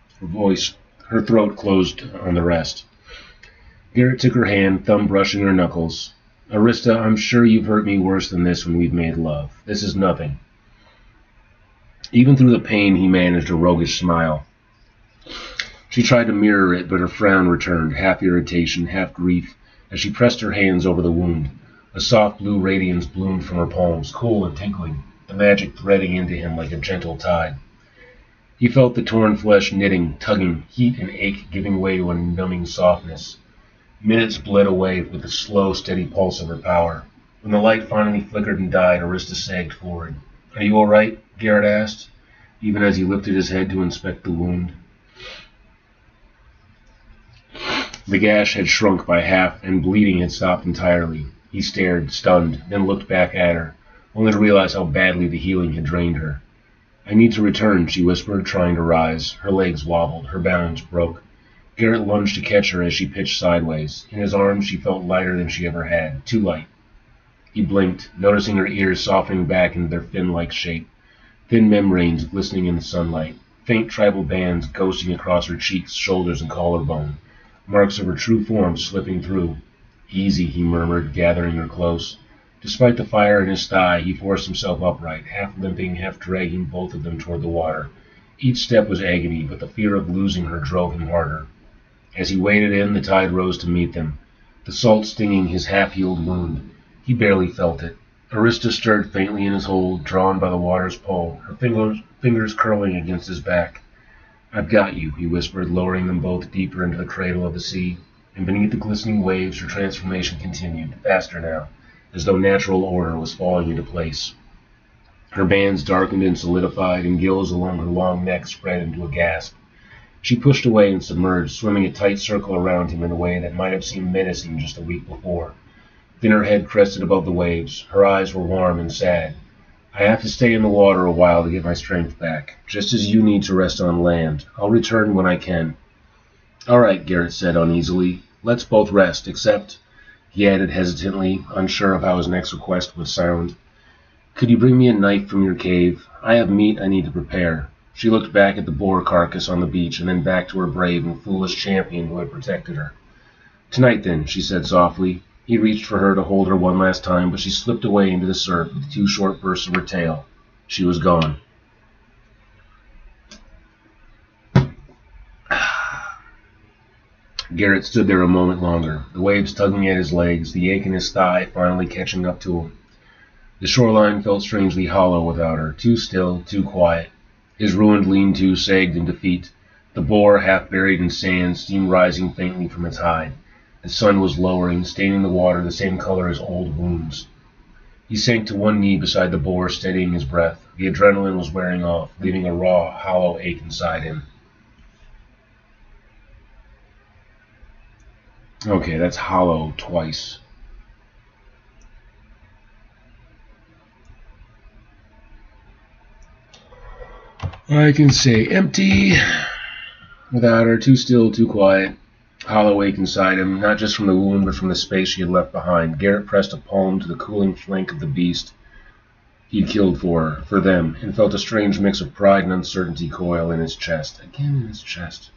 Her throat closed on the rest. Garrett took her hand, thumb brushing her knuckles. "Arista, I'm sure you've hurt me worse than this when we've made love. This is nothing." Even through the pain, he managed a roguish smile. She tried to mirror it, but her frown returned, half irritation, half grief, as she pressed her hands over the wound. A soft blue radiance bloomed from her palms, cool and tinkling, the magic threading into him like a gentle tide. He felt the torn flesh knitting, tugging, heat and ache giving way to a numbing softness. Minutes bled away with the slow, steady pulse of her power. When the light finally flickered and died, Arista sagged forward. "Are you all right?" Garrett asked, even as he lifted his head to inspect the wound. The gash had shrunk by half, and bleeding had stopped entirely. He stared, stunned, then looked back at her, only to realize how badly the healing had drained her. "I need to return," she whispered, trying to rise. Her legs wobbled, her balance broke. Garrett lunged to catch her as she pitched sideways. In his arms she felt lighter than she ever had, too light. He blinked, noticing her ears softening back into their fin-like shape, thin membranes glistening in the sunlight, faint tribal bands ghosting across her cheeks, shoulders, and collarbone, marks of her true form slipping through. "Easy," he murmured, gathering her close. Despite the fire in his thigh, he forced himself upright, half limping, half dragging both of them toward the water. Each step was agony, but the fear of losing her drove him harder. As he waded in, the tide rose to meet them, the salt stinging his half-healed wound. He barely felt it. Arista stirred faintly in his hold, drawn by the water's pull, her fingers curling against his back. "I've got you," he whispered, lowering them both deeper into the cradle of the sea. And beneath the glistening waves, her transformation continued, faster now, as though natural order was falling into place. Her bands darkened and solidified, and gills along her long neck spread into a gasp. She pushed away and submerged, swimming a tight circle around him in a way that might have seemed menacing just a week before. Then her head crested above the waves. Her eyes were warm and sad. "I have to stay in the water a while to get my strength back, just as you need to rest on land. I'll return when I can." "All right," Garrett said uneasily. "Let's both rest, except—" he added hesitantly, unsure of how his next request would sound. "Could you bring me a knife from your cave? I have meat I need to prepare." She looked back at the boar carcass on the beach, and then back to her brave and foolish champion who had protected her. "Tonight, then," she said softly. He reached for her to hold her one last time, but she slipped away into the surf with 2 short bursts of her tail. She was gone. Garrett stood there a moment longer, the waves tugging at his legs, the ache in his thigh finally catching up to him. The shoreline felt strangely hollow without her, too still, too quiet. His ruined lean-to sagged in defeat. The boar, half buried in sand, steam rising faintly from its hide. The sun was lowering, staining the water the same color as old wounds. He sank to one knee beside the boar, steadying his breath. The adrenaline was wearing off, leaving a raw, hollow ache inside him. Okay, that's hollow twice. I can say empty without her, too still, too quiet. Hollow ache inside him, not just from the wound, but from the space she had left behind. Garrett pressed a palm to the cooling flank of the beast he'd killed for her, for them, and felt a strange mix of pride and uncertainty coil in his chest. Again in his chest.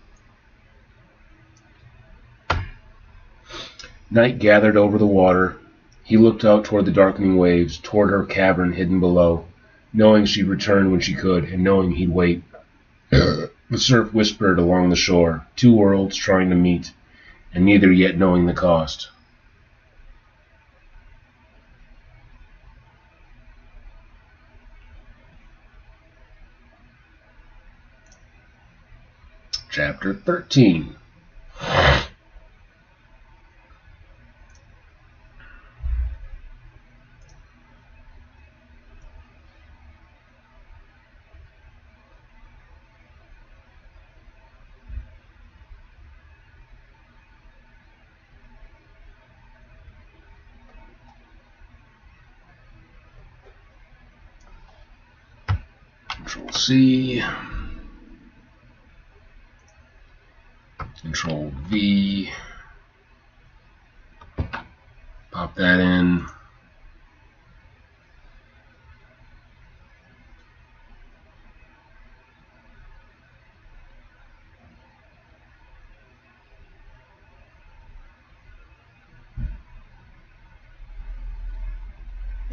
Night gathered over the water. He looked out toward the darkening waves, toward her cavern hidden below, knowing she'd return when she could, and knowing he'd wait. The surf whispered along the shore, 2 worlds trying to meet, and neither yet knowing the cost. Chapter 13. Control C. Control V. Pop that in.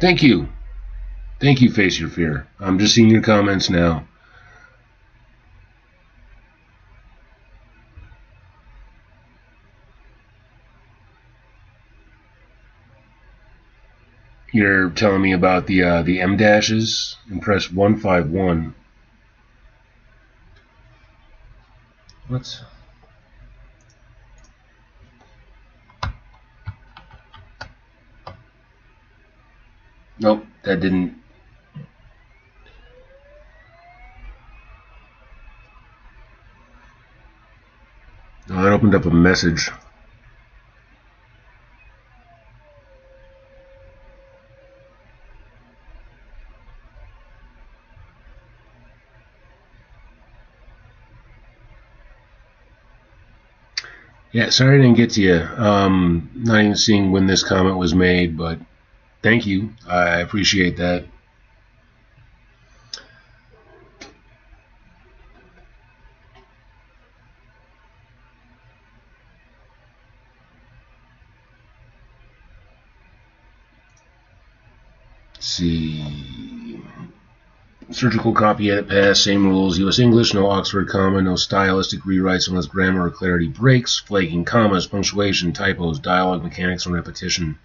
Thank you. Thank you, Face Your Fear. I'm just seeing your comments now. You're telling me about the M dashes. And press 151. What? Nope, that didn't. No, that opened up a message. Yeah, sorry I didn't get to you. Not even seeing when this comment was made, but thank you. I appreciate that. Let's see. Surgical copy edit pass, same rules. U.S. English, no Oxford comma, no stylistic rewrites unless grammar or clarity breaks, flaking commas, punctuation, typos, dialogue mechanics, and repetition.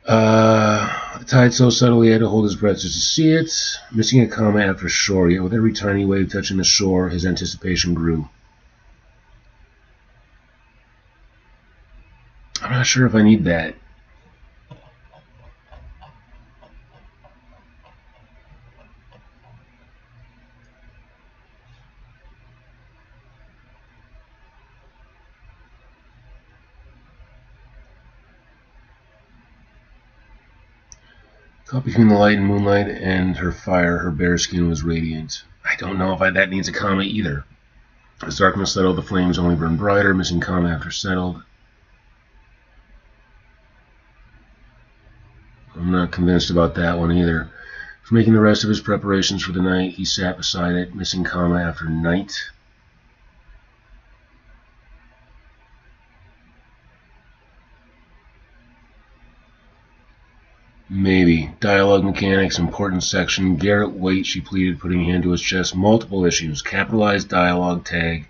Tied so subtly he had to hold his breath just to see it. Missing a comma after shore, yet with every tiny wave touching the shore, his anticipation grew. I'm not sure if I need that. Caught between the light and moonlight and her fire, her bare skin was radiant. I don't know if that needs a comma either. As darkness settled, the flames only burned brighter, missing comma after settled. I'm not convinced about that one either. For making the rest of his preparations for the night, he sat beside it, missing comma after night. Maybe. Dialogue mechanics, important section. Garrett, wait, she pleaded, putting a hand to his chest. Multiple issues. Capitalized dialogue tag.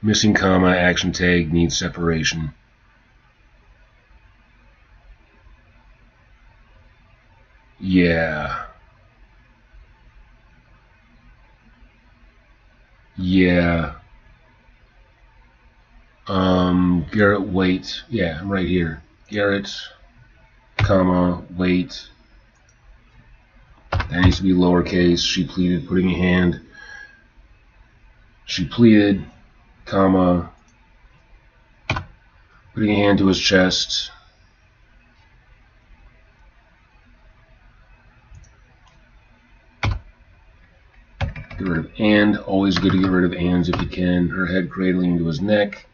Missing comma, action tag, needs separation. Yeah. Yeah. Garrett, wait. Yeah, right here. Garrett, comma, wait. That needs to be lowercase. She pleaded, putting a hand. She pleaded, comma, putting a hand to his chest. Get rid of and. Always good to get rid of ands if you can. Her head cradling into his neck.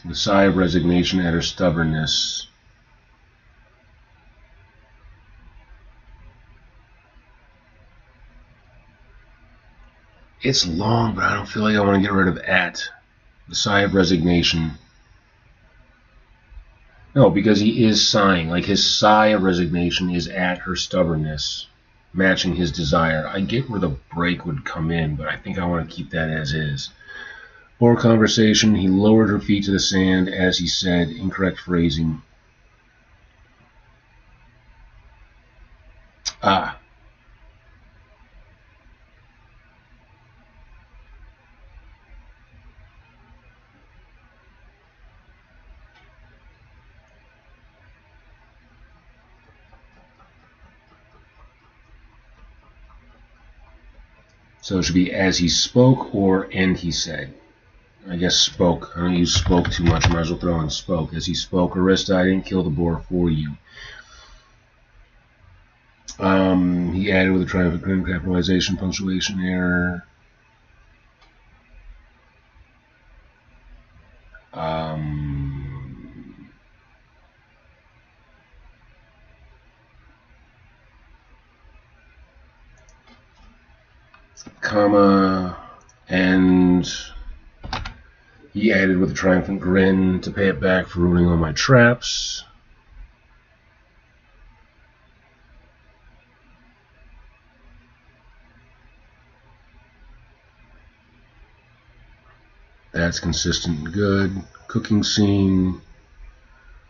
The sigh of resignation at her stubbornness. It's long, but I don't feel like I want to get rid of at. The sigh of resignation. No, because he is sighing. Like his sigh of resignation is at her stubbornness, matching his desire. I get where the break would come in, but I think I want to keep that as is. More conversation. He lowered her feet to the sand as he said, incorrect phrasing. Ah. So it should be as he spoke or and he said. I guess spoke. I don't use spoke too much. I might as well throw in spoke. As he spoke, Arista, I didn't kill the boar for you. He added with a triumphant grin, capitalization, punctuation error. Comma, and he added with a triumphant grin to pay it back for ruining all my traps. That's consistent and good. Cooking scene,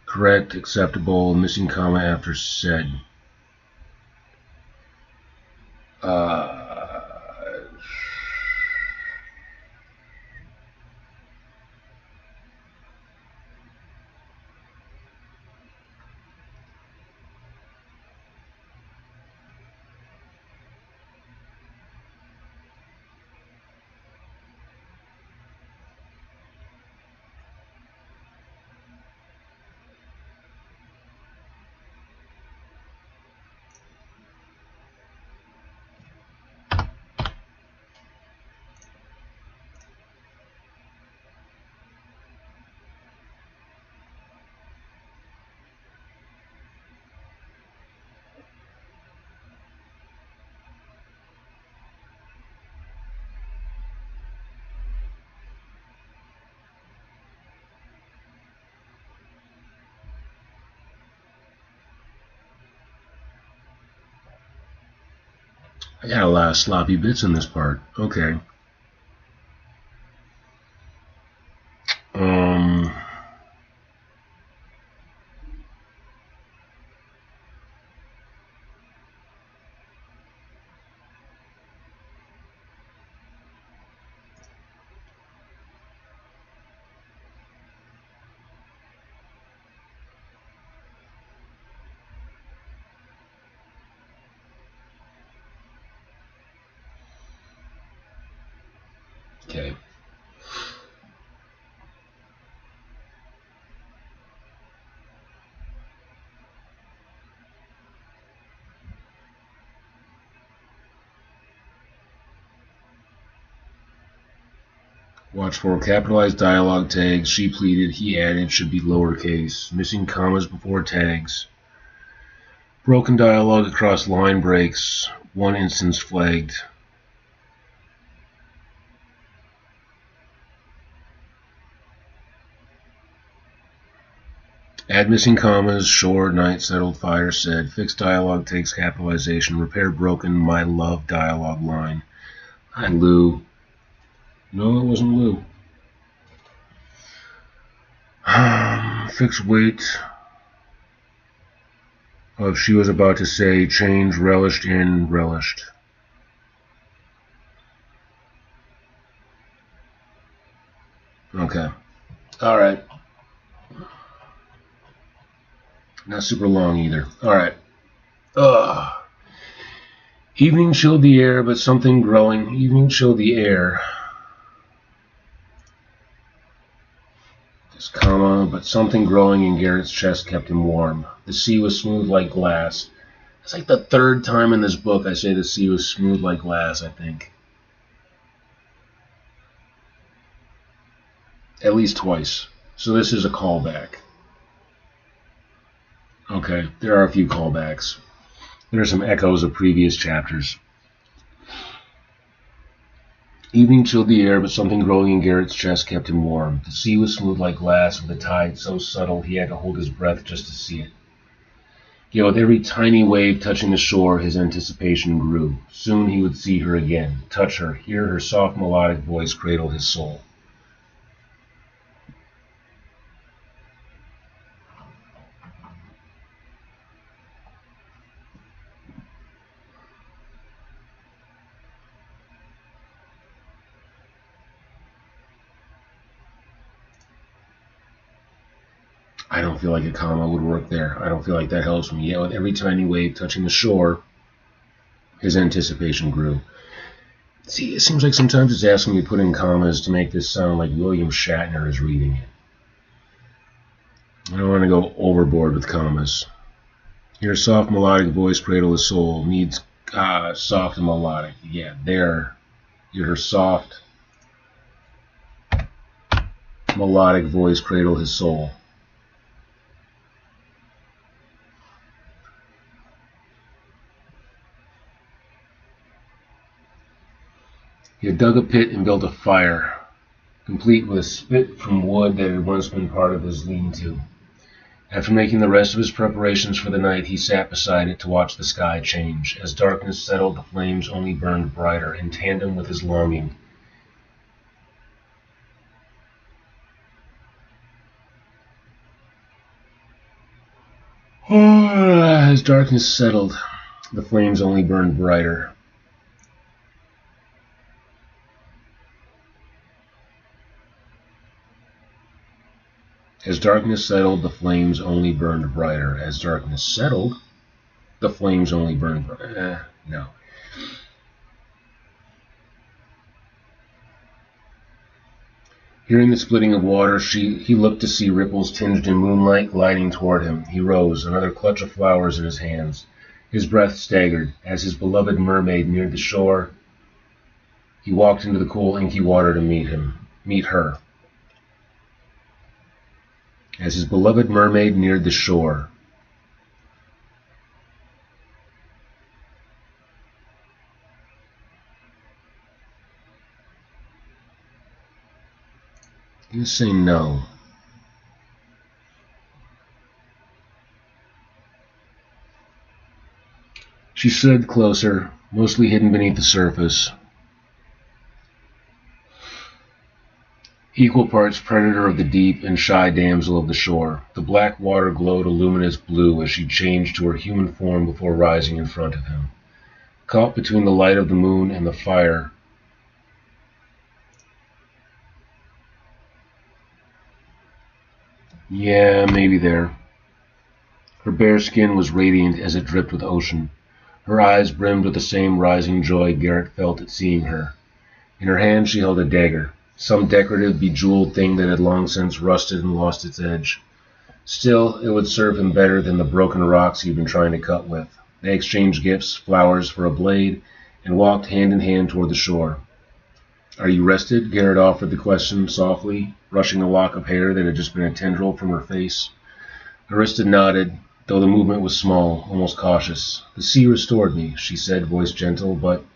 correct, acceptable, missing comma after said. I got a lot of sloppy bits in this part. Okay. Okay. Watch for capitalized dialogue tags. She pleaded, he added, should be lowercase. Missing commas before tags. Broken dialogue across line breaks. One instance flagged. Add missing commas. Shore, night, settled, fire, said. Fixed dialogue takes capitalization. Repair broken, my love dialogue line. Hi, Lou. No, it wasn't Lou. Fixed weight of she was about to say change relished in relished. Okay. Alright. Not super long either. Alright. Evening chilled the air, but something growing. Evening chilled the air. Comma, but something growing in Garrett's chest kept him warm. The sea was smooth like glass. It's like the third time in this book I say the sea was smooth like glass, I think. At least twice. So this is a callback. Okay, there are a few callbacks. There are some echoes of previous chapters. Evening chilled the air, but something growing in Garrett's chest kept him warm. The sea was smooth like glass, with the tide so subtle he had to hold his breath just to see it. Yet with every tiny wave touching the shore, his anticipation grew. Soon he would see her again, touch her, hear her soft melodic voice cradle his soul. I don't feel like a comma would work there. I don't feel like that helps me. Yet with every tiny wave touching the shore, his anticipation grew. See, it seems like sometimes it's asking me to put in commas to make this sound like William Shatner is reading it. I don't want to go overboard with commas. Your soft melodic voice cradle his soul. Needs soft and melodic. Yeah, there. Your soft melodic voice cradle his soul. He had dug a pit and built a fire, complete with a spit from wood that had once been part of his lean-to. After making the rest of his preparations for the night, he sat beside it to watch the sky change. As darkness settled, the flames only burned brighter, in tandem with his longing. As darkness settled, the flames only burned brighter. As darkness settled, the flames only burned brighter. As darkness settled, the flames only burned brighter. No. Hearing the splitting of water, he looked to see ripples tinged in moonlight gliding toward him. He rose, another clutch of flowers in his hands. His breath staggered. As his beloved mermaid neared the shore, he walked into the cool, inky water to meet her. As his beloved mermaid neared the shore, I'm going to say no. She slid closer, mostly hidden beneath the surface. Equal parts predator of the deep and shy damsel of the shore. The black water glowed a luminous blue as she changed to her human form before rising in front of him. Caught between the light of the moon and the fire, yeah, maybe there. Her bare skin was radiant as it dripped with ocean. Her eyes brimmed with the same rising joy Garrett felt at seeing her. In her hand she held a dagger, some decorative, bejeweled thing that had long since rusted and lost its edge. Still, it would serve him better than the broken rocks he'd been trying to cut with. They exchanged gifts, flowers for a blade, and walked hand in hand toward the shore. "Are you rested?" Garrett offered the question softly, brushing a lock of hair that had just been a tendril from her face. Arista nodded, though the movement was small, almost cautious. "The sea restored me," she said, voice gentle, "but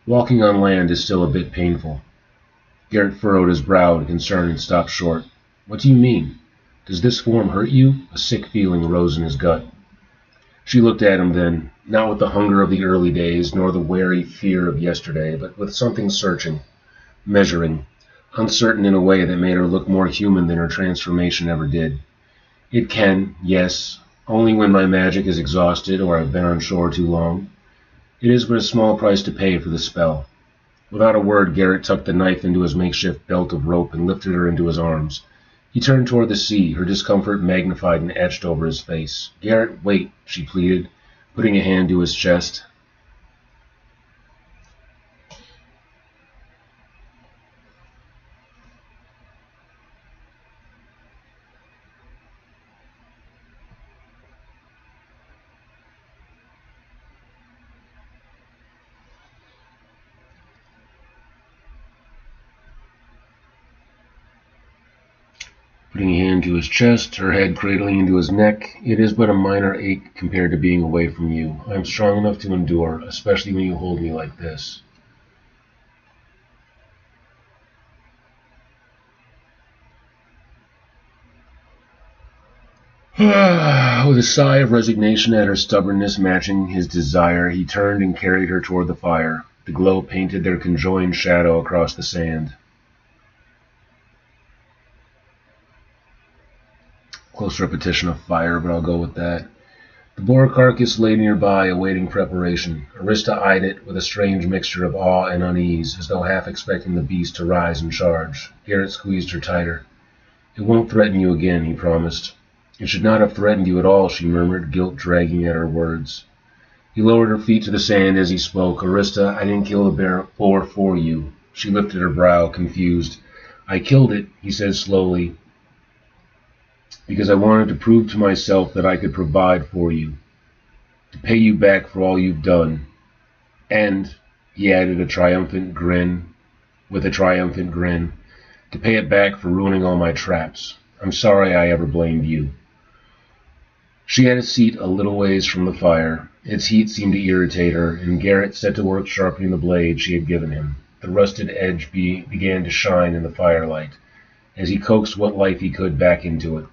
walking on land is still a bit painful." Garrett furrowed his brow in concern and stopped short. "What do you mean? Does this form hurt you?" A sick feeling rose in his gut. She looked at him then, not with the hunger of the early days, nor the wary fear of yesterday, but with something searching, measuring, uncertain in a way that made her look more human than her transformation ever did. "It can, yes, only when my magic is exhausted or I've been on shore too long. It is but a small price to pay for the spell." Without a word, Garrett tucked the knife into his makeshift belt of rope and lifted her into his arms. He turned toward the sea, her discomfort magnified and etched over his face. "Garrett, wait," she pleaded, putting a hand to his chest. Putting a hand to his chest, her head cradling into his neck. "It is but a minor ache compared to being away from you. I am strong enough to endure, especially when you hold me like this." With a sigh of resignation at her stubbornness matching his desire, he turned and carried her toward the fire. The glow painted their conjoined shadow across the sand. Close repetition of fire, but I'll go with that. The boar carcass lay nearby, awaiting preparation. Arista eyed it with a strange mixture of awe and unease, as though half expecting the beast to rise and charge. Garrett squeezed her tighter. "It won't threaten you again," he promised. "It should not have threatened you at all," she murmured, guilt dragging at her words. He lowered her feet to the sand as he spoke. "Arista, I didn't kill the boar for you." She lifted her brow, confused. "I killed it," he said slowly, "because I wanted to prove to myself that I could provide for you." to pay you back for all you've done. And, he added with a triumphant grin, to pay it back for ruining all my traps. I'm sorry I ever blamed you. She had a seat a little ways from the fire. Its heat seemed to irritate her, and Garrett set to work sharpening the blade she had given him. The rusted edge began to shine in the firelight, as he coaxed what life he could back into it.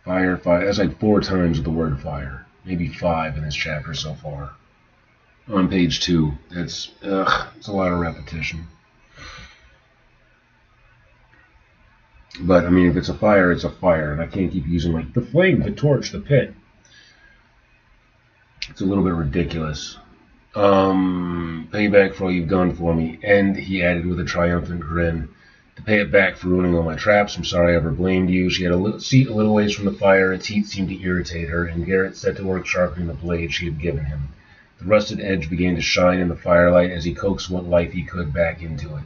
Fire. That's like 4 times the word fire. Maybe 5 in this chapter so far. On page 2. It's a lot of repetition. But, I mean, if it's a fire, it's a fire. And I can't keep using, like, the flame, the torch, the pit. It's a little bit ridiculous. Pay back for all you've done for me. And, he added with a triumphant grin, to pay it back for ruining all my traps. I'm sorry I ever blamed you. She had a seat a little ways from the fire. Its heat seemed to irritate her, and Garrett set to work sharpening the blade she had given him. The rusted edge began to shine in the firelight as he coaxed what life he could back into it.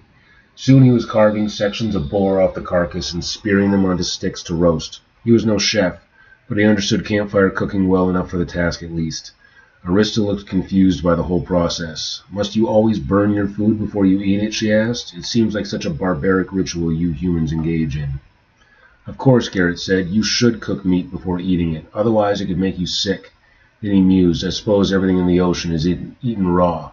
Soon he was carving sections of boar off the carcass and spearing them onto sticks to roast. He was no chef, but he understood campfire cooking well enough for the task at least. Arista looked confused by the whole process. Must you always burn your food before you eat it, she asked. It seems like such a barbaric ritual you humans engage in. Of course, Garrett said, you should cook meat before eating it. Otherwise it could make you sick. Then he mused, I suppose everything in the ocean is eaten raw.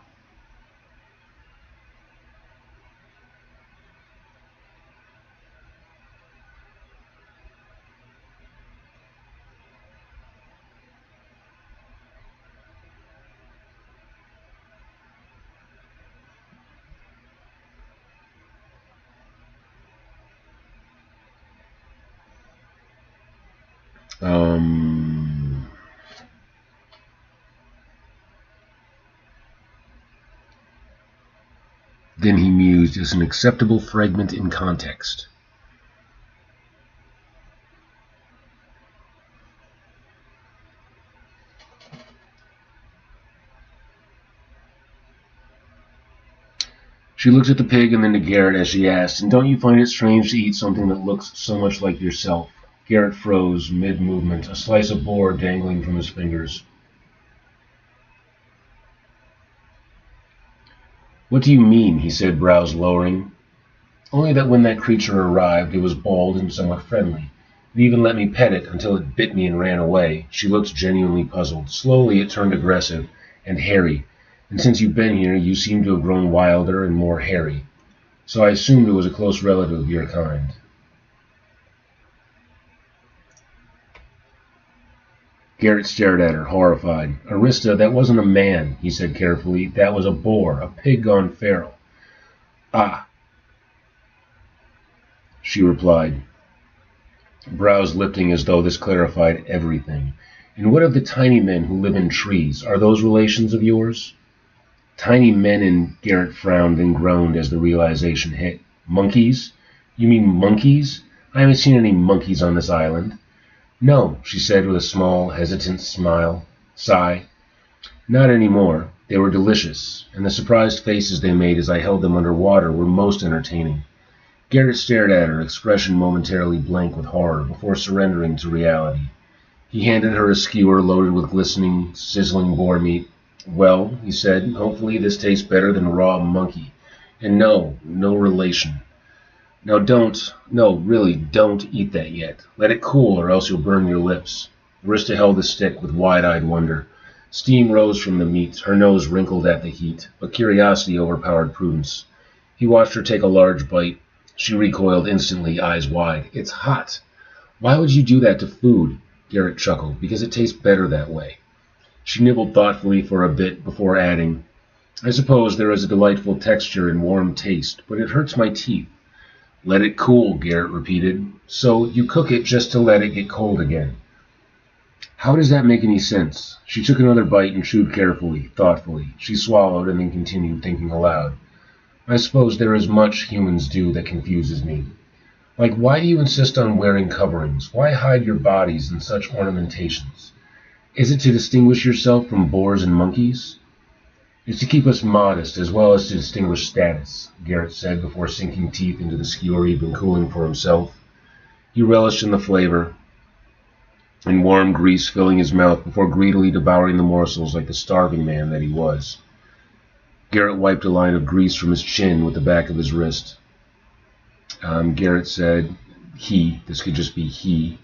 Then he mused, as an acceptable fragment in context. She looked at the pig and then to Garrett as she asked, and don't you find it strange to eat something that looks so much like yourself? Garrett froze, mid-movement, a slice of boar dangling from his fingers. What do you mean? He said, brows lowering. Only that when that creature arrived, it was bald and somewhat friendly. It even let me pet it until it bit me and ran away. She looked genuinely puzzled. Slowly it turned aggressive and hairy, and since you've been here, you seem to have grown wilder and more hairy. So I assumed it was a close relative of your kind. Garrett stared at her, horrified. Arista, that wasn't a man, he said carefully. That was a boar, a pig gone feral. Ah, she replied, brows lifting as though this clarified everything. And what of the tiny men who live in trees? Are those relations of yours? Tiny men, and Garrett frowned and groaned as the realization hit. Monkeys? You mean monkeys? I haven't seen any monkeys on this island. No, she said with a small, hesitant sigh. Not anymore. They were delicious, and the surprised faces they made as I held them under water were most entertaining. Garrett stared at her, expression momentarily blank with horror, before surrendering to reality. He handed her a skewer loaded with glistening, sizzling boar meat. Well, he said, hopefully this tastes better than raw monkey. And no relation. Now really don't eat that yet. Let it cool or else you'll burn your lips. Arista held the stick with wide-eyed wonder. Steam rose from the meat, her nose wrinkled at the heat, but curiosity overpowered prudence. He watched her take a large bite. She recoiled instantly, eyes wide. It's hot. Why would you do that to food? Garrett chuckled. Because it tastes better that way. She nibbled thoughtfully for a bit before adding, I suppose there is a delightful texture and warm taste, but it hurts my teeth. Let it cool, Garrett repeated. So you cook it just to let it get cold again. How does that make any sense? She took another bite and chewed carefully, thoughtfully. She swallowed and then continued, thinking aloud. I suppose there is much humans do that confuses me. Like, why do you insist on wearing coverings? Why hide your bodies in such ornamentations? Is it to distinguish yourself from boars and monkeys? It's to keep us modest, as well as to distinguish status, Garrett said before sinking teeth into the skewer he'd been cooling for himself. He relished in the flavor, and warm grease filling his mouth before greedily devouring the morsels like the starving man that he was. Garrett wiped a line of grease from his chin with the back of his wrist. Garrett said, this could just be he.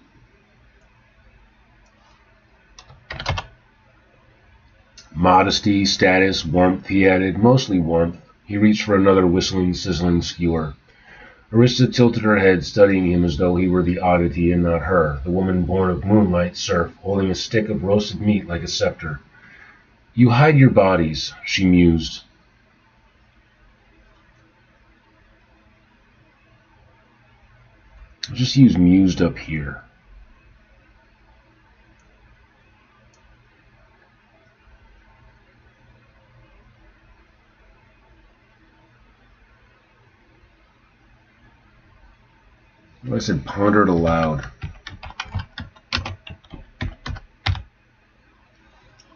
Modesty, status, warmth, he added, mostly warmth. He reached for another whistling, sizzling skewer. Arista tilted her head, studying him as though he were the oddity and not her, the woman born of moonlight surf, holding a stick of roasted meat like a scepter. You hide your bodies, she mused. I'll just use mused up here. I said pondered aloud.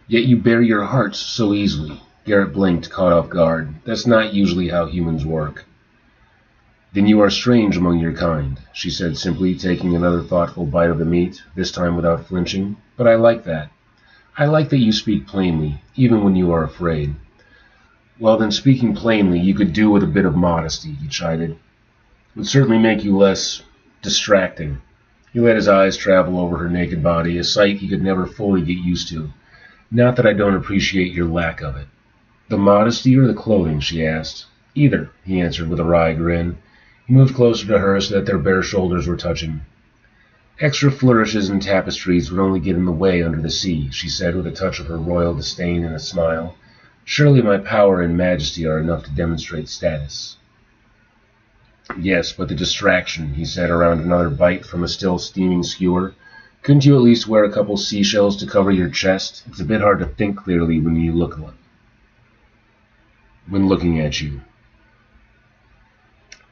Yet you bare your hearts so easily. Garrett blinked, caught off guard. That's not usually how humans work. Then you are strange among your kind, she said simply, taking another thoughtful bite of the meat, this time without flinching. But I like that. I like that you speak plainly, even when you are afraid. Well, then speaking plainly, you could do with a bit of modesty, he chided. It would certainly make you less distracting. He let his eyes travel over her naked body, a sight he could never fully get used to. Not that I don't appreciate your lack of it. The modesty or the clothing, she asked. Either, he answered with a wry grin. He moved closer to her so that their bare shoulders were touching. Extra flourishes and tapestries would only get in the way under the sea, she said with a touch of her royal disdain and a smile. Surely my power and majesty are enough to demonstrate status. Yes, but the distraction, he said around another bite from a still steaming skewer. Couldn't you at least wear a couple seashells to cover your chest? It's a bit hard to think clearly when looking at you.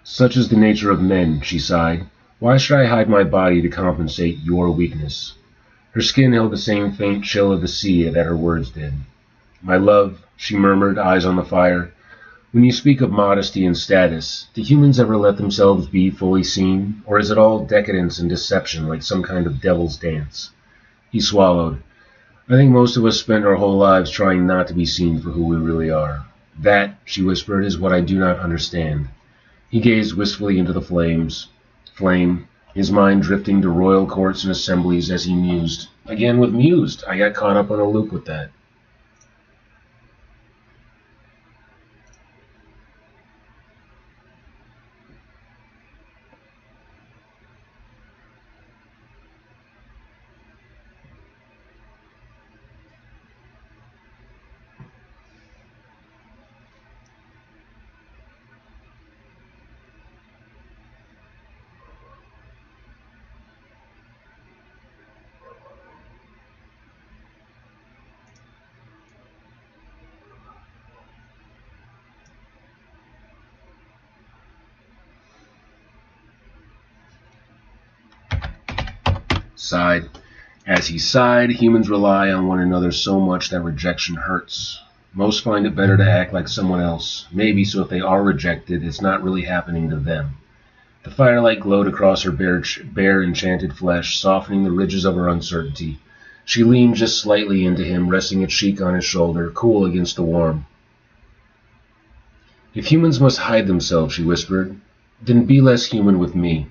Such is the nature of men, she sighed. Why should I hide my body to compensate your weakness? Her skin held the same faint chill of the sea that her words did. My love, she murmured, eyes on the fire. When you speak of modesty and status, do humans ever let themselves be fully seen, or is it all decadence and deception like some kind of devil's dance? He swallowed. I think most of us spend our whole lives trying not to be seen for who we really are. That, she whispered, is what I do not understand. He gazed wistfully into the flame, his mind drifting to royal courts and assemblies as he mused. Again with mused. I got caught up on a loop with that. Sighed. As he sighed, humans rely on one another so much that rejection hurts. Most find it better to act like someone else, maybe so if they are rejected, it's not really happening to them. The firelight glowed across her bare enchanted flesh, softening the ridges of her uncertainty. She leaned just slightly into him, resting a cheek on his shoulder, cool against the warm. If humans must hide themselves, she whispered, then be less human with me.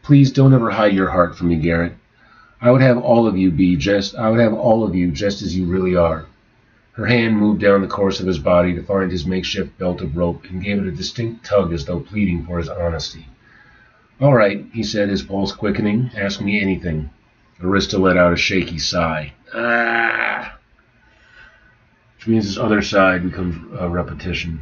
Please don't ever hide your heart from me, Garrett. I would have all of you just as you really are. Her hand moved down the course of his body to find his makeshift belt of rope and gave it a distinct tug as though pleading for his honesty. All right, he said, his pulse quickening. Ask me anything. Arista let out a shaky sigh. Ah! Which means his other side becomes a repetition.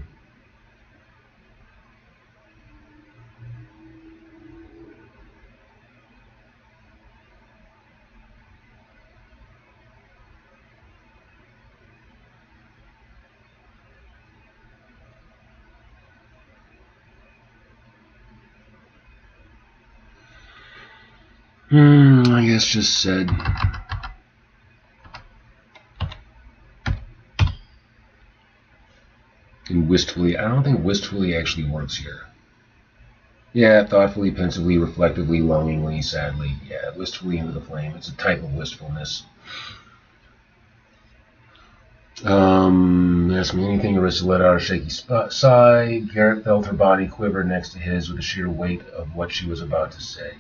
I guess just said. And wistfully, I don't think wistfully actually works here. Yeah, thoughtfully, pensively, reflectively, longingly, sadly. Yeah, wistfully into the flame. It's a type of wistfulness. Ask me anything. Arista let out a shaky sigh. Garrett felt her body quiver next to his with the sheer weight of what she was about to say.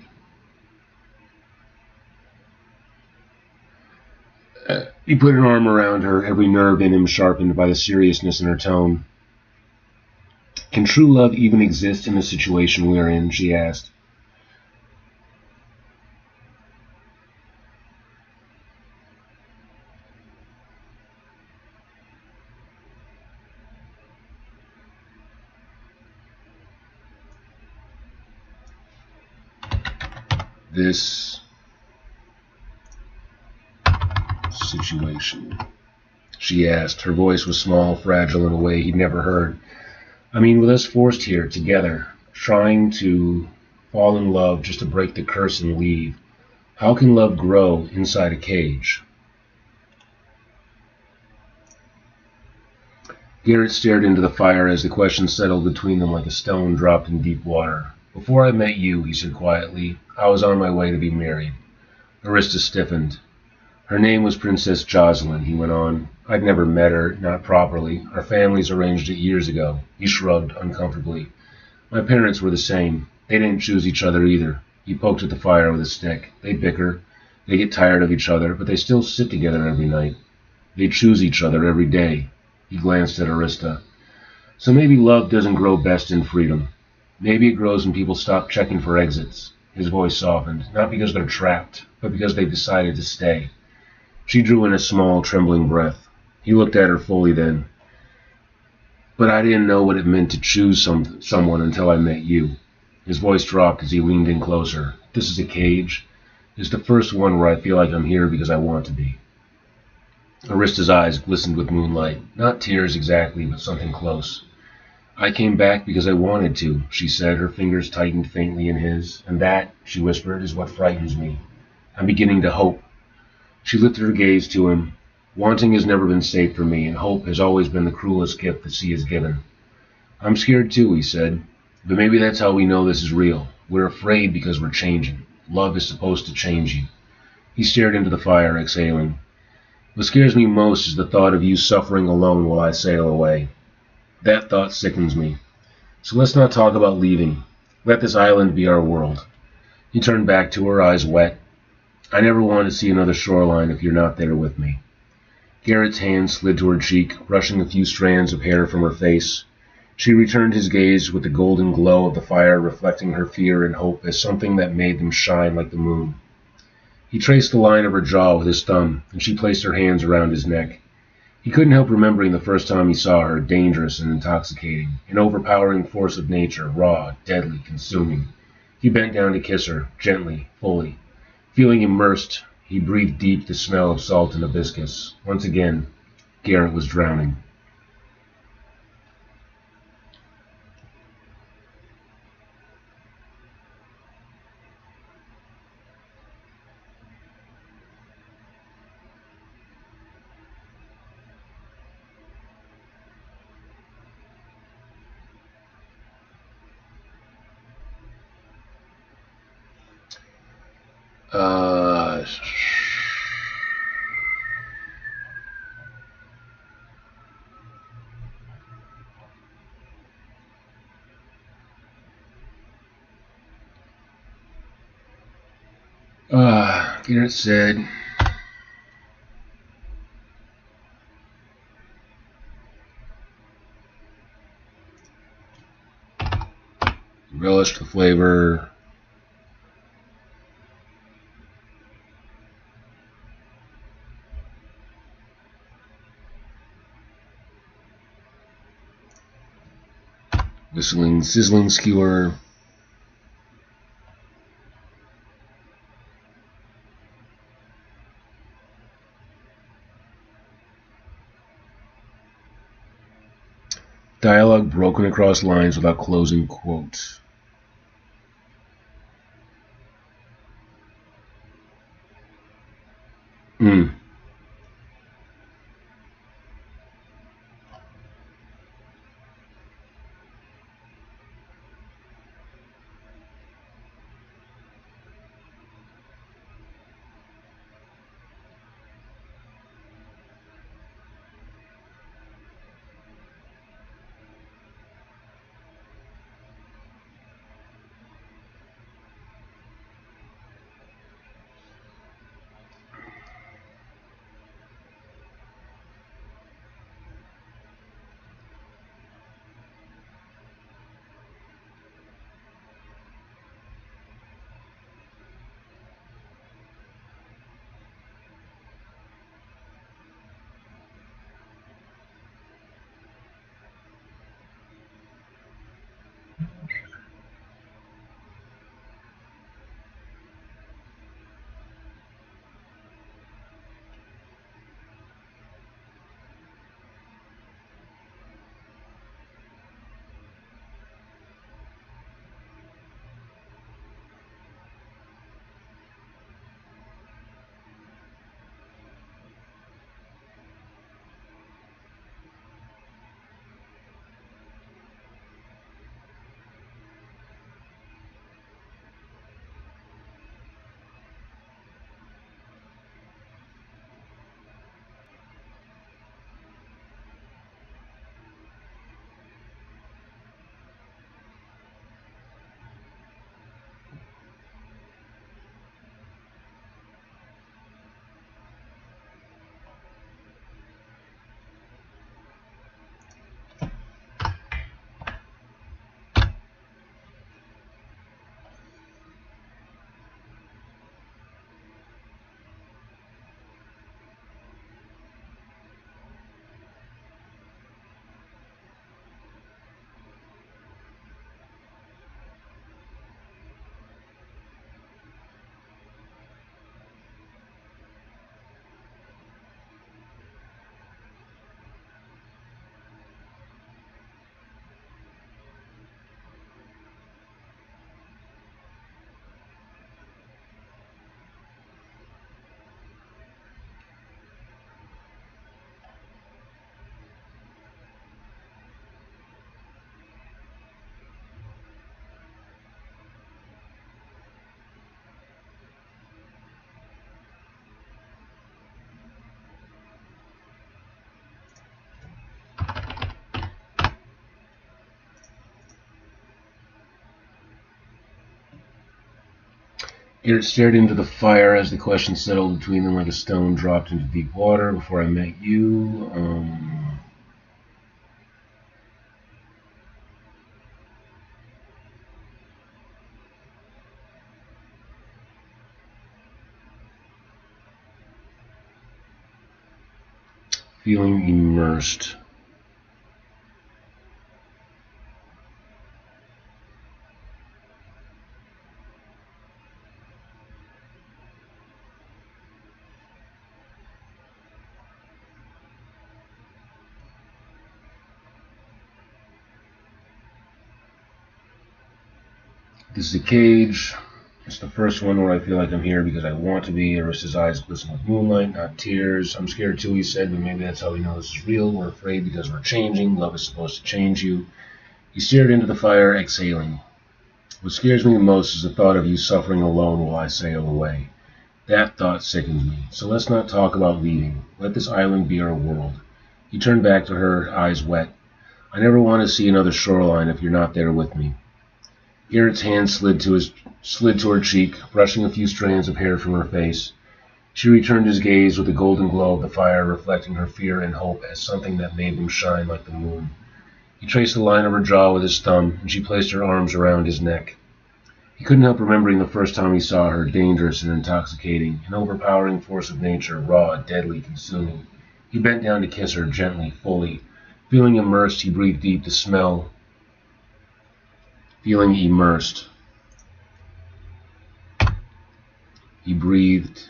He put an arm around her, every nerve in him sharpened by the seriousness in her tone. Can true love even exist in the situation we are in? She asked. This situation, she asked. Her voice was small, fragile in a way he'd never heard. I mean, with us forced here, together, trying to fall in love just to break the curse and leave, how can love grow inside a cage? Garrett stared into the fire as the question settled between them like a stone dropped in deep water. Before I met you, he said quietly, I was on my way to be married. Arista stiffened. Her name was Princess Jocelyn, he went on. I'd never met her, not properly. Our families arranged it years ago. He shrugged uncomfortably. My parents were the same. They didn't choose each other either. He poked at the fire with a stick. They bicker. They get tired of each other, but they still sit together every night. They choose each other every day. He glanced at Arista. So maybe love doesn't grow best in freedom. Maybe it grows when people stop checking for exits. His voice softened, not because they're trapped, but because they've decided to stay. She drew in a small, trembling breath. He looked at her fully then. But I didn't know what it meant to choose someone until I met you. His voice dropped as he leaned in closer. This is a cage. It's the first one where I feel like I'm here because I want to be. Arista's eyes glistened with moonlight. Not tears exactly, but something close. I came back because I wanted to, she said, her fingers tightened faintly in his. And that, she whispered, is what frightens me. I'm beginning to hope. She lifted her gaze to him. Wanting has never been safe for me, and hope has always been the cruelest gift the sea has given. I'm scared too, he said. But maybe that's how we know this is real. We're afraid because we're changing. Love is supposed to change you. He stared into the fire, exhaling. What scares me most is the thought of you suffering alone while I sail away. That thought sickens me. So let's not talk about leaving. Let this island be our world. He turned back to her, eyes wet. I never want to see another shoreline if you're not there with me. Garrett's hand slid to her cheek, brushing a few strands of hair from her face. She returned his gaze with the golden glow of the fire reflecting her fear and hope as something that made them shine like the moon. He traced the line of her jaw with his thumb, and she placed her hands around his neck. He couldn't help remembering the first time he saw her, dangerous and intoxicating, an overpowering force of nature, raw, deadly, consuming. He bent down to kiss her, gently, fully. Feeling immersed, he breathed deep the smell of salt and hibiscus. Once again, Garrett was drowning. Uh, Garrett said, relished the flavor. Whistling, sizzling skewer. Dialogue broken across lines without closing quotes. Garrett stared into the fire as the question settled between them like a stone dropped into deep water. Before I met you, feeling immersed. This is a cage. It's the first one where I feel like I'm here because I want to be. Arista's eyes glisten with moonlight, not tears. I'm scared too, he said, but maybe that's how we know this is real. We're afraid because we're changing. Love is supposed to change you. He stared into the fire, exhaling. What scares me the most is the thought of you suffering alone while I sail away. That thought sickens me. So let's not talk about leaving. Let this island be our world. He turned back to her, eyes wet. I never want to see another shoreline if you're not there with me. Garrett's hand slid to her cheek, brushing a few strands of hair from her face. She returned his gaze with the golden glow of the fire reflecting her fear and hope as something that made them shine like the moon. He traced the line of her jaw with his thumb, and she placed her arms around his neck. He couldn't help remembering the first time he saw her, dangerous and intoxicating, an overpowering force of nature, raw, deadly, consuming. He bent down to kiss her, gently, fully. Feeling immersed, he breathed deep, the smell. Feeling immersed. He breathed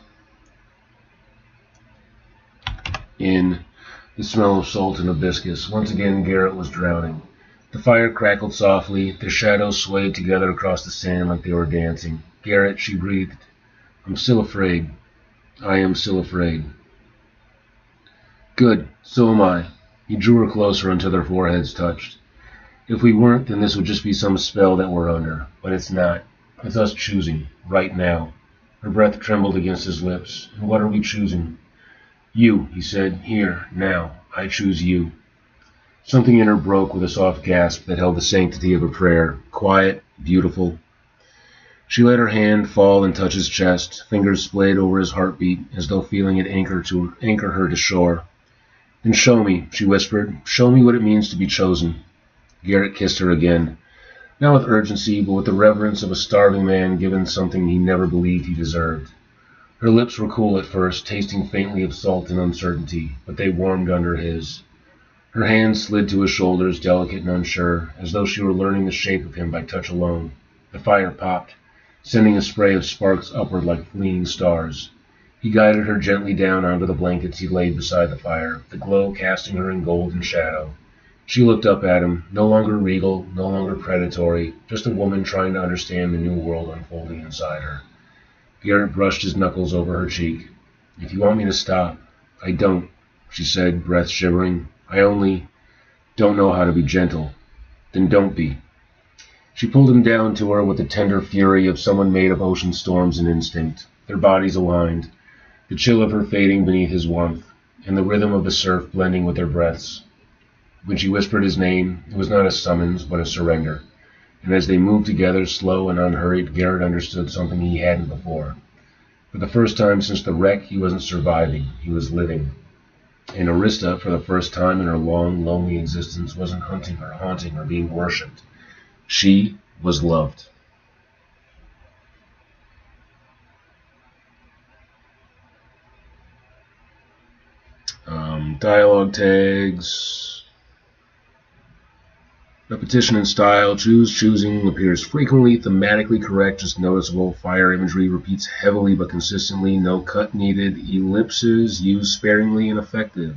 in the smell of salt and hibiscus. Once again, Garrett was drowning. The fire crackled softly. Their shadows swayed together across the sand like they were dancing. Garrett, she breathed. I'm still afraid. I am still afraid. Good, so am I. He drew her closer until their foreheads touched. If we weren't, then this would just be some spell that we're under. But it's not. It's us choosing, right now. Her breath trembled against his lips. And what are we choosing? You, he said. Here, now. I choose you. Something in her broke with a soft gasp that held the sanctity of a prayer. Quiet, beautiful. She let her hand fall and touch his chest, fingers splayed over his heartbeat, as though feeling it anchor her to shore. Then show me, she whispered. Show me what it means to be chosen. Garrett kissed her again, not with urgency, but with the reverence of a starving man given something he never believed he deserved. Her lips were cool at first, tasting faintly of salt and uncertainty, but they warmed under his. Her hands slid to his shoulders, delicate and unsure, as though she were learning the shape of him by touch alone. The fire popped, sending a spray of sparks upward like fleeing stars. He guided her gently down onto the blankets he laid beside the fire, the glow casting her in golden shadow. She looked up at him, no longer regal, no longer predatory, just a woman trying to understand the new world unfolding inside her. Garrett brushed his knuckles over her cheek. If you want me to stop, I don't, she said, breath shivering. I only don't know how to be gentle. Then don't be. She pulled him down to her with the tender fury of someone made of ocean storms and instinct, their bodies aligned, the chill of her fading beneath his warmth, and the rhythm of the surf blending with their breaths. When she whispered his name, it was not a summons, but a surrender. And as they moved together, slow and unhurried, Garrett understood something he hadn't before. For the first time since the wreck, he wasn't surviving, he was living. And Arista, for the first time in her long, lonely existence, wasn't hunting or haunting or being worshipped. She was loved. Dialogue tags. Repetition in style. Choosing appears frequently, thematically correct, just noticeable. Fire imagery repeats heavily but consistently. No cut needed. Ellipses used sparingly and effective.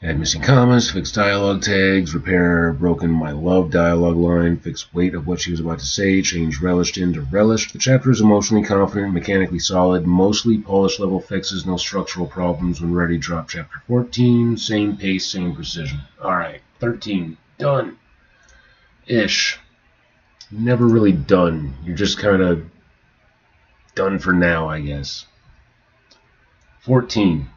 Add missing commas, fix dialogue tags, repair broken my love dialogue line, fix weight of what she was about to say, change relished into relished. The chapter is emotionally confident, mechanically solid, mostly polished level fixes, no structural problems. When ready, drop chapter 14. Same pace, same precision. Alright, 13. Done. Ish. Never really done. You're just kind of done for now, I guess. 14.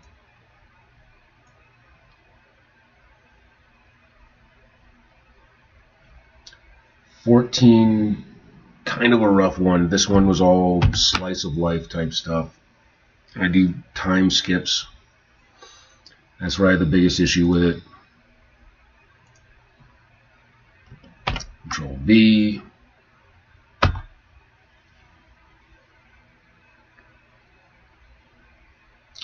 kind of a rough one. This one was all slice of life type stuff. I do time skips. That's where I had the biggest issue with it. Control V.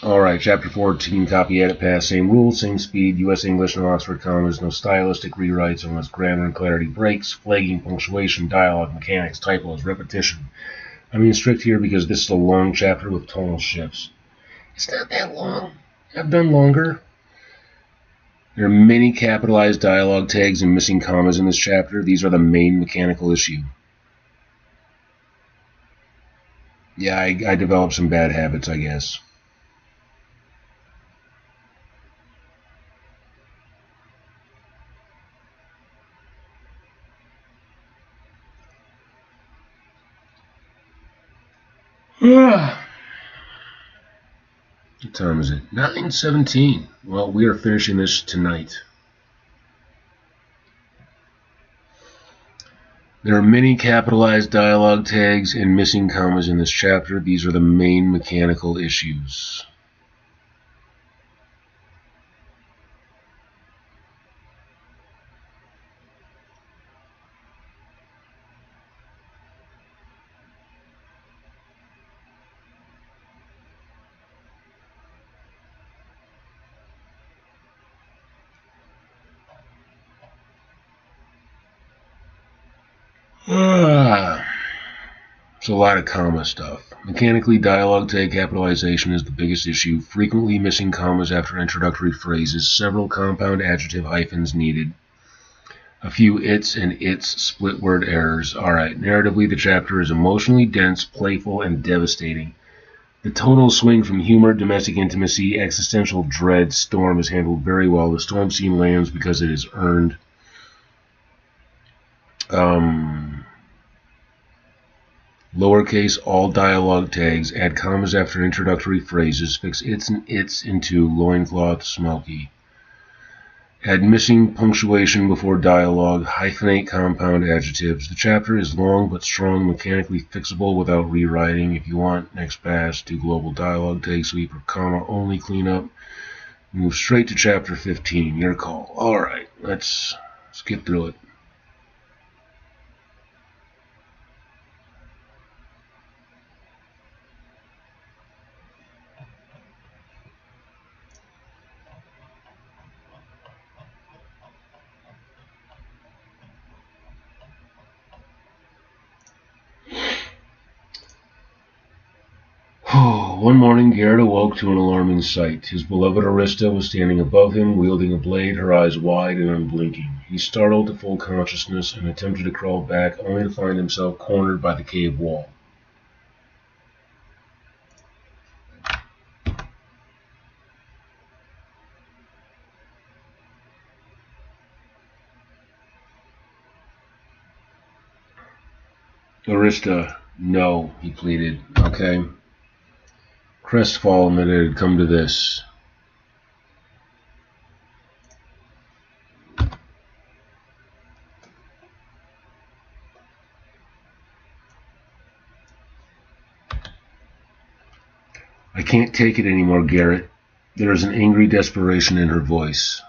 Alright, Chapter 14, Copyedit, pass, same rules, same speed, U.S. English, no Oxford commas, no stylistic rewrites unless grammar and clarity breaks, flagging, punctuation, dialogue, mechanics, typos, repetition. I mean strict here because this is a long chapter with tonal shifts. It's not that long. I've done longer. There are many capitalized dialogue tags and missing commas in this chapter. These are the main mechanical issue. Yeah, I developed some bad habits, I guess. What time is it? 9:17. Well, we are finishing this tonight. There are many capitalized dialogue tags and missing commas in this chapter. These are the main mechanical issues. It's a lot of comma stuff. Mechanically, dialogue tag capitalization is the biggest issue. Frequently missing commas after introductory phrases. Several compound adjective hyphens needed. A few its and its split word errors. Alright, narratively the chapter is emotionally dense, playful, and devastating. The tonal swing from humor, domestic intimacy, existential dread, storm is handled very well. The storm scene lands because it is earned. Lowercase all dialogue tags, add commas after introductory phrases, fix its and its into loincloth smoky. Add missing punctuation before dialogue, hyphenate compound adjectives. The chapter is long but strong, mechanically fixable without rewriting. If you want next pass, do global dialogue tag sweep or comma only cleanup. Move straight to chapter 15. Your call. Alright, let's get through it. One morning, Garrett awoke to an alarming sight. His beloved Arista was standing above him, wielding a blade, her eyes wide and unblinking. He startled to full consciousness and attempted to crawl back, only to find himself cornered by the cave wall. Arista, no, he pleaded. Okay. Crestfallen that it had come to this. I can't take it anymore, Garrett. There is an angry desperation in her voice.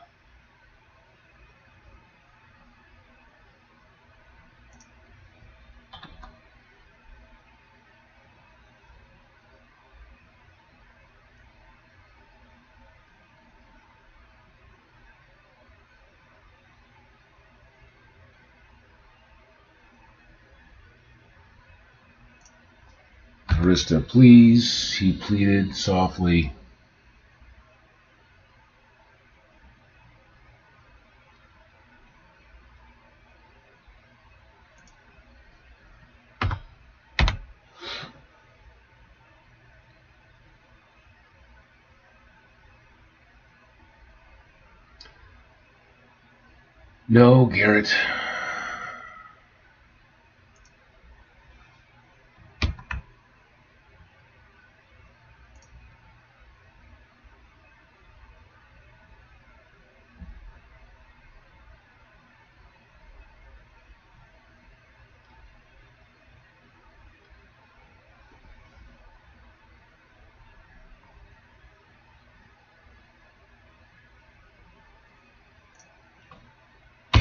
Arista, please, he pleaded softly. No, Garrett.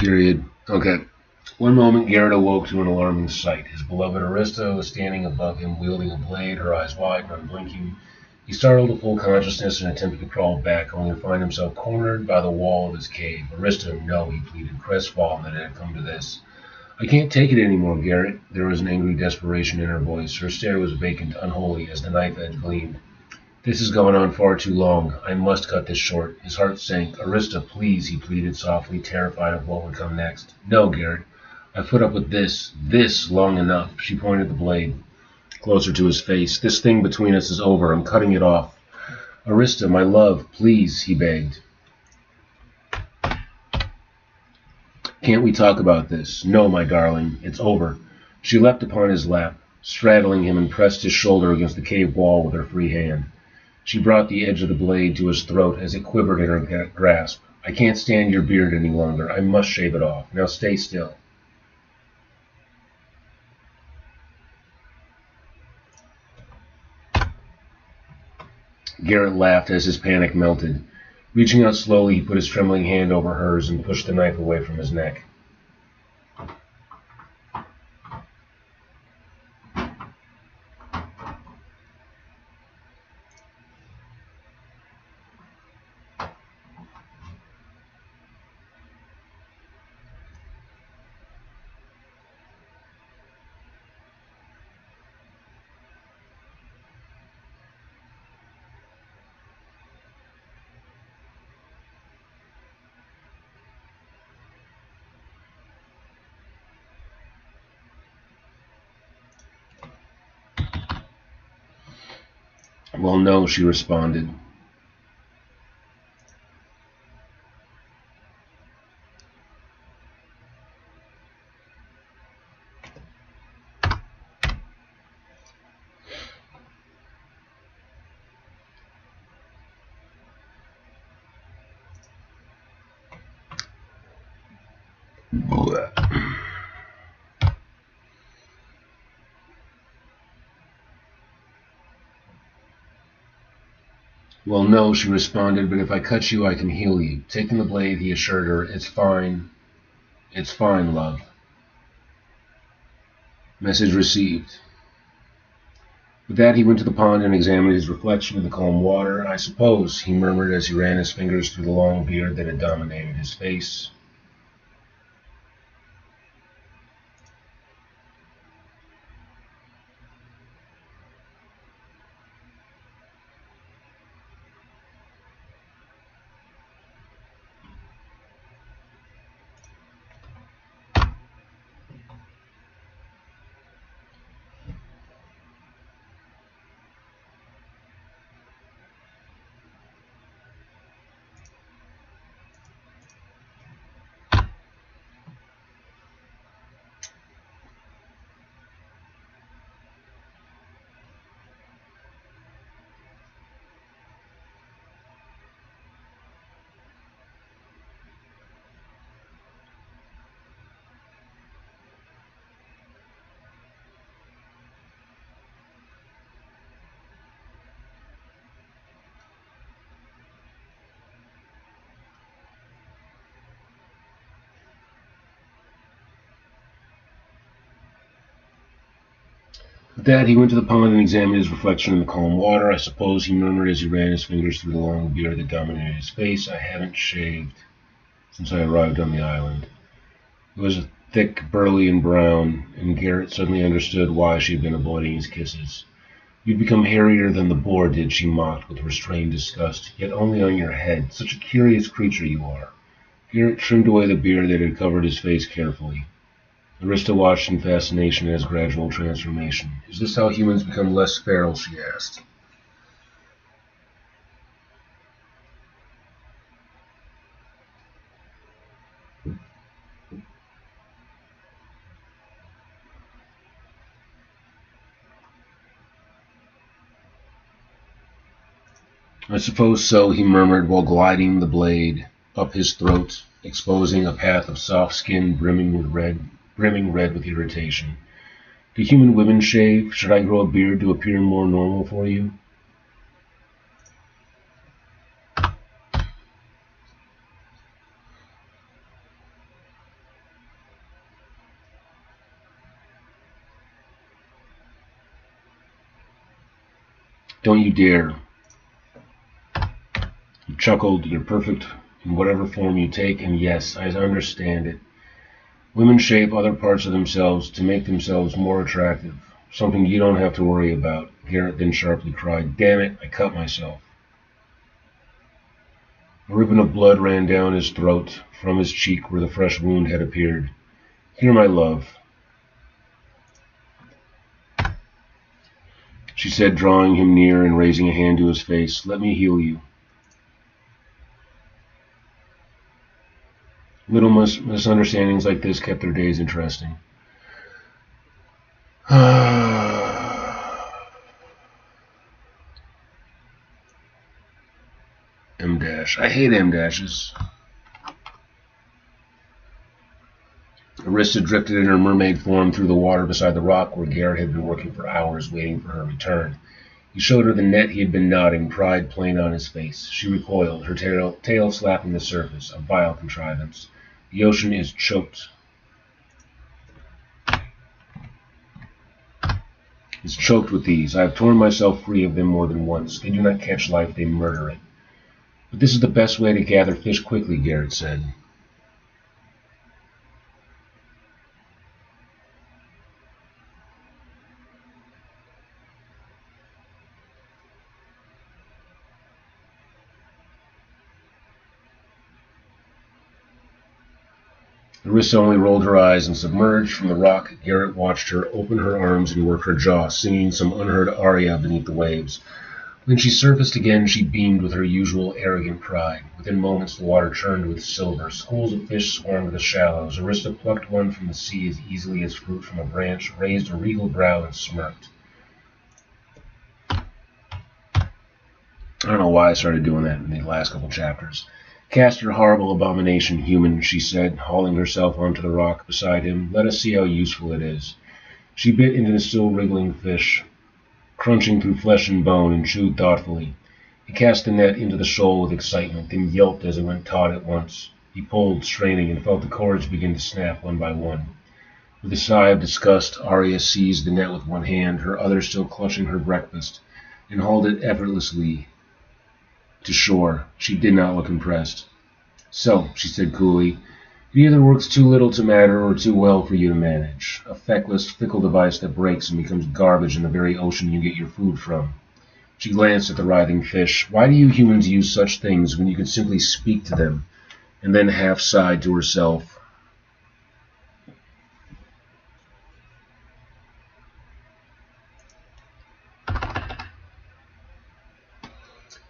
Period. Okay. One moment, Garrett awoke to an alarming sight. His beloved Arista was standing above him, wielding a blade, her eyes wide and unblinking. He startled to full consciousness and attempted to crawl back, only to find himself cornered by the wall of his cave. Arista, no, he pleaded, crestfallen that it had come to this. I can't take it anymore, Garrett. There was an angry desperation in her voice. Her stare was vacant, unholy, as the knife edge gleamed. This has gone on far too long. I must cut this short. His heart sank. Arista, please, he pleaded softly, terrified of what would come next. No, Garrett. I've put up with this long enough. She pointed the blade closer to his face. This thing between us is over. I'm cutting it off. Arista, my love, please, he begged. Can't we talk about this? No, my darling, it's over. She leapt upon his lap, straddling him, and pressed his shoulder against the cave wall with her free hand. She brought the edge of the blade to his throat as it quivered in her grasp. I can't stand your beard any longer. I must shave it off. Now stay still. Garrett laughed as his panic melted. Reaching out slowly, he put his trembling hand over hers and pushed the knife away from his neck. Well, no, she responded. Well, no, she responded, but if I cut you, I can heal you. Taking the blade, he assured her, It's fine. It's fine, love. Message received. With that, he went to the pond and examined his reflection in the calm water. I suppose, he murmured as he ran his fingers through the long beard that had dominated his face. With that, he went to the pond and examined his reflection in the calm water. I suppose, he murmured as he ran his fingers through the long beard that dominated his face. I haven't shaved since I arrived on the island. It was thick, burly, and brown, and Garrett suddenly understood why she had been avoiding his kisses. You'd become hairier than the boar did, she mocked with restrained disgust, yet only on your head. Such a curious creature you are. Garrett trimmed away the beard that had covered his face carefully. Arista watched in fascination at his gradual transformation. Is this how humans become less feral, she asked. I suppose so, he murmured while gliding the blade up his throat, exposing a path of soft skin brimming red with irritation. Do human women shave? Should I grow a beard to appear more normal for you? Don't you dare. He chuckled. You're perfect in whatever form you take, and yes, I understand it. Women shape other parts of themselves to make themselves more attractive. Something you don't have to worry about. Garrett then sharply cried, Damn it, I cut myself. A ribbon of blood ran down his throat from his cheek where the fresh wound had appeared. Here, my love, she said, drawing him near and raising a hand to his face. Let me heal you. Little misunderstandings like this kept their days interesting. M-dash. I hate M-dashes. Arista drifted in her mermaid form through the water beside the rock where Garrett had been working for hours waiting for her return. He showed her the net he had been knotting, pride plain on his face. She recoiled, her tail slapping the surface, a vile contrivance. The ocean is choked. It's choked with these. I have torn myself free of them more than once. They do not catch life, they murder it. But this is the best way to gather fish quickly, Garrett said. Arissa only rolled her eyes and submerged from the rock. Garrett watched her open her arms and work her jaw, singing some unheard aria beneath the waves. When she surfaced again, she beamed with her usual arrogant pride. Within moments, the water churned with silver. Schools of fish swarmed the shallows. Arista plucked one from the sea as easily as fruit from a branch, raised a regal brow, and smirked. I don't know why I started doing that in the last couple chapters. Cast your horrible abomination, human, she said, hauling herself onto the rock beside him. Let us see how useful it is. She bit into the still wriggling fish, crunching through flesh and bone, and chewed thoughtfully. He cast the net into the shoal with excitement, then yelped as it went taut at once. He pulled, straining, and felt the cords begin to snap one by one. With a sigh of disgust, Arya seized the net with one hand, her other still clutching her breakfast, and hauled it effortlessly to shore. She did not look impressed. So, she said coolly, it either works too little to matter or too well for you to manage. A feckless, fickle device that breaks and becomes garbage in the very ocean you get your food from. She glanced at the writhing fish. Why do you humans use such things when you could simply speak to them? And then half sighed to herself.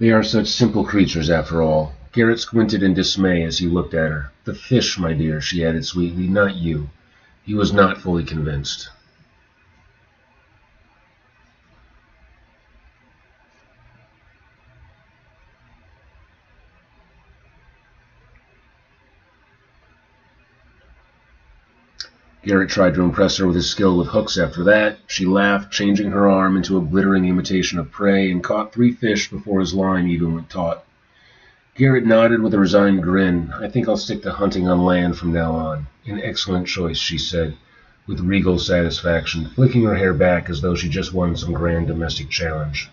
They are such simple creatures, after all. Garrett squinted in dismay as he looked at her. The fish, my dear, she added sweetly, not you. He was not fully convinced. Garrett tried to impress her with his skill with hooks after that. She laughed, changing her arm into a glittering imitation of prey, and caught 3 fish before his line even went taut. Garrett nodded with a resigned grin. I think I'll stick to hunting on land from now on. An excellent choice, she said, with regal satisfaction, flicking her hair back as though she just won some grand domestic challenge.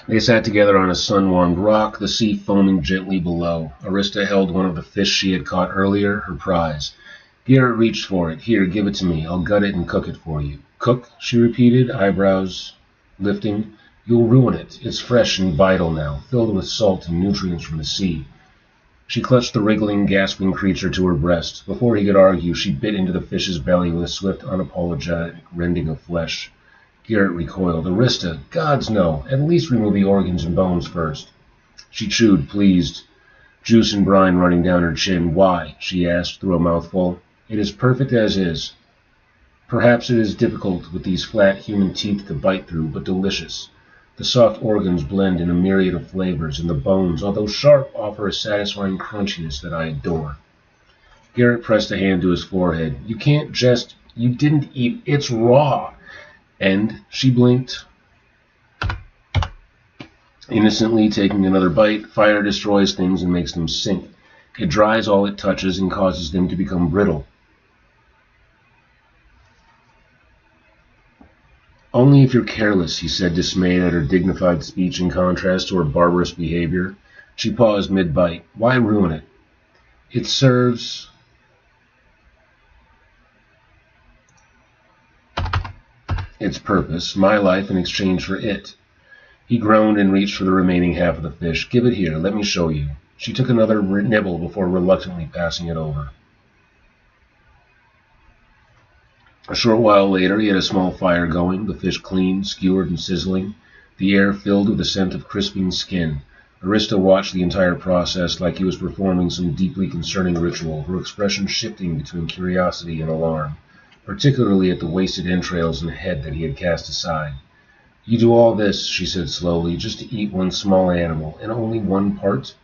They sat together on a sun-warmed rock, the sea foaming gently below. Arista held one of the fish she had caught earlier, her prize. Garrett reached for it. Here, give it to me. I'll gut it and cook it for you. Cook? She repeated, eyebrows lifting. You'll ruin it. It's fresh and vital now, filled with salt and nutrients from the sea. She clutched the wriggling, gasping creature to her breast. Before he could argue, she bit into the fish's belly with a swift, unapologetic rending of flesh. Garrett recoiled. Arista, gods no. At least remove the organs and bones first. She chewed, pleased, juice and brine running down her chin. Why? She asked through a mouthful. It is perfect as is. Perhaps it is difficult with these flat human teeth to bite through, but delicious. The soft organs blend in a myriad of flavors, and the bones, although sharp, offer a satisfying crunchiness that I adore. Garrett pressed a hand to his forehead. You can't just... You didn't eat... It's raw. And she blinked. Innocently taking another bite, fire destroys things and makes them sink. It dries all it touches and causes them to become brittle. Only if you're careless, he said, dismayed at her dignified speech in contrast to her barbarous behavior. She paused mid-bite. Why ruin it? It serves... its purpose, my life in exchange for it. He groaned and reached for the remaining half of the fish. Give it here, let me show you. She took another nibble before reluctantly passing it over. A short while later, he had a small fire going, the fish clean, skewered, and sizzling, the air filled with the scent of crisping skin. Arista watched the entire process like he was performing some deeply concerning ritual, her expression shifting between curiosity and alarm, particularly at the wasted entrails and head that he had cast aside. You do all this, she said slowly, just to eat one small animal, and only one part?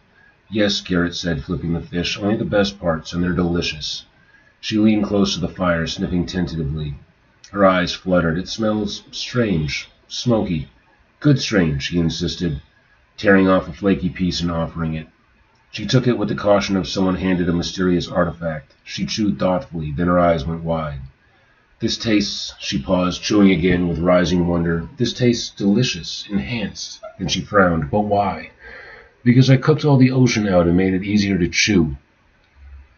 Yes, Garrett said, flipping the fish, only the best parts, and they're delicious. She leaned close to the fire, sniffing tentatively. Her eyes fluttered. It smells strange, smoky. Good strange, he insisted, tearing off a flaky piece and offering it. She took it with the caution of someone handed a mysterious artifact. She chewed thoughtfully, then her eyes went wide. This tastes, she paused, chewing again with rising wonder. This tastes delicious, enhanced. Then she frowned. But why? Because I cooked all the ocean out and made it easier to chew.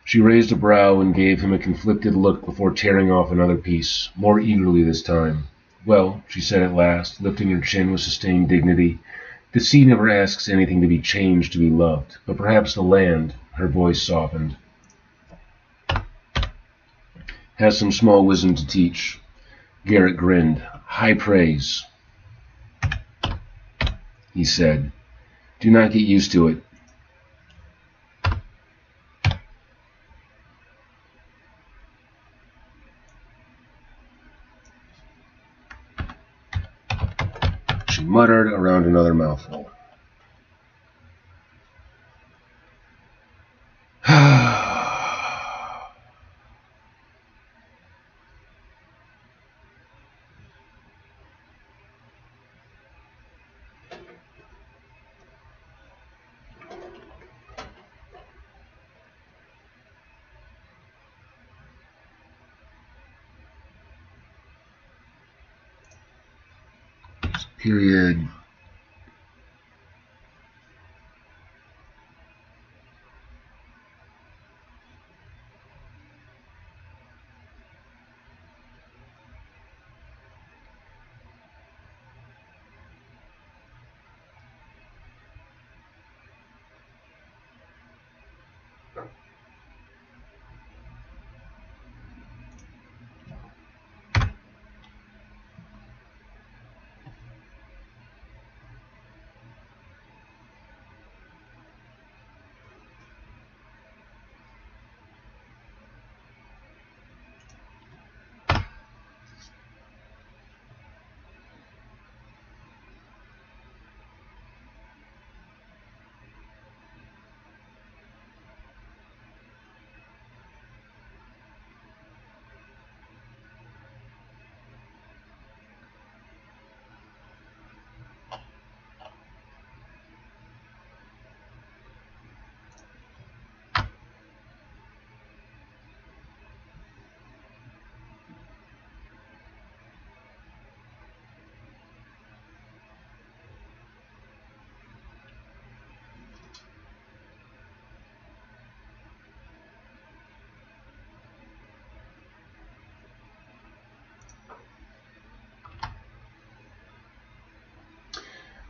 She raised a brow and gave him a conflicted look before tearing off another piece, more eagerly this time. Well, she said at last, lifting her chin with sustained dignity, the sea never asks anything to be changed to be loved, but perhaps the land, her voice softened, has some small wisdom to teach. Garrett grinned. High praise, he said. Do not get used to it. She muttered around another mouthful. Period.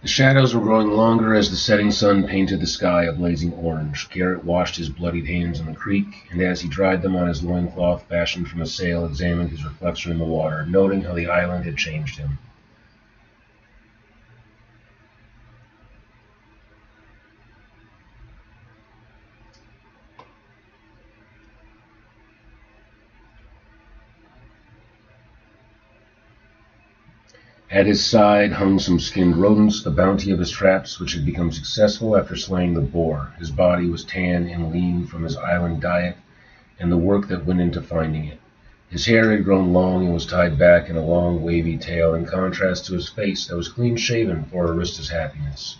The shadows were growing longer as the setting sun painted the sky a blazing orange. Garrett washed his bloodied hands in the creek, and as he dried them on his loincloth fashioned from a sail, examined his reflection in the water, noting how the island had changed him. At his side hung some skinned rodents, the bounty of his traps, which had become successful after slaying the boar. His body was tan and lean from his island diet, and the work that went into finding it. His hair had grown long and was tied back in a long, wavy tail, in contrast to his face that was clean-shaven for Arista's happiness.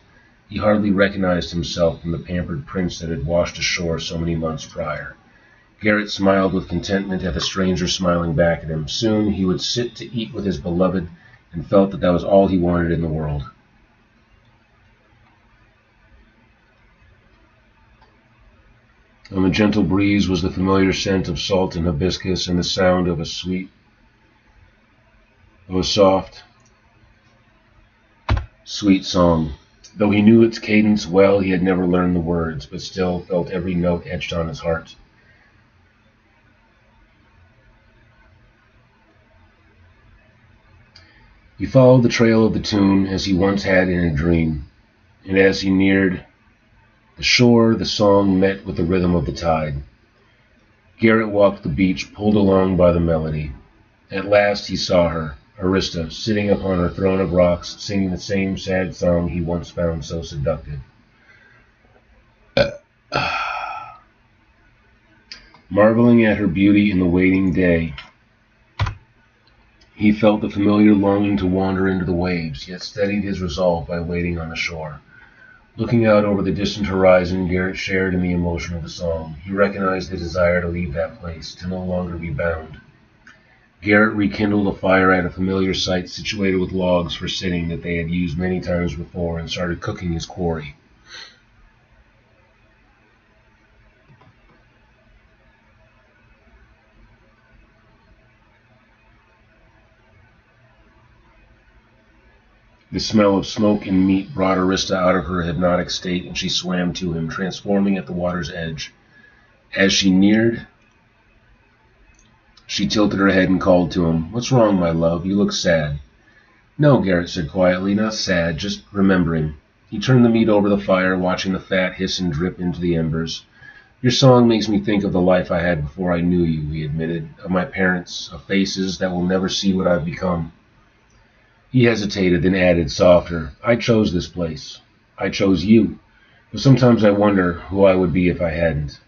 He hardly recognized himself from the pampered prince that had washed ashore so many months prior. Garrett smiled with contentment at the stranger smiling back at him. Soon he would sit to eat with his beloved, and felt that was all he wanted in the world. On the gentle breeze was the familiar scent of salt and hibiscus, and the sound of a soft, sweet song. Though he knew its cadence well, he had never learned the words, but still felt every note etched on his heart. He followed the trail of the tune as he once had in a dream, and as he neared the shore, the song met with the rhythm of the tide. Garrett walked the beach, pulled along by the melody. At last he saw her, Arista, sitting upon her throne of rocks, singing the same sad song he once found so seductive. Marveling at her beauty in the waning day, he felt the familiar longing to wander into the waves, yet steadied his resolve by waiting on the shore. Looking out over the distant horizon, Garrett shared in the emotion of the song. He recognized the desire to leave that place, to no longer be bound. Garrett rekindled a fire at a familiar site situated with logs for sitting that they had used many times before, and started cooking his quarry. The smell of smoke and meat brought Arista out of her hypnotic state, and she swam to him, transforming at the water's edge. As she neared, she tilted her head and called to him. "What's wrong, my love? You look sad." "No," Garrett said quietly, "not sad, just remembering." He turned the meat over the fire, watching the fat hiss and drip into the embers. "Your song makes me think of the life I had before I knew you," he admitted, "of my parents, of faces that will never see what I've become." He hesitated, then added, softer, "I chose this place. I chose you. But sometimes I wonder who I would be if I hadn't."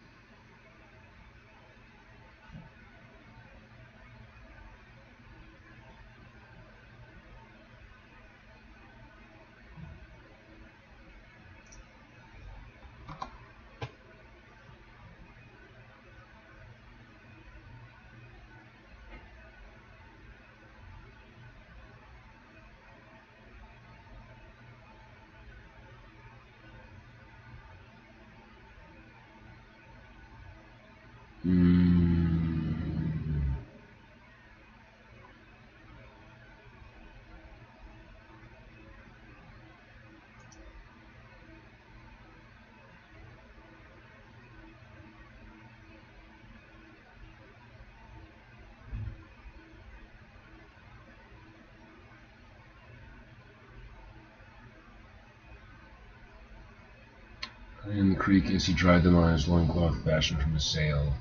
In the creek as he dried them on his loincloth fashioned from a sail.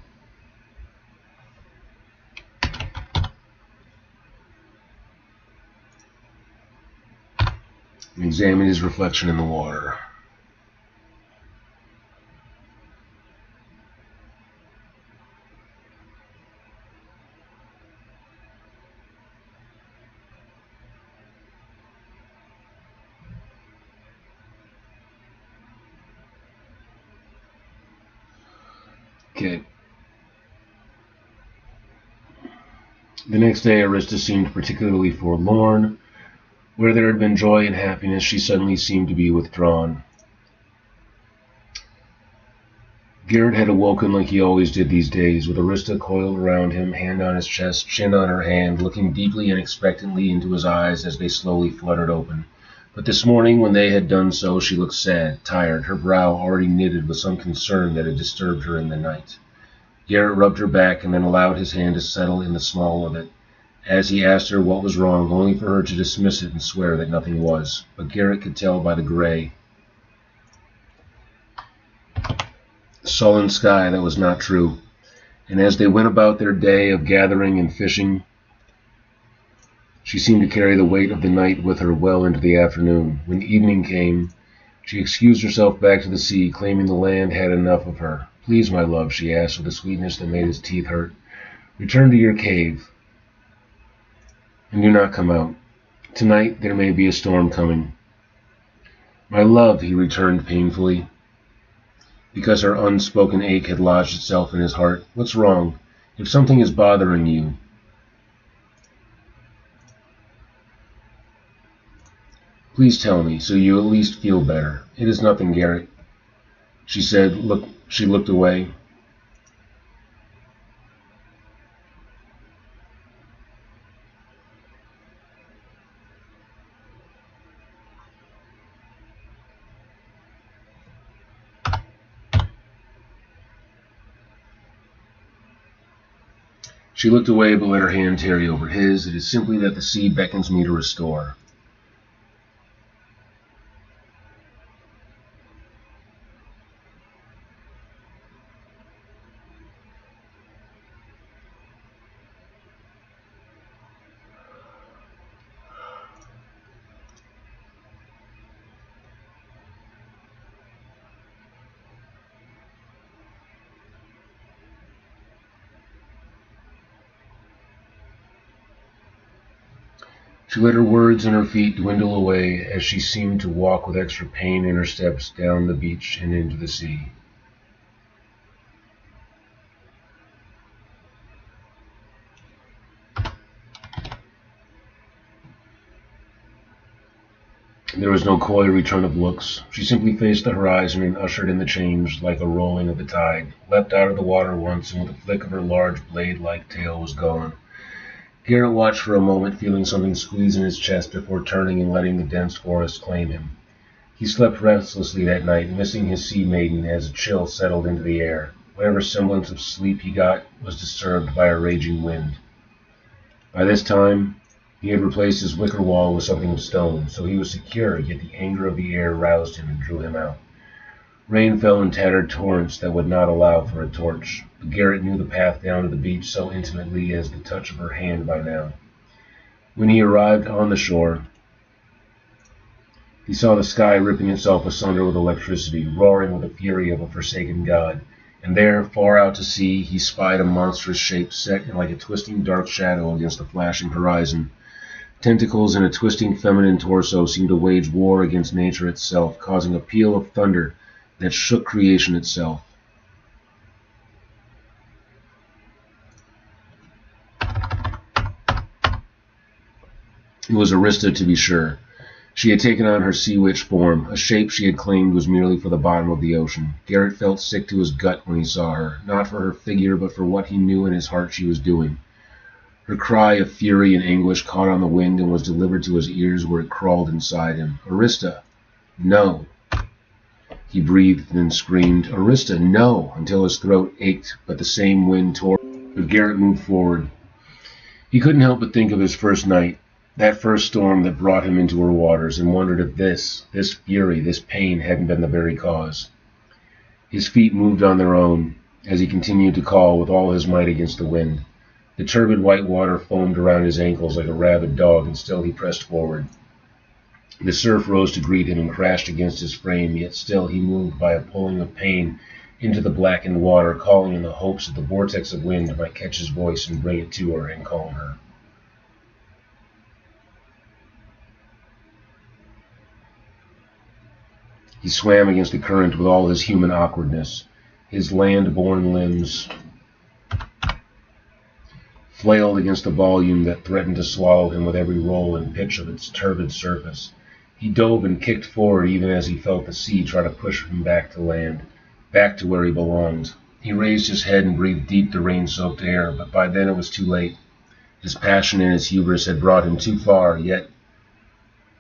And examined his reflection in the water. Okay. The next day, Arista seemed particularly forlorn. Where there had been joy and happiness, she suddenly seemed to be withdrawn. Garrett had awoken like he always did these days, with Arista coiled around him, hand on his chest, chin on her hand, looking deeply and expectantly into his eyes as they slowly fluttered open. But this morning, when they had done so, she looked sad, tired, her brow already knitted with some concern that had disturbed her in the night. Garrett rubbed her back and then allowed his hand to settle in the small of it, as he asked her what was wrong, only for her to dismiss it and swear that nothing was. But Garrett could tell by the gray, sullen sky that was not true. And as they went about their day of gathering and fishing, she seemed to carry the weight of the night with her well into the afternoon. When evening came, she excused herself back to the sea, claiming the land had enough of her. Please, my love, she asked with a sweetness that made his teeth hurt, return to your cave, and do not come out. Tonight there may be a storm coming. My love, he returned painfully, because her unspoken ache had lodged itself in his heart. What's wrong? If something is bothering you, please tell me, so you at least feel better. It is nothing, Garrett, she said. She looked away. She looked away, but let her hand tarry over his. It is simply that the sea beckons me to restore. She let her words and her feet dwindle away as she seemed to walk with extra pain in her steps down the beach and into the sea. There was no coy return of looks. She simply faced the horizon and ushered in the change like a rolling of the tide, leapt out of the water once, and with a flick of her large blade-like tail was gone. Garrett watched for a moment, feeling something squeeze in his chest before turning and letting the dense forest claim him. He slept restlessly that night, missing his sea maiden as a chill settled into the air. Whatever semblance of sleep he got was disturbed by a raging wind. By this time, he had replaced his wicker wall with something of stone, so he was secure, yet the anger of the air roused him and drew him out. Rain fell in tattered torrents that would not allow for a torch. But Garrett knew the path down to the beach so intimately as the touch of her hand by now. When he arrived on the shore, he saw the sky ripping itself asunder with electricity, roaring with the fury of a forsaken god. And there, far out to sea, he spied a monstrous shape set like a twisting dark shadow against the flashing horizon. Tentacles in a twisting feminine torso seemed to wage war against nature itself, causing a peal of thunder that shook creation itself. It was Arista, to be sure. She had taken on her sea witch form, a shape she had claimed was merely for the bottom of the ocean. Garrett felt sick to his gut when he saw her, not for her figure, but for what he knew in his heart she was doing. Her cry of fury and anguish caught on the wind and was delivered to his ears where it crawled inside him. Arista! No! He breathed and then screamed, Arista, no! Until his throat ached, but the same wind tore. But Garrett moved forward. He couldn't help but think of his first night, that first storm that brought him into her waters, and wondered if this fury, this pain hadn't been the very cause. His feet moved on their own as he continued to call with all his might against the wind. The turbid white water foamed around his ankles like a rabid dog, and still he pressed forward. The surf rose to greet him and crashed against his frame, yet still he moved by a pulling of pain into the blackened water, calling in the hopes that the vortex of wind might catch his voice and bring it to her and calm her. He swam against the current with all his human awkwardness. His land-born limbs flailed against the volume that threatened to swallow him with every roll and pitch of its turbid surface. He dove and kicked forward even as he felt the sea try to push him back to land, back to where he belonged. He raised his head and breathed deep the rain-soaked air, but by then it was too late. His passion and his hubris had brought him too far, yet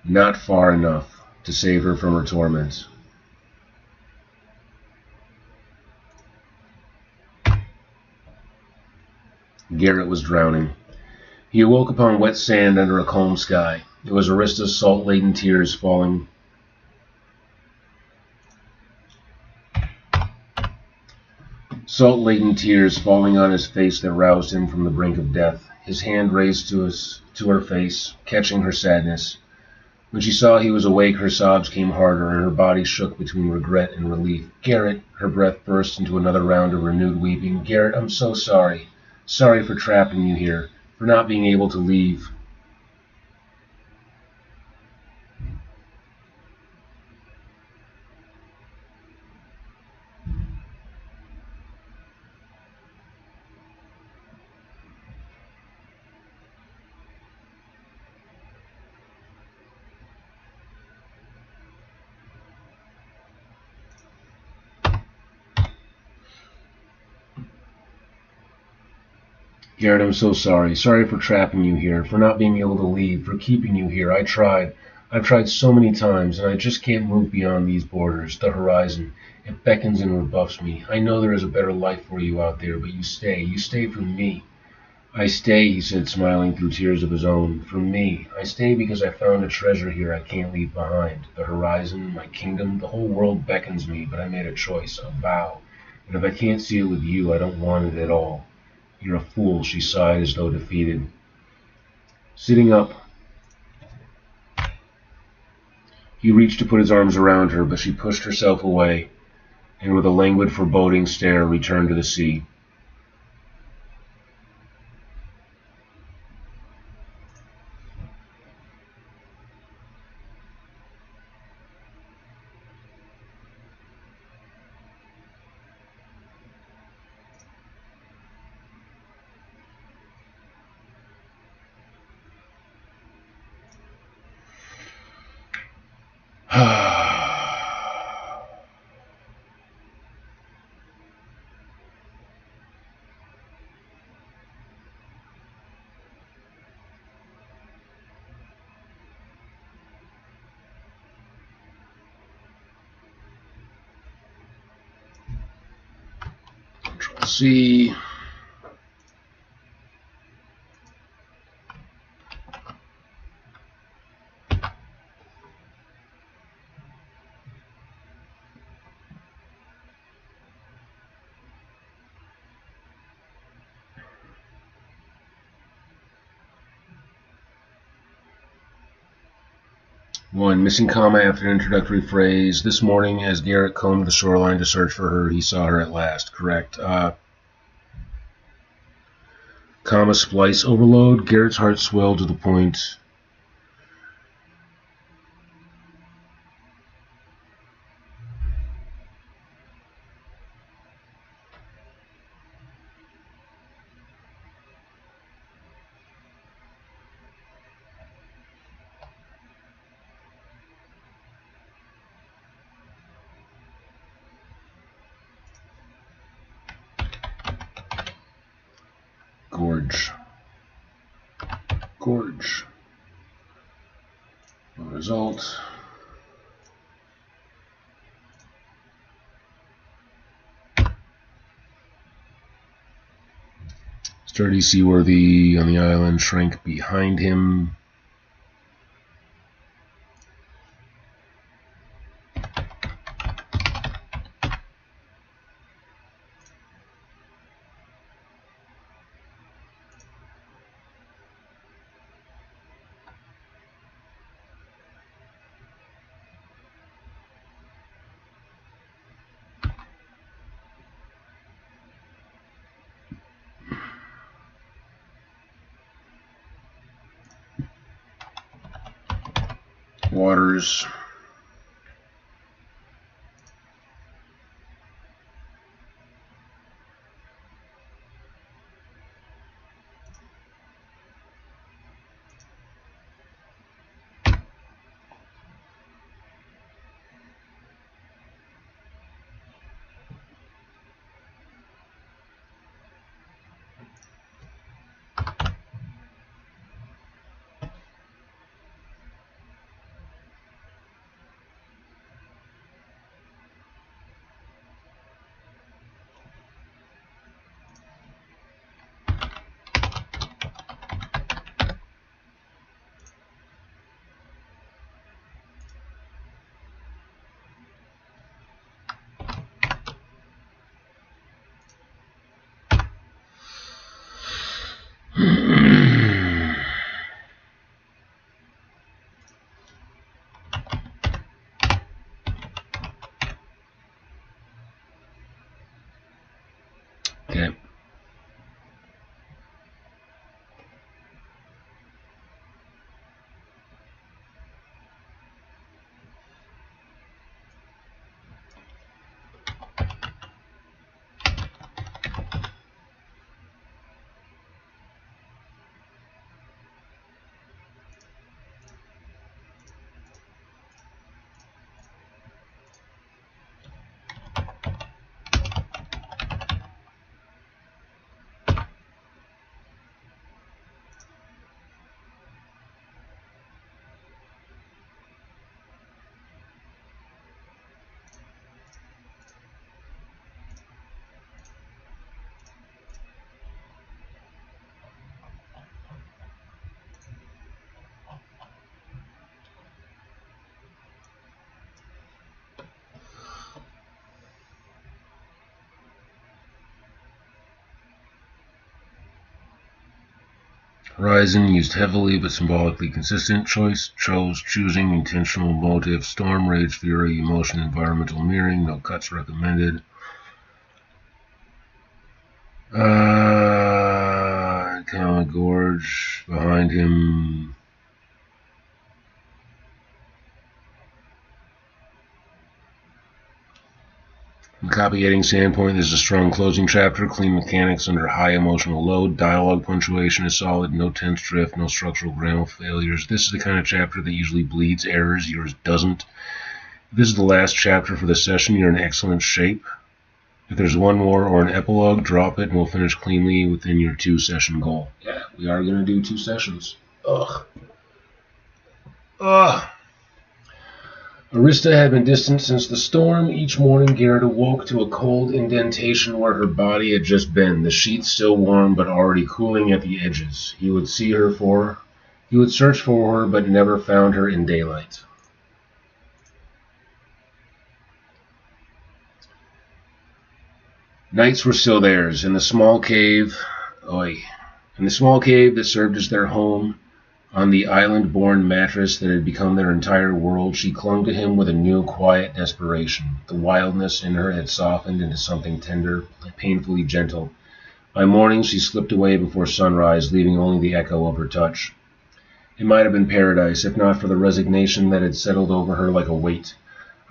not far enough to save her from her torment. Garrett was drowning. He awoke upon wet sand under a calm sky. It was Arista's salt-laden tears falling. Salt-laden tears falling on his face that roused him from the brink of death. His hand raised to her face, catching her sadness. When she saw he was awake, her sobs came harder, and her body shook between regret and relief. "Garrett," her breath burst into another round of renewed weeping. "Garrett, I'm so sorry. Sorry for trapping you here, for not being able to leave." "Garrett, I'm so sorry. Sorry for trapping you here, for not being able to leave, for keeping you here. I tried. I've tried so many times, and I just can't move beyond these borders, the horizon. It beckons and rebuffs me. I know there is a better life for you out there, but you stay. You stay for me." "I stay," he said, smiling through tears of his own. "For me. I stay because I found a treasure here I can't leave behind. The horizon, my kingdom, the whole world beckons me, but I made a choice, a vow. And if I can't see it with you, I don't want it at all." "You're a fool," she sighed as though defeated. Sitting up, he reached to put his arms around her, but she pushed herself away, and with a languid, foreboding stare returned to the sea. Control C. One, missing comma after an introductory phrase. This morning, as Garrett combed the shoreline to search for her, he saw her at last. Correct. Comma splice overload. Garrett's heart swelled to the point. Gorge. Gorge. No result. Sturdy, seaworthy on the island shrank behind him. Waters. Horizon used heavily but symbolically consistent. Choice, choosing, intentional motive. Storm, rage, fury, emotion, environmental mirroring. No cuts recommended. Comic Gorge behind him. From a copyediting standpoint, this is a strong closing chapter, clean mechanics under high emotional load, dialogue punctuation is solid, no tense drift, no structural grammar failures. This is the kind of chapter that usually bleeds errors, yours doesn't. If this is the last chapter for the session, you're in excellent shape. If there's one more or an epilogue, drop it and we'll finish cleanly within your 2-session goal. Yeah, we are going to do 2 sessions. Ugh. Arista had been distant since the storm. Each morning Garrett awoke to a cold indentation where her body had just been, the sheets still warm but already cooling at the edges. He would search for her but never found her in daylight. Nights were still theirs, in the small cave that served as their home. On the island-born mattress that had become their entire world, she clung to him with a new, quiet desperation. The wildness in her had softened into something tender, painfully gentle. By morning, she slipped away before sunrise, leaving only the echo of her touch. It might have been paradise, if not for the resignation that had settled over her like a weight.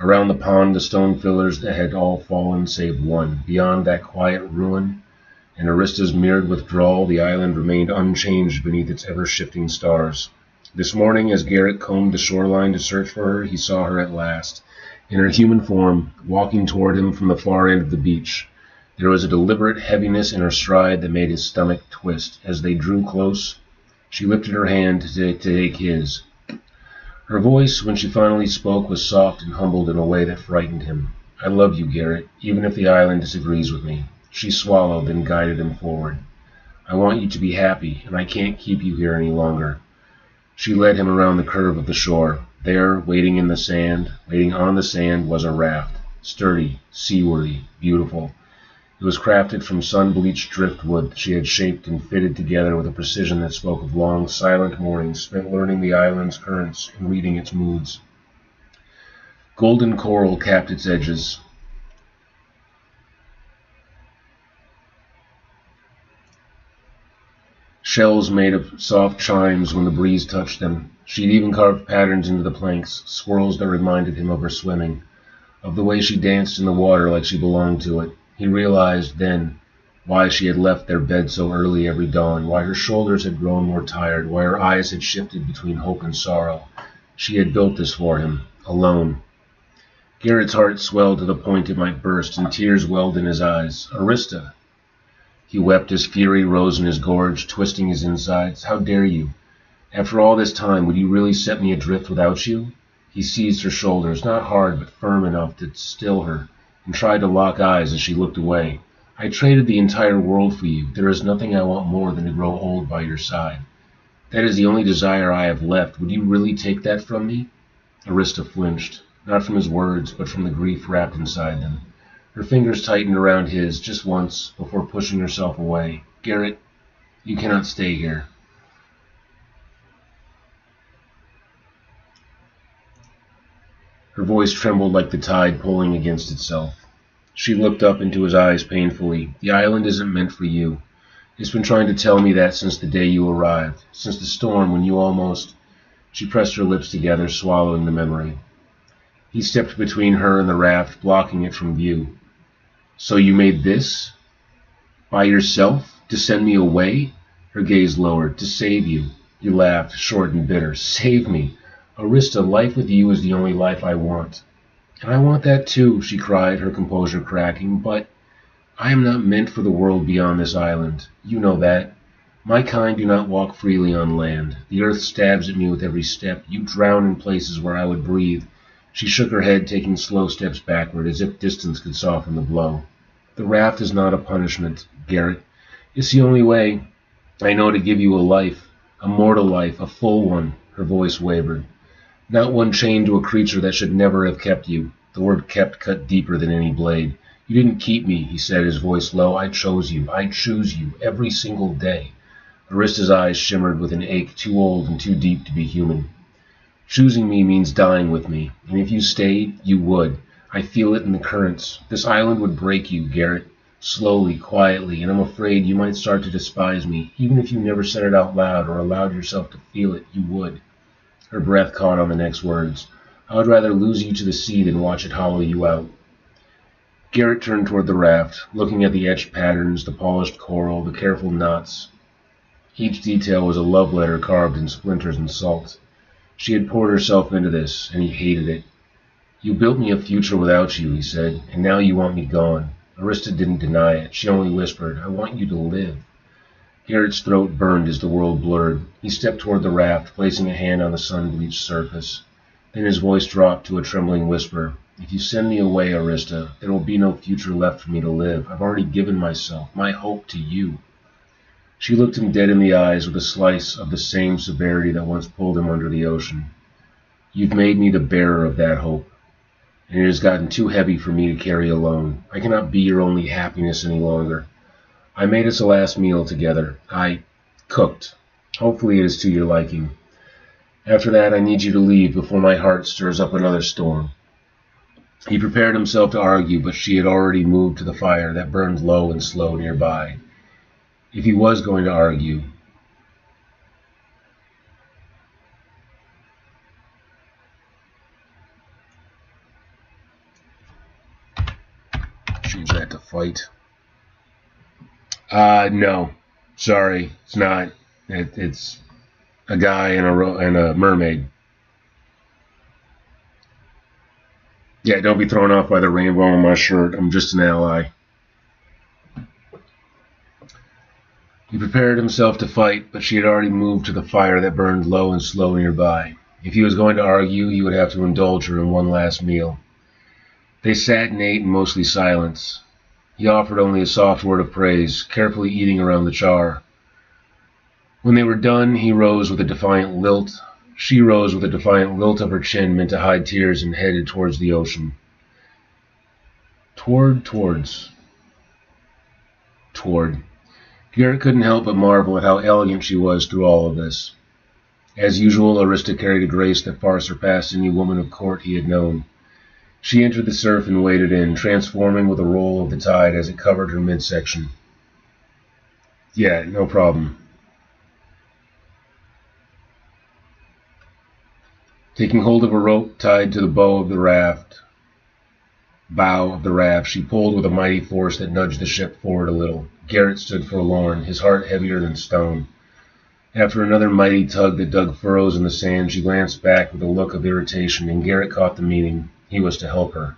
Around the pond, the stone pillars that had all fallen save one. Beyond that quiet ruin, and Arista's mirrored withdrawal, the island remained unchanged beneath its ever-shifting stars. This morning, as Garrett combed the shoreline to search for her, he saw her at last, in her human form, walking toward him from the far end of the beach. There was a deliberate heaviness in her stride that made his stomach twist. As they drew close, she lifted her hand to take his. Her voice, when she finally spoke, was soft and humbled in a way that frightened him. "I love you, Garrett, even if the island disagrees with me." She swallowed, then guided him forward. "I want you to be happy, and I can't keep you here any longer." She led him around the curve of the shore. There, waiting on the sand, was a raft. Sturdy, seaworthy, beautiful. It was crafted from sun-bleached driftwood that she had shaped and fitted together with a precision that spoke of long, silent mornings spent learning the island's currents and reading its moods. Golden coral capped its edges. Shells made of soft chimes when the breeze touched them. She'd even carved patterns into the planks, swirls that reminded him of her swimming, of the way she danced in the water like she belonged to it. He realized then why she had left their bed so early every dawn, why her shoulders had grown more tired, why her eyes had shifted between hope and sorrow. She had built this for him, alone. Garrett's heart swelled to the point it might burst, and tears welled in his eyes. "Arista!" He wept as fury rose in his gorge, twisting his insides. "How dare you? After all this time, would you really set me adrift without you?" He seized her shoulders, not hard but firm enough to still her, and tried to lock eyes as she looked away. "I traded the entire world for you. There is nothing I want more than to grow old by your side. That is the only desire I have left. Would you really take that from me?" Arista flinched, not from his words, but from the grief wrapped inside them. Her fingers tightened around his just once before pushing herself away. "Garrett, you cannot stay here." Her voice trembled like the tide pulling against itself. She looked up into his eyes painfully. "The island isn't meant for you. It's been trying to tell me that since the day you arrived, since the storm when you almost—" She pressed her lips together, swallowing the memory. He stepped between her and the raft, blocking it from view. "So you made this? By yourself? To send me away?" Her gaze lowered. "To save you." He laughed, short and bitter. "Save me? Arista, life with you is the only life I want." "And I want that too," she cried, her composure cracking. "But I am not meant for the world beyond this island. You know that. My kind do not walk freely on land. The earth stabs at me with every step. You drown in places where I would breathe." She shook her head, taking slow steps backward, as if distance could soften the blow. "The raft is not a punishment, Garrett. It's the only way I know to give you a life, a mortal life, a full one." Her voice wavered. "Not one chained to a creature that should never have kept you." The word "kept" cut deeper than any blade. "You didn't keep me," he said, his voice low. "I chose you. I choose you every single day." Arista's eyes shimmered with an ache too old and too deep to be human. Choosing me means dying with me, and if you stayed, you would. I feel it in the currents. This island would break you, Garrett, slowly, quietly, and I'm afraid you might start to despise me. Even if you never said it out loud or allowed yourself to feel it, you would. Her breath caught on the next words. I would rather lose you to the sea than watch it hollow you out. Garrett turned toward the raft, looking at the etched patterns, the polished coral, the careful knots. Each detail was a love letter carved in splinters and salt. She had poured herself into this, and he hated it. You built me a future without you, he said, and now you want me gone. Arista didn't deny it. She only whispered, I want you to live. Garrett's throat burned as the world blurred. He stepped toward the raft, placing a hand on the sun-bleached surface. Then his voice dropped to a trembling whisper. If you send me away, Arista, there will be no future left for me to live. I've already given myself, my hope, to you. She looked him dead in the eyes with a slice of the same severity that once pulled him under the ocean. You've made me the bearer of that hope, and it has gotten too heavy for me to carry alone. I cannot be your only happiness any longer. I made us a last meal together. I cooked. Hopefully it is to your liking. After that, I need you to leave before my heart stirs up another storm. He prepared himself to argue, but she had already moved to the fire that burned low and slow nearby. If he was going to argue, change that to fight. No, sorry, it's not. It's a guy and a mermaid. Yeah, don't be thrown off by the rainbow on my shirt. I'm just an ally. He prepared himself to fight, but she had already moved to the fire that burned low and slow nearby. If he was going to argue, he would have to indulge her in one last meal. They sat and ate in mostly silence. He offered only a soft word of praise, carefully eating around the char. When they were done, he rose with a defiant lilt. She rose with a defiant lilt of her chin meant to hide tears and headed towards the ocean. Toward. Garrett couldn't help but marvel at how elegant she was through all of this. As usual, Arista carried a grace that far surpassed any woman of court he had known. She entered the surf and waded in, transforming with a roll of the tide as it covered her midsection. Yeah, no problem. Taking hold of a rope tied to the bow of the raft, she pulled with a mighty force that nudged the ship forward a little. Garrett stood forlorn, his heart heavier than stone. After another mighty tug that dug furrows in the sand, she glanced back with a look of irritation, and Garrett caught the meaning. He was to help her.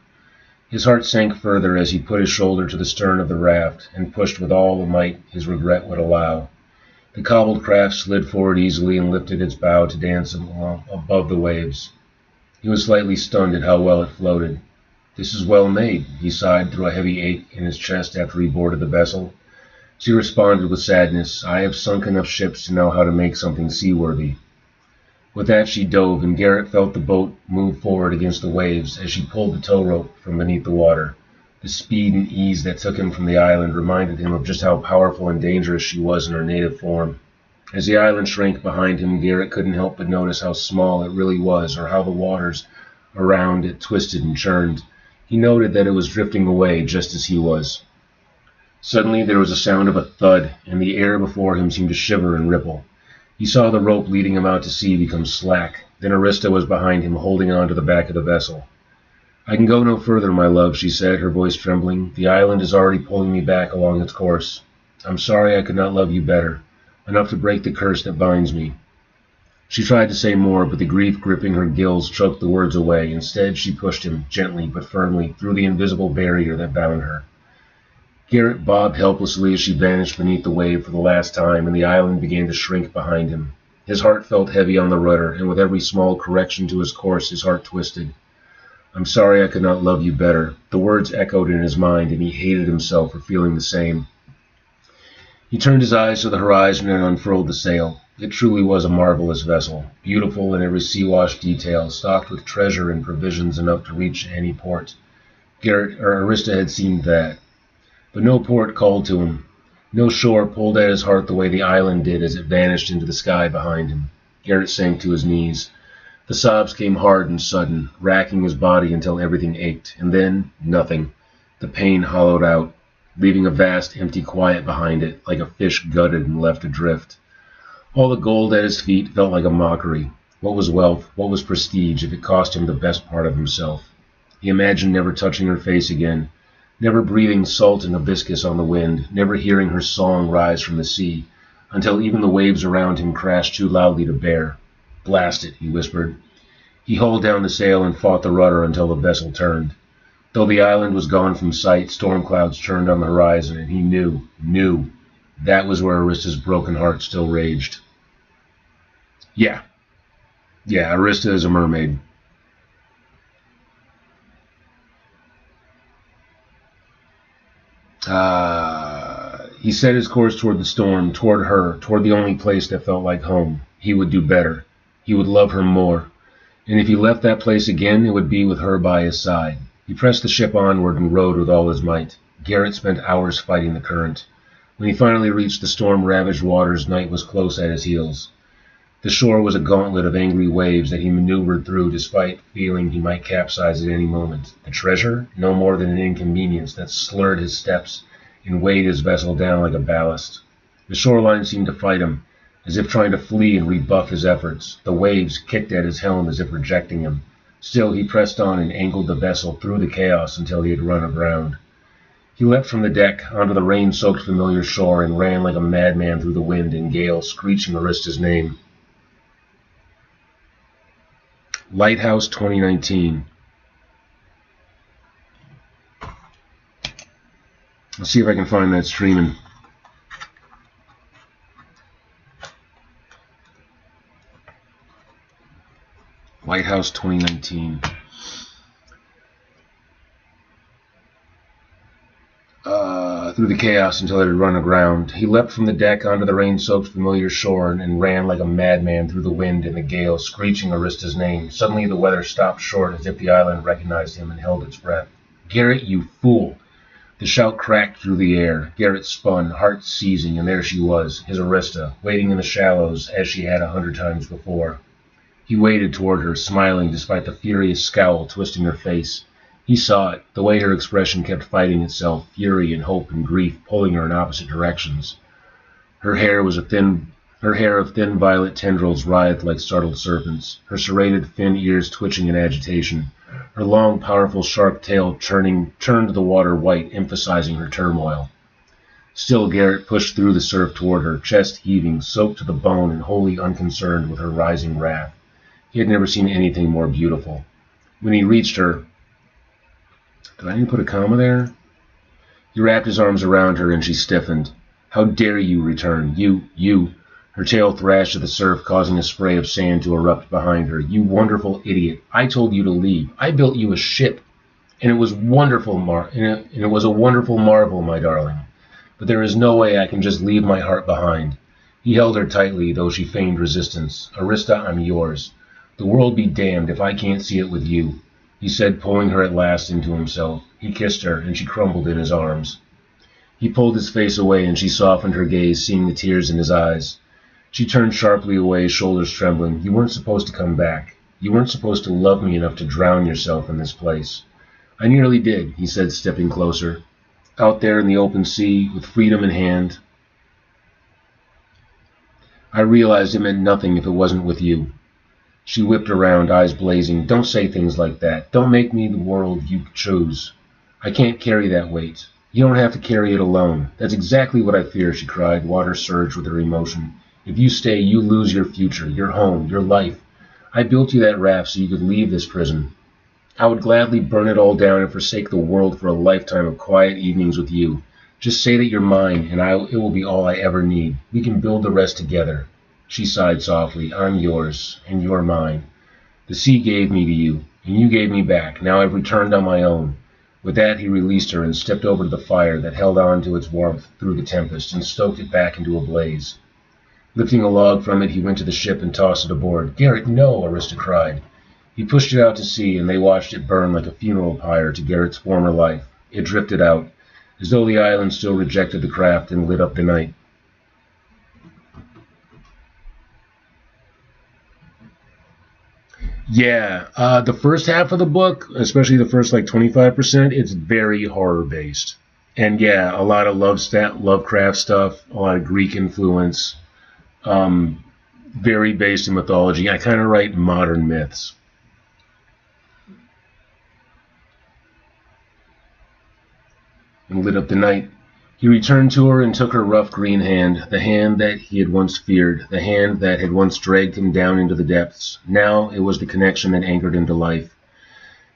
His heart sank further as he put his shoulder to the stern of the raft and pushed with all the might his regret would allow. The cobbled craft slid forward easily and lifted its bow to dance above the waves. He was slightly stunned at how well it floated. This is well made, he sighed through a heavy ache in his chest after he boarded the vessel. She responded with sadness, I have sunk enough ships to know how to make something seaworthy. With that she dove, and Garrett felt the boat move forward against the waves as she pulled the tow rope from beneath the water. The speed and ease that took him from the island reminded him of just how powerful and dangerous she was in her native form. As the island shrank behind him, Garrett couldn't help but notice how small it really was, or how the waters around it twisted and churned. He noted that it was drifting away just as he was. Suddenly there was a sound of a thud, and the air before him seemed to shiver and ripple. He saw the rope leading him out to sea become slack. Then Arista was behind him, holding on to the back of the vessel. I can go no further, my love, she said, her voice trembling. The island is already pulling me back along its course. I'm sorry I could not love you better, enough to break the curse that binds me. She tried to say more, but the grief gripping her gills choked the words away. Instead, she pushed him, gently but firmly, through the invisible barrier that bound her. Garrett bobbed helplessly as she vanished beneath the wave for the last time, and the island began to shrink behind him. His heart felt heavy on the rudder, and with every small correction to his course, his heart twisted. I'm sorry I could not love you better. The words echoed in his mind, and he hated himself for feeling the same. He turned his eyes to the horizon and unfurled the sail. It truly was a marvelous vessel, beautiful in every sea-washed detail, stocked with treasure and provisions enough to reach any port. Arista had seen that. But no port called to him. No shore pulled at his heart the way the island did as it vanished into the sky behind him. Garrett sank to his knees. The sobs came hard and sudden, racking his body until everything ached, and then nothing. The pain hollowed out, leaving a vast empty quiet behind it, like a fish gutted and left adrift. All the gold at his feet felt like a mockery. What was wealth, what was prestige, if it cost him the best part of himself? He imagined never touching her face again, never breathing salt and hibiscus on the wind, never hearing her song rise from the sea, until even the waves around him crashed too loudly to bear. "Blast it," he whispered. He hauled down the sail and fought the rudder until the vessel turned. Though the island was gone from sight, storm clouds turned on the horizon, and he knew, that was where Arista's broken heart still raged. Yeah, Arista is a mermaid. He set his course toward the storm, toward her, toward the only place that felt like home. He would do better. He would love her more. And if he left that place again, it would be with her by his side. He pressed the ship onward and rowed with all his might. Garrett spent hours fighting the current. When he finally reached the storm-ravaged waters, night was close at his heels. The shore was a gauntlet of angry waves that he maneuvered through despite feeling he might capsize at any moment. The treasure? No more than an inconvenience that slurred his steps and weighed his vessel down like a ballast. The shoreline seemed to fight him, as if trying to flee and rebuff his efforts. The waves kicked at his helm as if rejecting him. Still, he pressed on and angled the vessel through the chaos until he had run aground. He leapt from the deck onto the rain-soaked familiar shore and ran like a madman through the wind and gale, screeching Arista's name. Lighthouse 2019. Let's see if I can find that streaming. Lighthouse 2019. Through the chaos until it had run aground. He leapt from the deck onto the rain-soaked familiar shore and ran like a madman through the wind and the gale, screeching Arista's name. Suddenly the weather stopped short as if the island recognized him and held its breath. "Garrett, you fool!" The shout cracked through the air. Garrett spun, heart seizing, and there she was, his Arista, waiting in the shallows as she had 100 times before. He waded toward her, smiling despite the furious scowl twisting her face. He saw it, the way her expression kept fighting itself, fury and hope and grief pulling her in opposite directions. Her hair of thin violet tendrils writhed like startled serpents, her serrated thin ears twitching in agitation. Her long, powerful, sharp tail turned the water white, emphasizing her turmoil. Still, Garrett pushed through the surf toward her, chest heaving, soaked to the bone and wholly unconcerned with her rising wrath. He had never seen anything more beautiful. When he reached her... Did I need to put a comma there? He wrapped his arms around her and she stiffened. "How dare you return? You... Her tail thrashed at the surf, causing a spray of sand to erupt behind her. "You wonderful idiot. I told you to leave. I built you a ship. And it was a wonderful marvel, my darling. But there is no way I can just leave my heart behind." He held her tightly, though she feigned resistance. "Arista, I'm yours. The world be damned if I can't see it with you," he said, pulling her at last into himself. He kissed her, and she crumbled in his arms. He pulled his face away, and she softened her gaze, seeing the tears in his eyes. She turned sharply away, shoulders trembling. "You weren't supposed to come back. You weren't supposed to love me enough to drown yourself in this place." "I nearly did," he said, stepping closer. "Out there in the open sea, with freedom in hand, I realized it meant nothing if it wasn't with you." She whipped around, eyes blazing. "Don't say things like that. Don't make me the world you choose. I can't carry that weight. You don't have to carry it alone. That's exactly what I fear," she cried, water surged with her emotion. "If you stay, you lose your future, your home, your life. I built you that raft so you could leave this prison. I would gladly burn it all down and forsake the world for a lifetime of quiet evenings with you. Just say that you're mine, and it will be all I ever need. We can build the rest together." She sighed softly. "I'm yours, and you're mine. The sea gave me to you, and you gave me back. Now I've returned on my own." With that, he released her and stepped over to the fire that held on to its warmth through the tempest and stoked it back into a blaze. Lifting a log from it, he went to the ship and tossed it aboard. "Garrett, no!" Arista cried. He pushed it out to sea, and they watched it burn like a funeral pyre to Garrett's former life. It drifted out, as though the island still rejected the craft and lit up the night. Yeah, the first half of the book, especially the first like 25%, it's very horror based. And yeah, a lot of Lovecraft stuff, a lot of Greek influence, very based in mythology. I kind of write modern myths. And lit up the night. He returned to her and took her rough green hand, the hand that he had once feared, the hand that had once dragged him down into the depths. Now it was the connection that anchored him to life.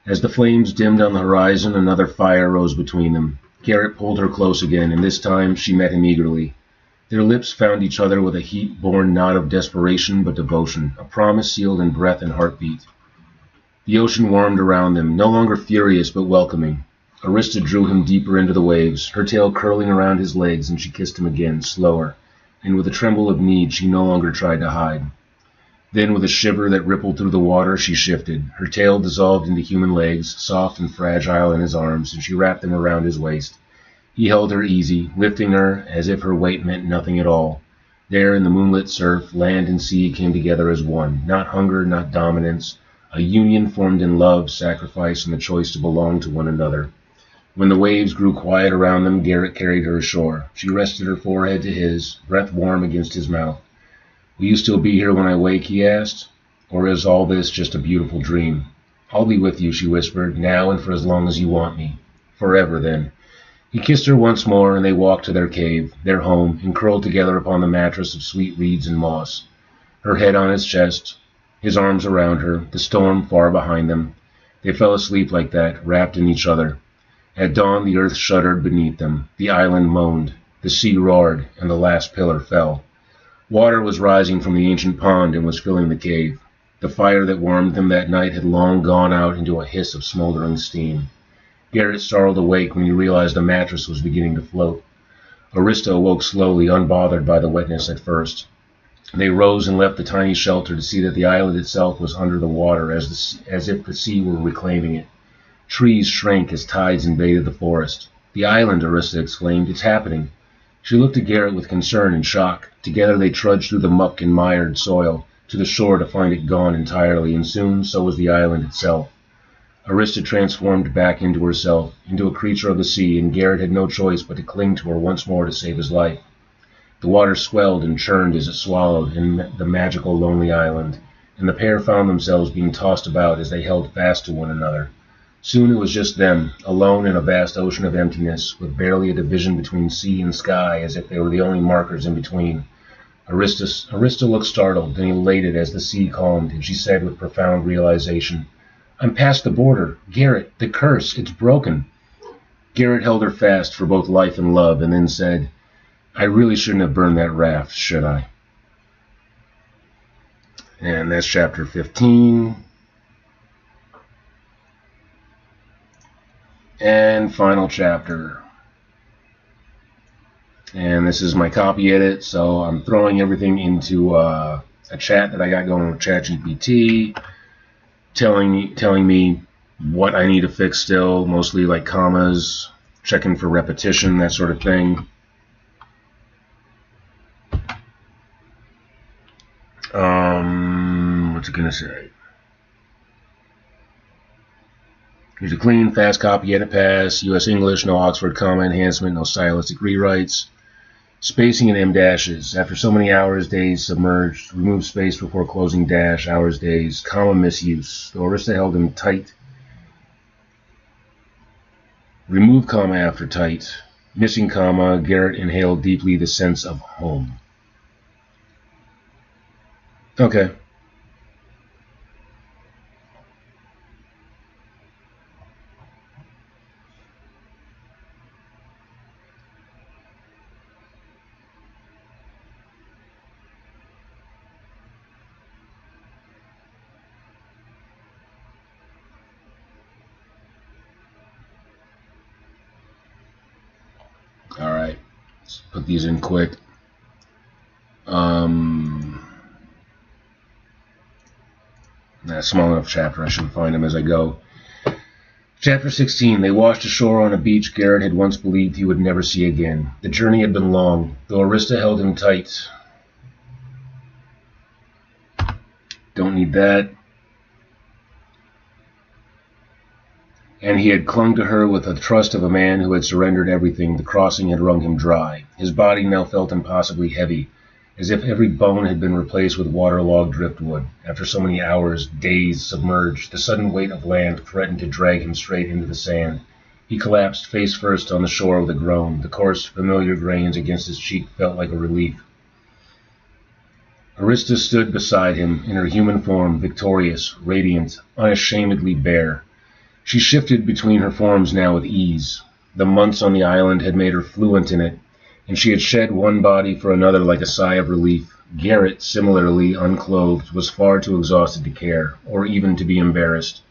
As the flames dimmed on the horizon, another fire rose between them. Garrett pulled her close again, and this time she met him eagerly. Their lips found each other with a heat-born not of desperation but devotion, a promise sealed in breath and heartbeat. The ocean warmed around them, no longer furious but welcoming. Arista drew him deeper into the waves, her tail curling around his legs, and she kissed him again, slower, and with a tremble of need she no longer tried to hide. Then, with a shiver that rippled through the water, she shifted. Her tail dissolved into human legs, soft and fragile in his arms, and she wrapped them around his waist. He held her easy, lifting her as if her weight meant nothing at all. There, in the moonlit surf, land and sea came together as one, not hunger, not dominance, a union formed in love, sacrifice, and the choice to belong to one another. When the waves grew quiet around them, Garrett carried her ashore. She rested her forehead to his, breath warm against his mouth. "Will you still be here when I wake?" he asked. "Or is all this just a beautiful dream?" "I'll be with you," she whispered, "now and for as long as you want me. Forever, then." He kissed her once more, and they walked to their cave, their home, and curled together upon the mattress of sweet reeds and moss. Her head on his chest, his arms around her, the storm far behind them. They fell asleep like that, wrapped in each other. At dawn the earth shuddered beneath them, the island moaned, the sea roared, and the last pillar fell. Water was rising from the ancient pond and was filling the cave. The fire that warmed them that night had long gone out into a hiss of smoldering steam. Garrett startled awake when he realized the mattress was beginning to float. Arista awoke slowly, unbothered by the wetness at first. They rose and left the tiny shelter to see that the island itself was under the water, as if the sea were reclaiming it. Trees shrank as tides invaded the forest. "The island!" Arista exclaimed. "It's happening!" She looked at Garrett with concern and shock. Together they trudged through the muck and mired soil to the shore to find it gone entirely, and soon so was the island itself. Arista transformed back into herself, into a creature of the sea, and Garrett had no choice but to cling to her once more to save his life. The water swelled and churned as it swallowed in the magical lonely island, and the pair found themselves being tossed about as they held fast to one another. Soon it was just them, alone in a vast ocean of emptiness, with barely a division between sea and sky, as if they were the only markers in between. Arista looked startled and elated as the sea calmed, and she said with profound realization, "I'm past the border. Garrett, the curse, it's broken." Garrett held her fast for both life and love, and then said, "I really shouldn't have burned that raft, should I?" And that's chapter 15. And final chapter. And this is my copy edit, so I'm throwing everything into a chat that I got going with ChatGPT, telling me what I need to fix still, mostly like commas, checking for repetition, that sort of thing. What's it gonna say? Here's a clean, fast copy edit pass, US English, no Oxford comma enhancement, no stylistic rewrites. Spacing and M dashes. After so many hours, days submerged, remove space before closing dash, hours, days, comma misuse. Though Arista held him tight. Remove comma after tight. Missing comma, Garrett inhaled deeply the sense of home. Okay. Alright, let's put these in quick. That's a small enough chapter, I should find them as I go. Chapter 16. They washed ashore on a beach Garrett had once believed he would never see again. The journey had been long, though Arista held him tight. Don't need that. And he had clung to her with the trust of a man who had surrendered everything. The crossing had wrung him dry. His body now felt impossibly heavy, as if every bone had been replaced with waterlogged driftwood. After so many hours, days submerged, the sudden weight of land threatened to drag him straight into the sand. He collapsed face first on the shore with a groan. The coarse, familiar grains against his cheek felt like a relief. Arista stood beside him, in her human form, victorious, radiant, unashamedly bare. She shifted between her forms now with ease. The months on the island had made her fluent in it, and she had shed one body for another like a sigh of relief. Garrett, similarly unclothed, was far too exhausted to care, or even to be embarrassed.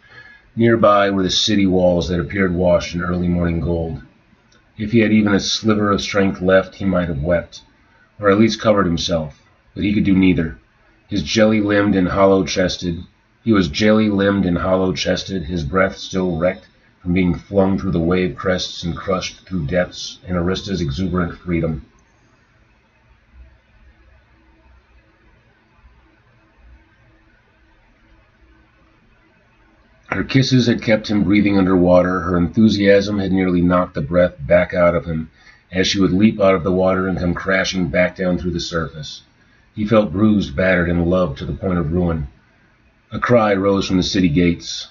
Nearby were the city walls that appeared washed in early morning gold. If he had even a sliver of strength left, he might have wept, or at least covered himself, but he could do neither. He was jelly-limbed and hollow-chested, his breath still wrecked from being flung through the wave crests and crushed through depths in Arista's exuberant freedom. Her kisses had kept him breathing underwater. Her enthusiasm had nearly knocked the breath back out of him, as she would leap out of the water and come crashing back down through the surface. He felt bruised, battered, and loved to the point of ruin. A cry rose from the city gates.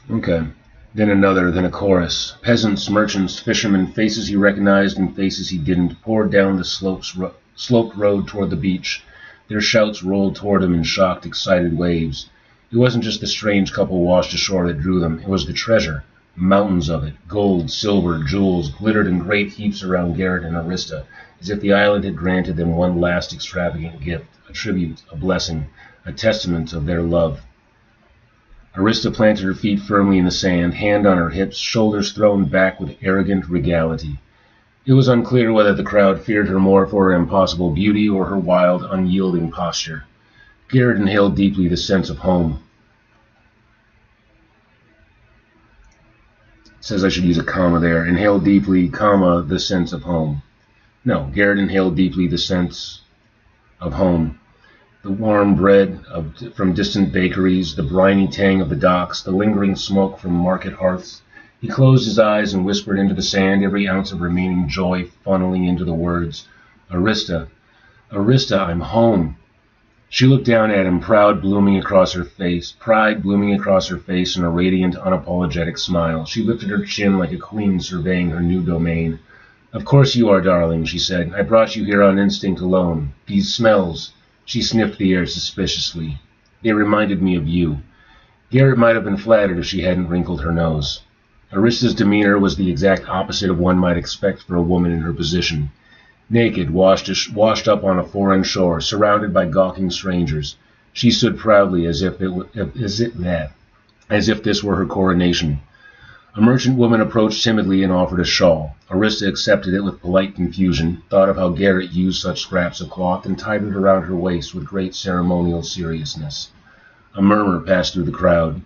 Okay. Then another, then a chorus. Peasants, merchants, fishermen, faces he recognized and faces he didn't, poured down the sloped road toward the beach. Their shouts rolled toward him in shocked, excited waves. It wasn't just the strange couple washed ashore that drew them. It was the treasure. Mountains of it. Gold, silver, jewels glittered in great heaps around Garrett and Arista, as if the island had granted them one last extravagant gift, a tribute, a blessing, a testament of their love. Arista planted her feet firmly in the sand, hand on her hips, shoulders thrown back with arrogant regality. It was unclear whether the crowd feared her more for her impossible beauty or her wild, unyielding posture. Garrett inhaled deeply the sense of home. It says I should use a comma there. Inhale deeply, comma, the sense of home. No, Garrett inhaled deeply the sense of home. The warm bread from distant bakeries, the briny tang of the docks, the lingering smoke from market hearths. He closed his eyes and whispered into the sand, every ounce of remaining joy funneling into the words, Arista, Arista, I'm home. She looked down at him, pride blooming across her face in a radiant, unapologetic smile. She lifted her chin like a queen surveying her new domain. Of course you are, darling, she said. I brought you here on instinct alone. These smells, she sniffed the air suspiciously. They reminded me of you. Garrett might have been flattered if she hadn't wrinkled her nose. Arista's demeanor was the exact opposite of one might expect for a woman in her position. Naked, washed up on a foreign shore, surrounded by gawking strangers, she stood proudly as if this were her coronation. A merchant woman approached timidly and offered a shawl. Arista accepted it with polite confusion, thought of how Garrett used such scraps of cloth, and tied it around her waist with great ceremonial seriousness. A murmur passed through the crowd.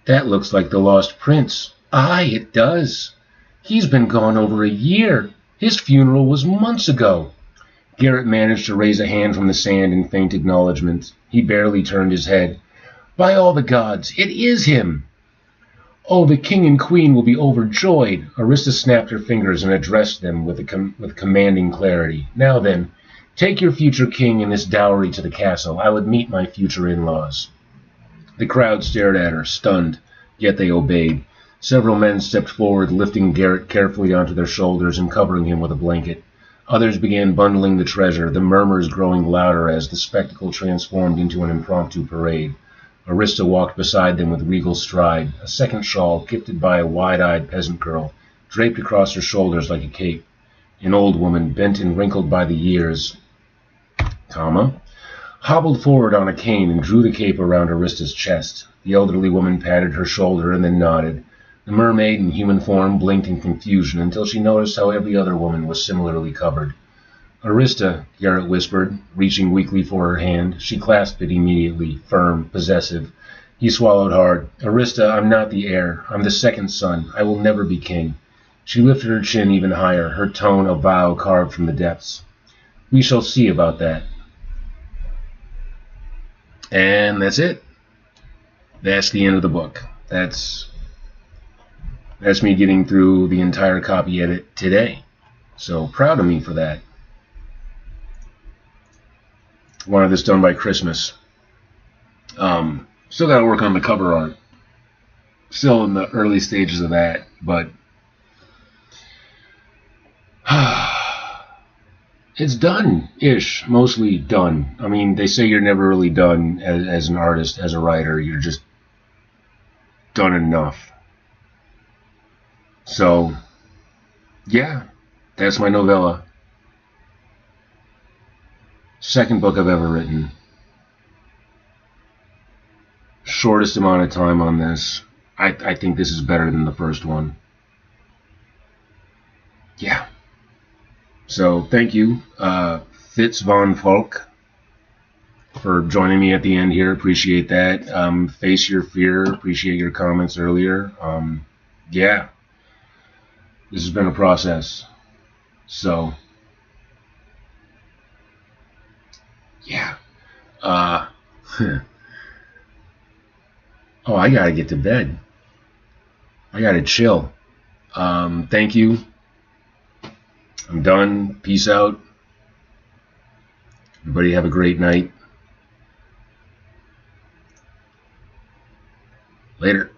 That looks like the lost prince. Aye, it does. He's been gone over a year. His funeral was months ago. Garrett managed to raise a hand from the sand in faint acknowledgement. He barely turned his head. By all the gods, it is him! Oh, the king and queen will be overjoyed. Arista snapped her fingers and addressed them with commanding clarity. Now then, take your future king and this dowry to the castle. I would meet my future in-laws. The crowd stared at her, stunned, yet they obeyed. Several men stepped forward, lifting Garrett carefully onto their shoulders and covering him with a blanket. Others began bundling the treasure, the murmurs growing louder as the spectacle transformed into an impromptu parade. Arista walked beside them with regal stride, a second shawl, gifted by a wide-eyed peasant girl, draped across her shoulders like a cape. An old woman, bent and wrinkled by the years, hobbled forward on a cane and drew the cape around Arista's chest. The elderly woman patted her shoulder and then nodded. The mermaid in human form blinked in confusion until she noticed how every other woman was similarly covered. Arista, Garrett whispered, reaching weakly for her hand. She clasped it immediately, firm, possessive. He swallowed hard. Arista, I'm not the heir. I'm the second son. I will never be king. She lifted her chin even higher, her tone a vow carved from the depths. We shall see about that. And that's it. That's the end of the book. That's me getting through the entire copy edit today. So proud of me for that. Wanted this done by Christmas. Still got to work on the cover art. Still in the early stages of that, but it's done-ish, mostly done. I mean, they say you're never really done as an artist, as a writer. You're just done enough. So, yeah, that's my novella. Second book I've ever written. Shortest amount of time on this. I think this is better than the first one. Yeah. So thank you, Fitz von Falk, for joining me at the end here. Appreciate that. Face Your Fear. Appreciate your comments earlier. Yeah. This has been a process. So, yeah. Oh, I gotta get to bed. I gotta chill. Thank you. I'm done. Peace out. Everybody have a great night. Later.